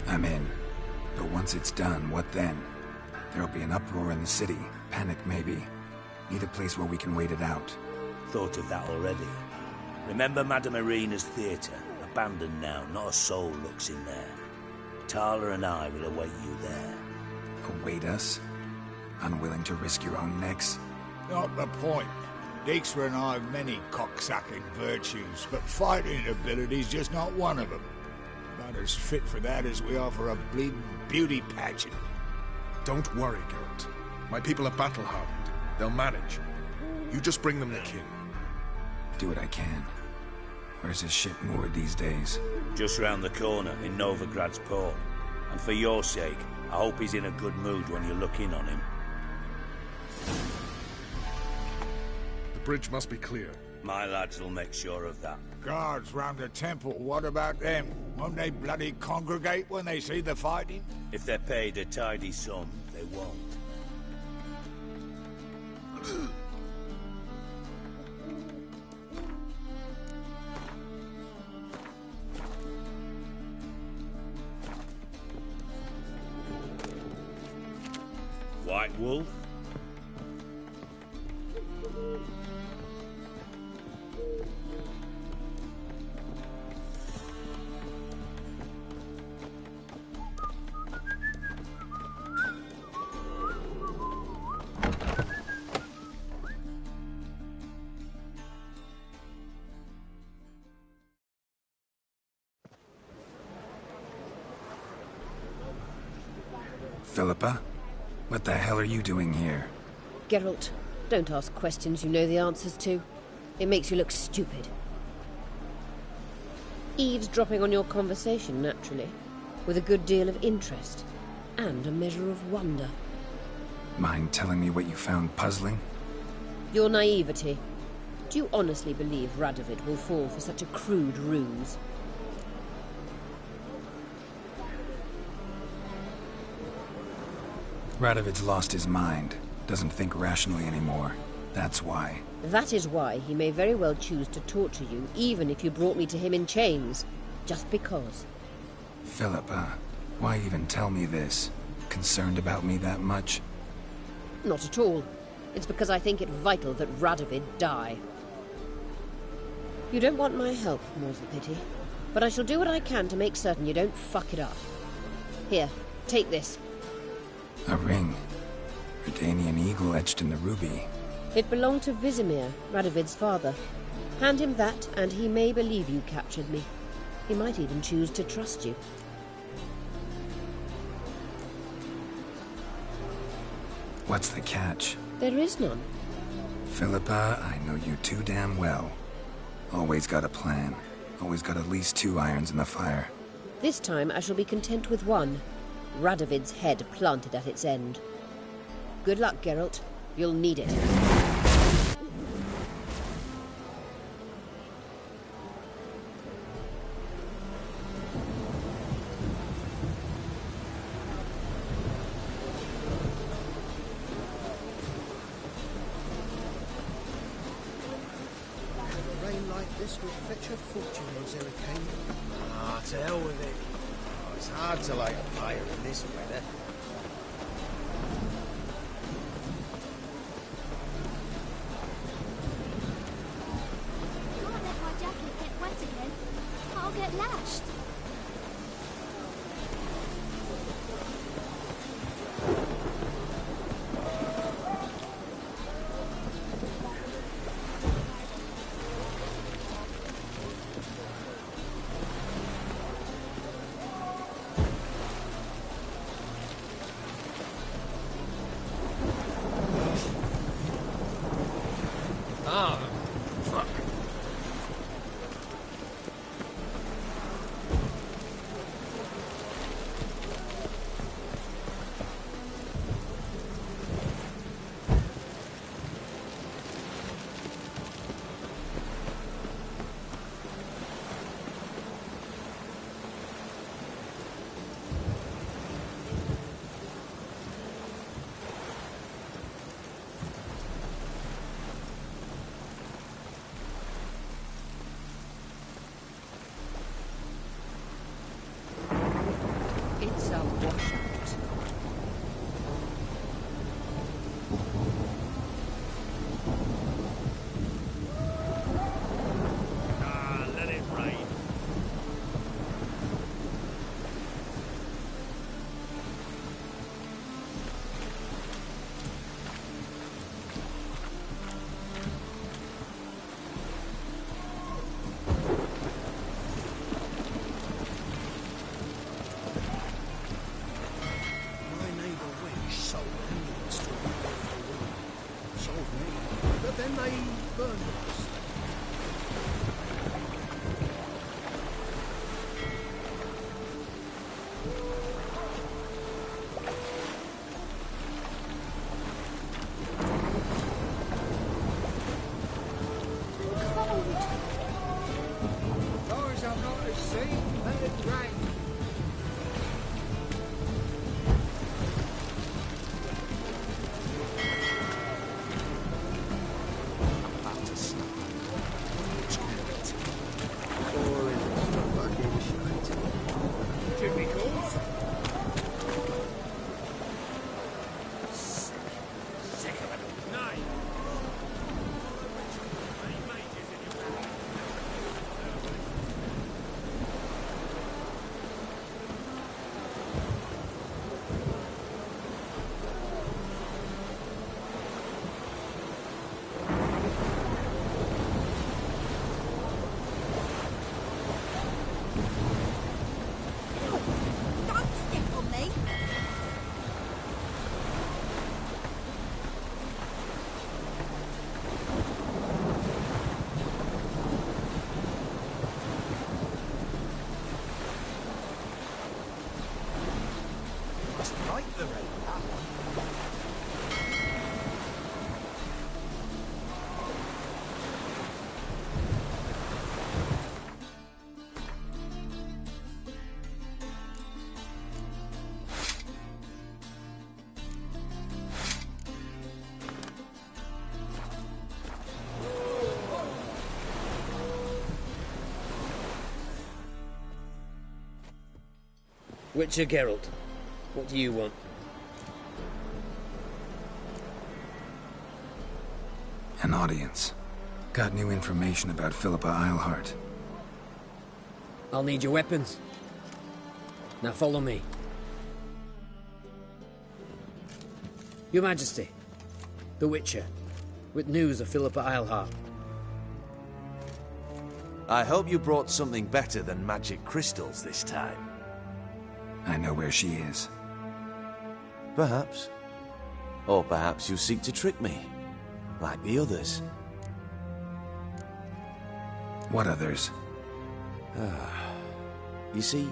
I'm in. But once it's done, what then? There'll be an uproar in the city. Panic, maybe. Need a place where we can wait it out. Thought of that already. Remember Madame Irina's theatre? Abandoned now, not a soul looks in there. Tala and I will await you there. Await us? Unwilling to risk your own necks? Not the point. Dijkstra and I have many cocksucking virtues, but fighting ability's just not one of them. About as fit for that as we are for a bleeding beauty pageant. Don't worry, Geralt. My people are battle-hardened. They'll manage. You just bring them the king. Do what I can. Where's his ship moored these days? Just round the corner, in Novigrad's port. And for your sake, I hope he's in a good mood when you look in on him. The bridge must be clear. My lads will make sure of that. Guards round the temple, what about them? Won't they bloody congregate when they see the fighting? If they're paid a tidy sum, they won't. White Wolf? Philippa? What the hell are you doing here? Geralt, don't ask questions you know the answers to. It makes you look stupid. Eavesdropping on your conversation, naturally, with a good deal of interest, and a measure of wonder. Mind telling me what you found puzzling? Your naivety. Do you honestly believe Radovid will fall for such a crude ruse? Radovid's lost his mind. Doesn't think rationally anymore. That's why. That is why he may very well choose to torture you, even if you brought me to him in chains. Just because. Philippa, why even tell me this? Concerned about me that much? Not at all. It's because I think it vital that Radovid die. You don't want my help, more's the pity. But I shall do what I can to make certain you don't fuck it up. Here, take this. A ring. Redanian eagle etched in the ruby. It belonged to Vizimir, Radovid's father. Hand him that, and he may believe you captured me. He might even choose to trust you. What's the catch? There is none. Philippa, I know you too damn well. Always got a plan. Always got at least 2 irons in the fire. This time I shall be content with one. Radovid's head planted at its end. Good luck, Geralt. You'll need it. A rain like this will fetch a fortune on Zerrikane. Ah, to hell with it. Oh, it's hard to light a fire in this weather. Can't let my jacket get wet again. I'll get lashed. Ah, fuck. It's a washout. Ah, let it rain. My neighbour Wench sold ambulance to a widow for a woman. Sold me, but then they burned us. Cold. Witcher Geralt, what do you want? An audience. Got new information about Philippa Eilhart. I'll need your weapons. Now follow me. Your Majesty, the Witcher, with news of Philippa Eilhart. I hope you brought something better than magic crystals this time. I know where she is. Perhaps. Or perhaps you seek to trick me, like the others. What others? You see,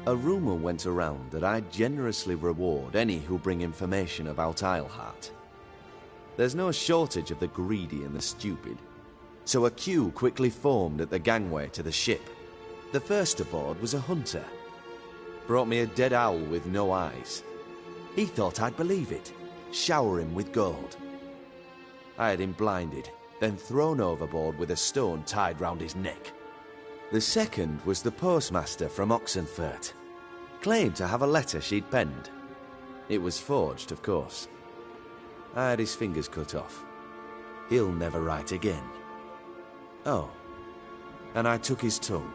a rumor went around that I generously reward any who bring information about Eilhart. There's no shortage of the greedy and the stupid, so a queue quickly formed at the gangway to the ship. The first aboard was a hunter. Brought me a dead owl with no eyes. He thought I'd believe it, shower him with gold. I had him blinded, then thrown overboard with a stone tied round his neck. The second was the postmaster from Oxenfurt. Claimed to have a letter she'd penned. It was forged, of course. I had his fingers cut off. He'll never write again. Oh, and I took his tongue.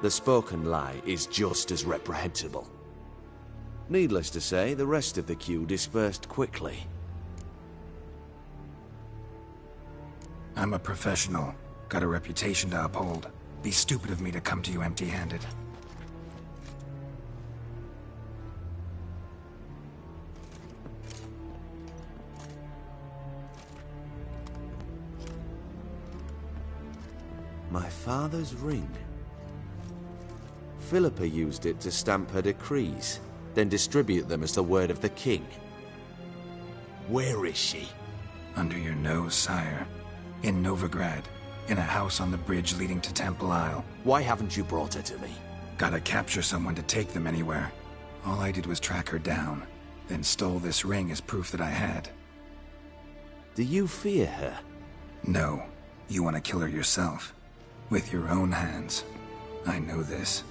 The spoken lie is just as reprehensible. Needless to say, the rest of the queue dispersed quickly. I'm a professional. Got a reputation to uphold. Be stupid of me to come to you empty-handed. My father's ring. Philippa used it to stamp her decrees, then distribute them as the word of the king. Where is she? Under your nose, sire. In Novigrad. In a house on the bridge leading to Temple Isle. Why haven't you brought her to me? Gotta capture someone to take them anywhere. All I did was track her down, then stole this ring as proof that I had. Do you fear her? No. You want to kill her yourself. With your own hands. I know this.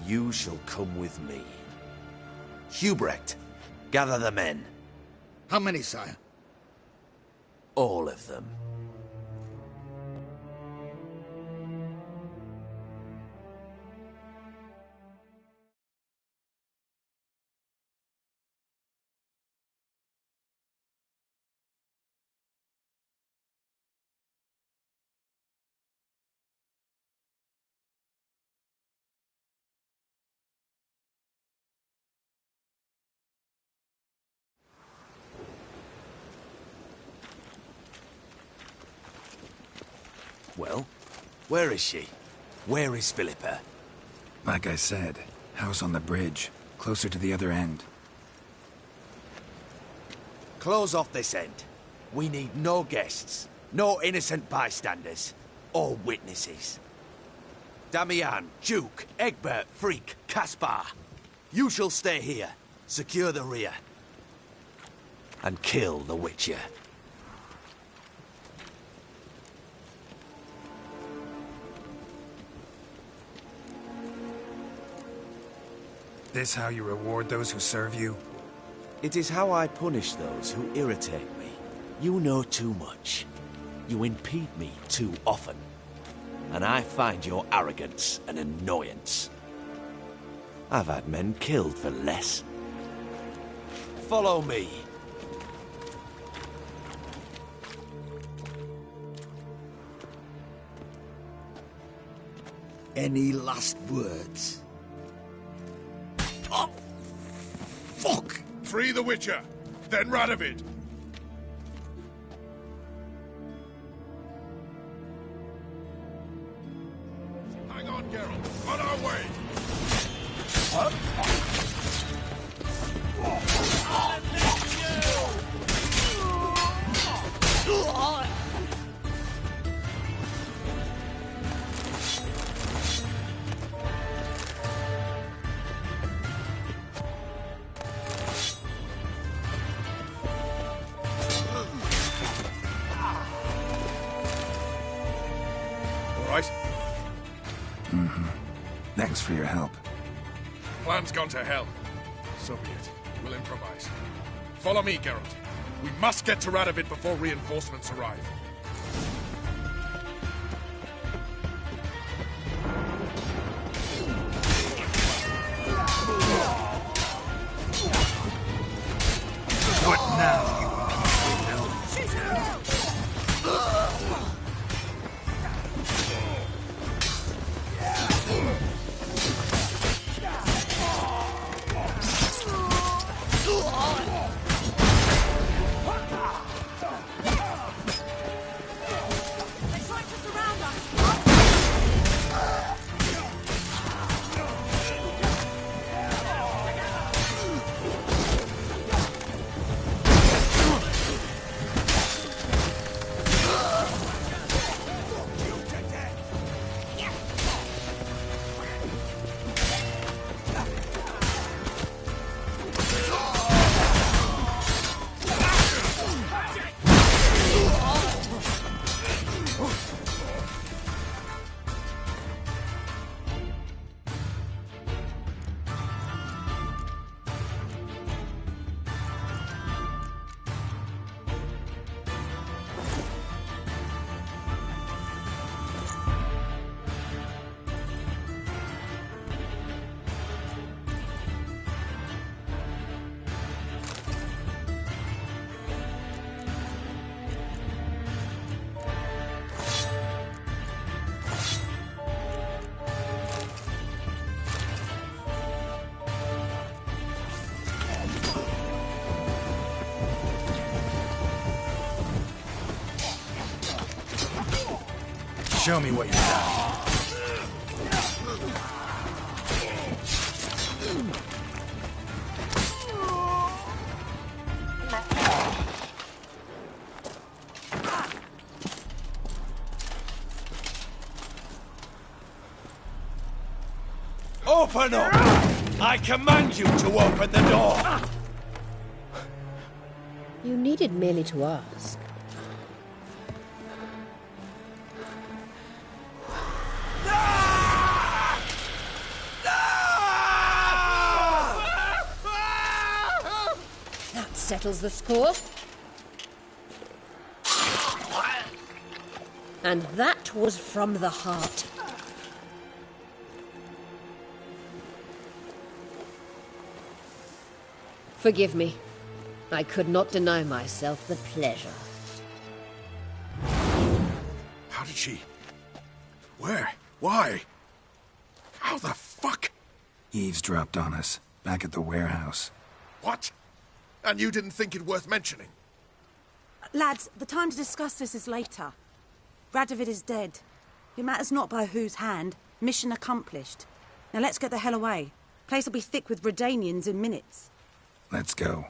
You shall come with me. Hubrecht, gather the men. How many, sire? All of them. Well, where is she? Where is Philippa? Like I said, house on the bridge, closer to the other end. Close off this end. We need no guests, no innocent bystanders, or witnesses. Damian, Duke, Egbert, Freak, Caspar. You shall stay here, secure the rear, and kill the Witcher. This how you reward those who serve you? It is how I punish those who irritate me. You know too much. You impede me too often. And I find your arrogance an annoyance. I've had men killed for less. Follow me. Any last words? Oh! Fuck! Free the Witcher, then Radovid. Hang on, Geralt. On our way. Thanks for your help. Plan's gone to hell. So be it. We'll improvise. Follow me, Geralt. We must get to Radovid before reinforcements arrive. What now, you peaceful Show me what you've done. Open up! I command you to open the door! You needed merely to ask. That settles the score. And that was from the heart. Forgive me. I could not deny myself the pleasure. How did she... Where? Why? How the fuck? Eavesdropped on us, back at the warehouse. What? And you didn't think it worth mentioning? Lads, the time to discuss this is later. Radovid is dead. It matters not by whose hand. Mission accomplished. Now let's get the hell away. Place will be thick with Redanians in minutes. Let's go.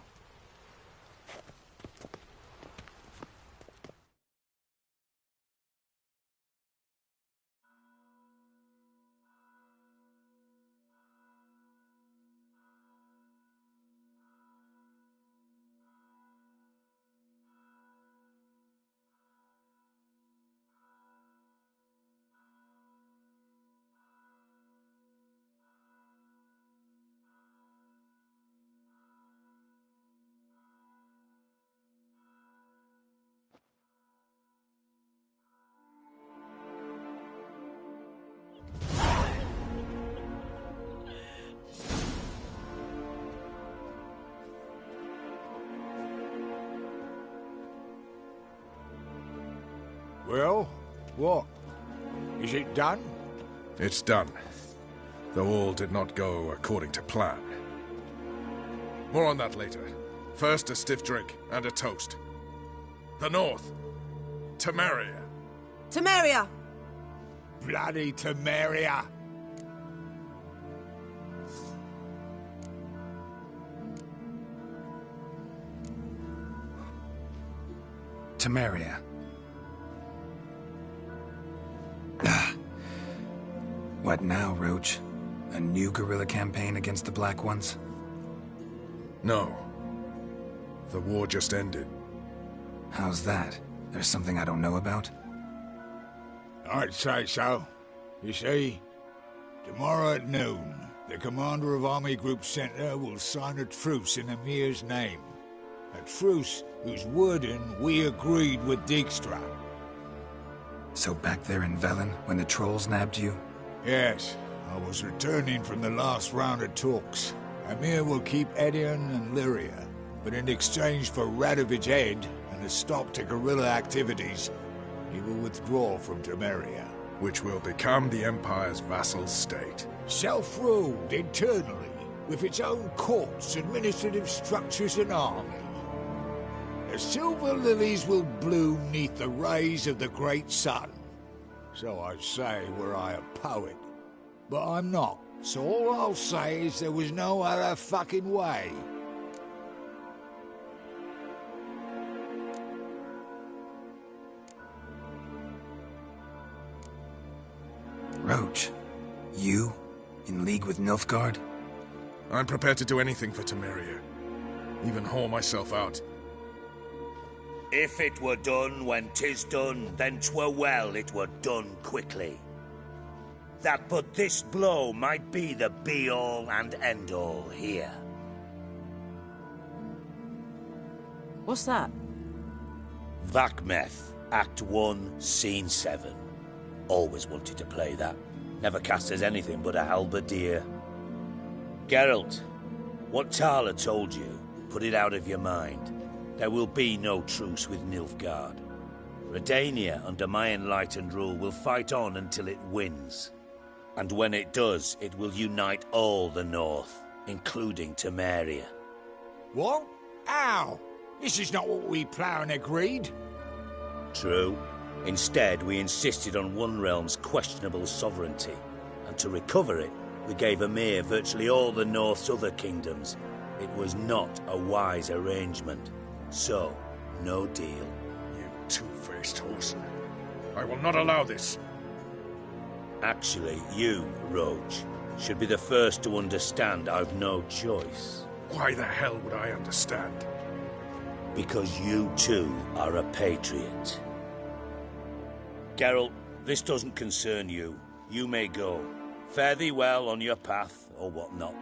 Well, what? Is it done? It's done. Though all did not go according to plan. More on that later. First, a stiff drink and a toast. The North. Temeria. Temeria! Bloody Temeria! Temeria. What now, Roach? A new guerrilla campaign against the Black Ones? No. The war just ended. How's that? There's something I don't know about? I'd say so. You see, Tomorrow at noon, the commander of Army Group Center will sign a truce in Emir's name. A truce whose wording we agreed with Dijkstra. So back there in Velen, when the trolls nabbed you? Yes, I was returning from the last round of talks. Emir will keep Edion and Lyria, but in exchange for Radovid's head and a stop to guerrilla activities, he will withdraw from Temeria. Which will become the Empire's vassal state. Self-ruled internally, with its own courts, administrative structures and army. The silver lilies will bloom neath the rays of the great sun. So I say were I a poet. But I'm not, so all I'll say is there was no other fucking way. Roach, you? In league with Nilfgaard? I'm prepared to do anything for Temeria. Even haul myself out. If it were done when 'tis done, then 'twere well it were done quickly. That but this blow might be the be-all and end-all here. What's that? Vakmeth, Act 1, Scene 7. Always wanted to play that. Never cast as anything but a halberdier. Geralt, what Tala told you, put it out of your mind. There will be no truce with Nilfgaard. Redania, under my enlightened rule, will fight on until it wins. And when it does, it will unite all the North, including Temeria. What? How? This is not what we planned and agreed. True. Instead, we insisted on one realm's questionable sovereignty, and to recover it, we gave Emir virtually all the North's other kingdoms. It was not a wise arrangement. So, no deal. You two-faced horseman. I will not allow this. Actually, you, Roach, should be the first to understand I've no choice. Why the hell would I understand? Because you too are a patriot. Geralt, this doesn't concern you. You may go. Fare thee well on your path, or whatnot.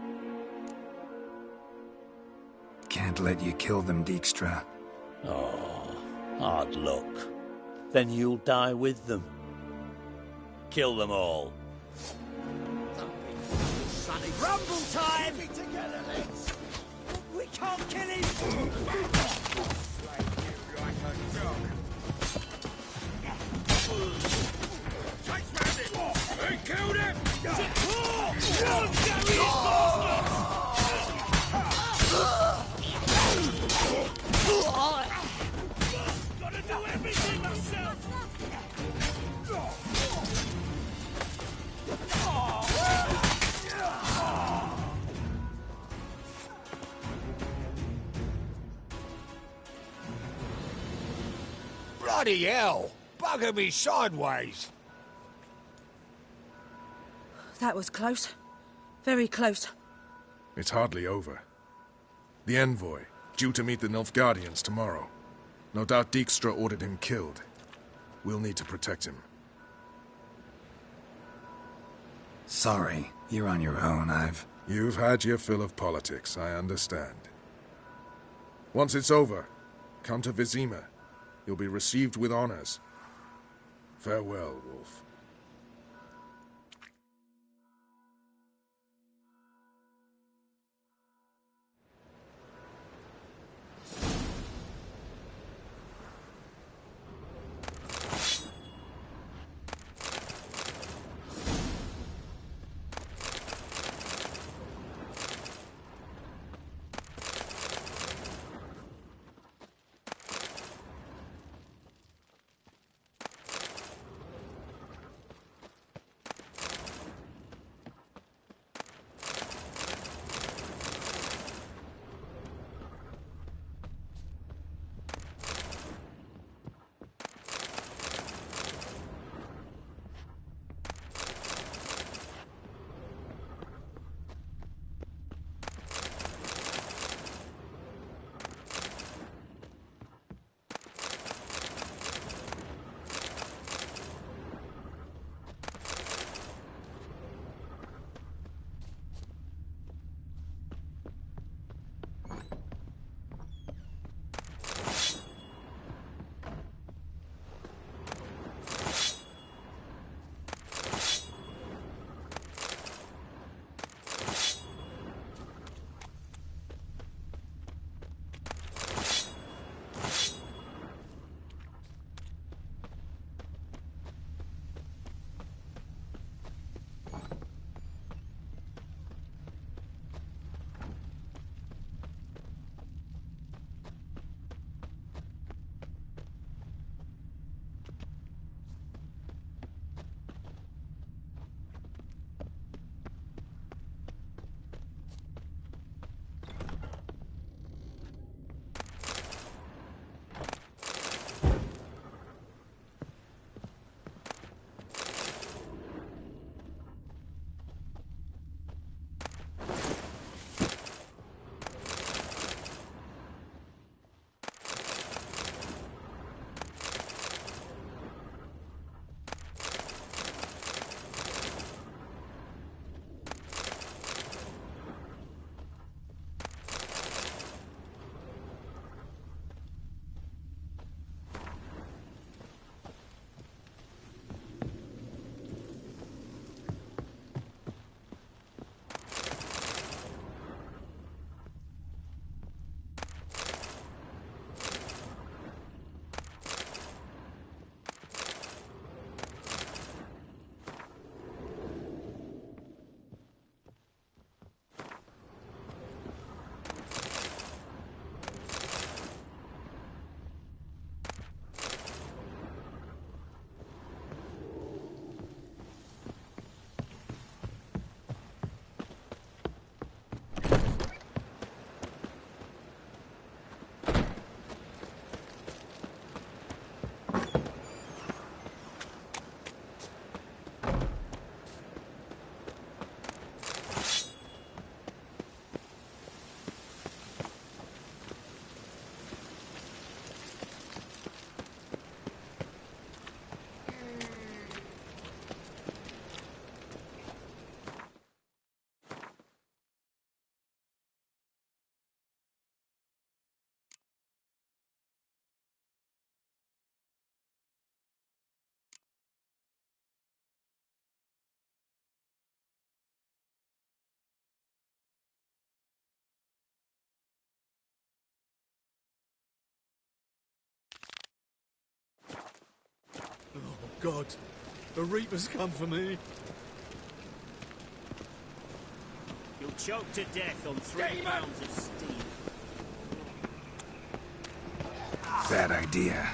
Can't let you kill them, Dijkstra. Oh, hard luck. Then you'll die with them. Kill them all. Rumble time! Keep it together, lads! We can't kill him! They killed him! Gotta do everything myself! Bloody hell! Bugger me sideways! That was close. Very close. It's hardly over. The envoy, due to meet the Nilfgaardians tomorrow. No doubt Dijkstra ordered him killed. We'll need to protect him. Sorry, you're on your own. You've had your fill of politics, I understand. Once it's over, come to Vizima. You'll be received with honors. Farewell, Wolf. God, the Reapers come for me. You'll choke to death on 3 pounds of steam. Bad idea.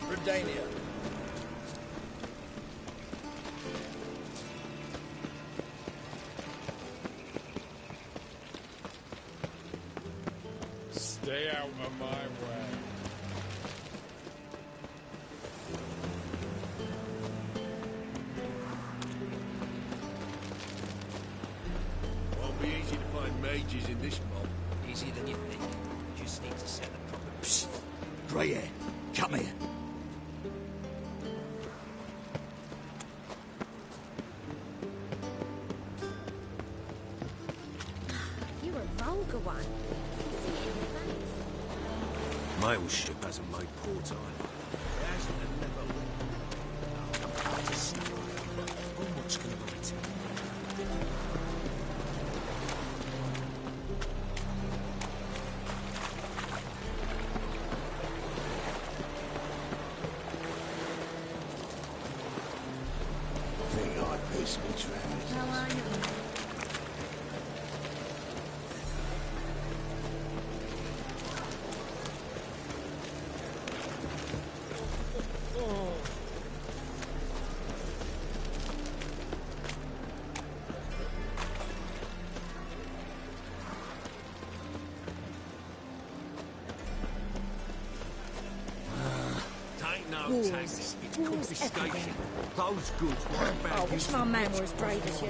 Redania. Stay out of my way. Won't be easy to find mages in this mob. Easier than you think. You just need to set the proper... Psst! Grey hair, come here. You're a vulgar one. I can see it in your face. My old ship hasn't made port either. It hasn't and never will. Oh, I'm just I'm much gonna bite it. Think I piss me trousers. How are you? Tain't no Wars. tax, it's Wars confiscation. everywhere. Those goods weren't Oh, I bad wish use my of man were as brave as you.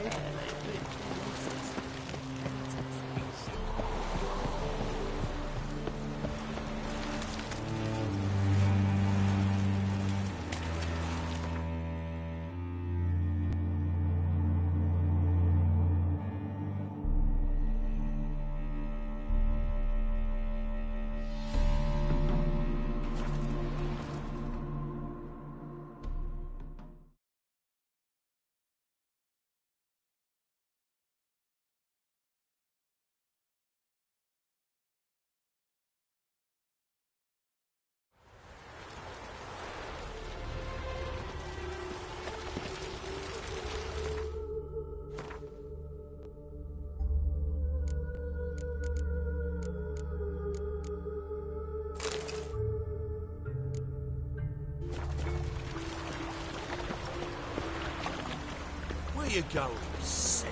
Where you going? Sick.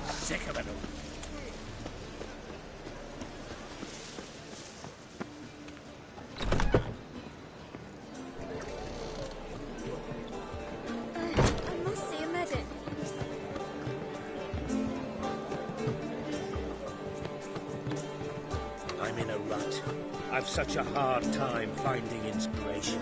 Sick of it all. I must see a medic. I'm in a rut. I've such a hard time finding inspiration.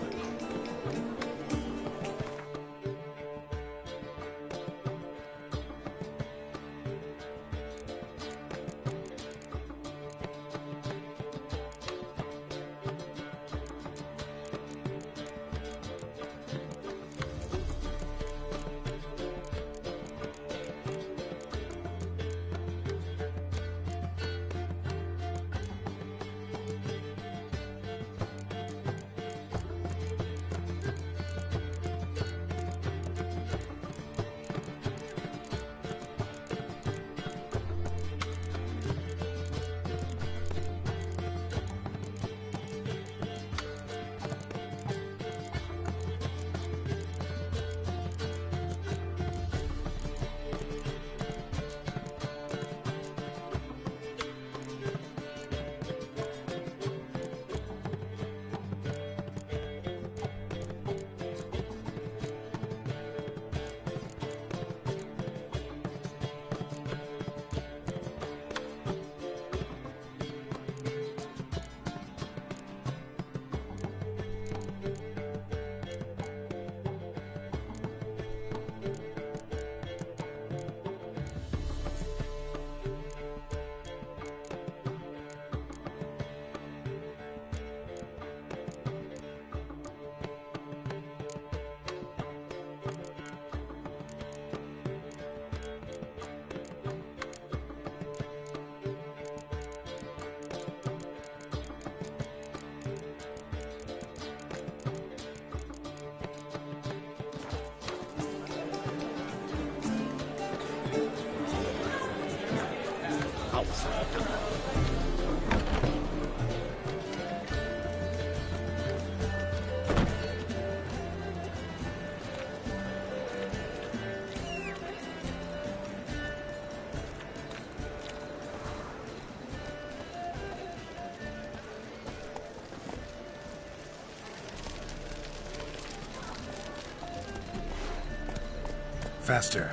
Faster.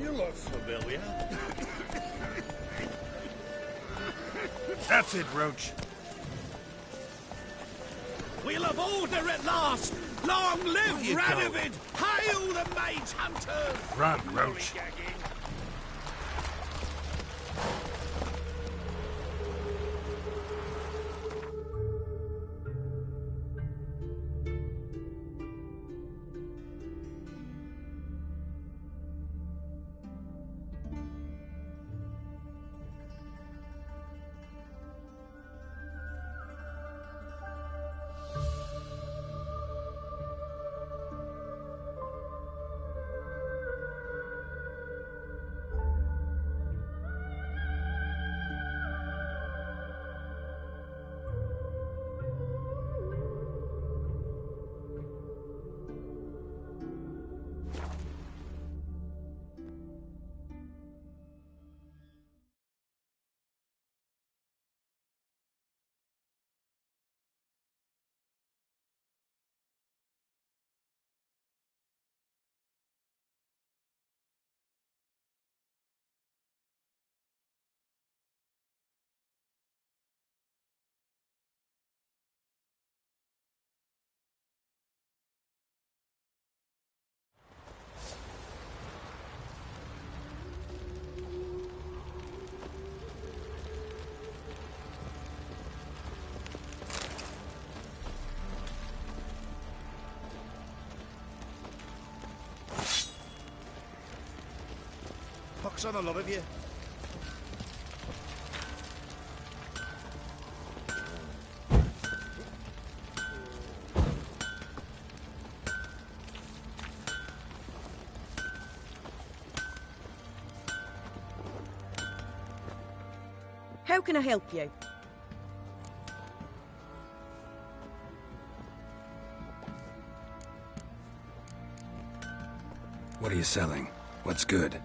You look familiar. That's it, Roach. We'll have order at last! Long live you Radovid! Hail the Mage Hunters! Run, Roach. Pox on a lot of you. How can I help you? What are you selling? What's good?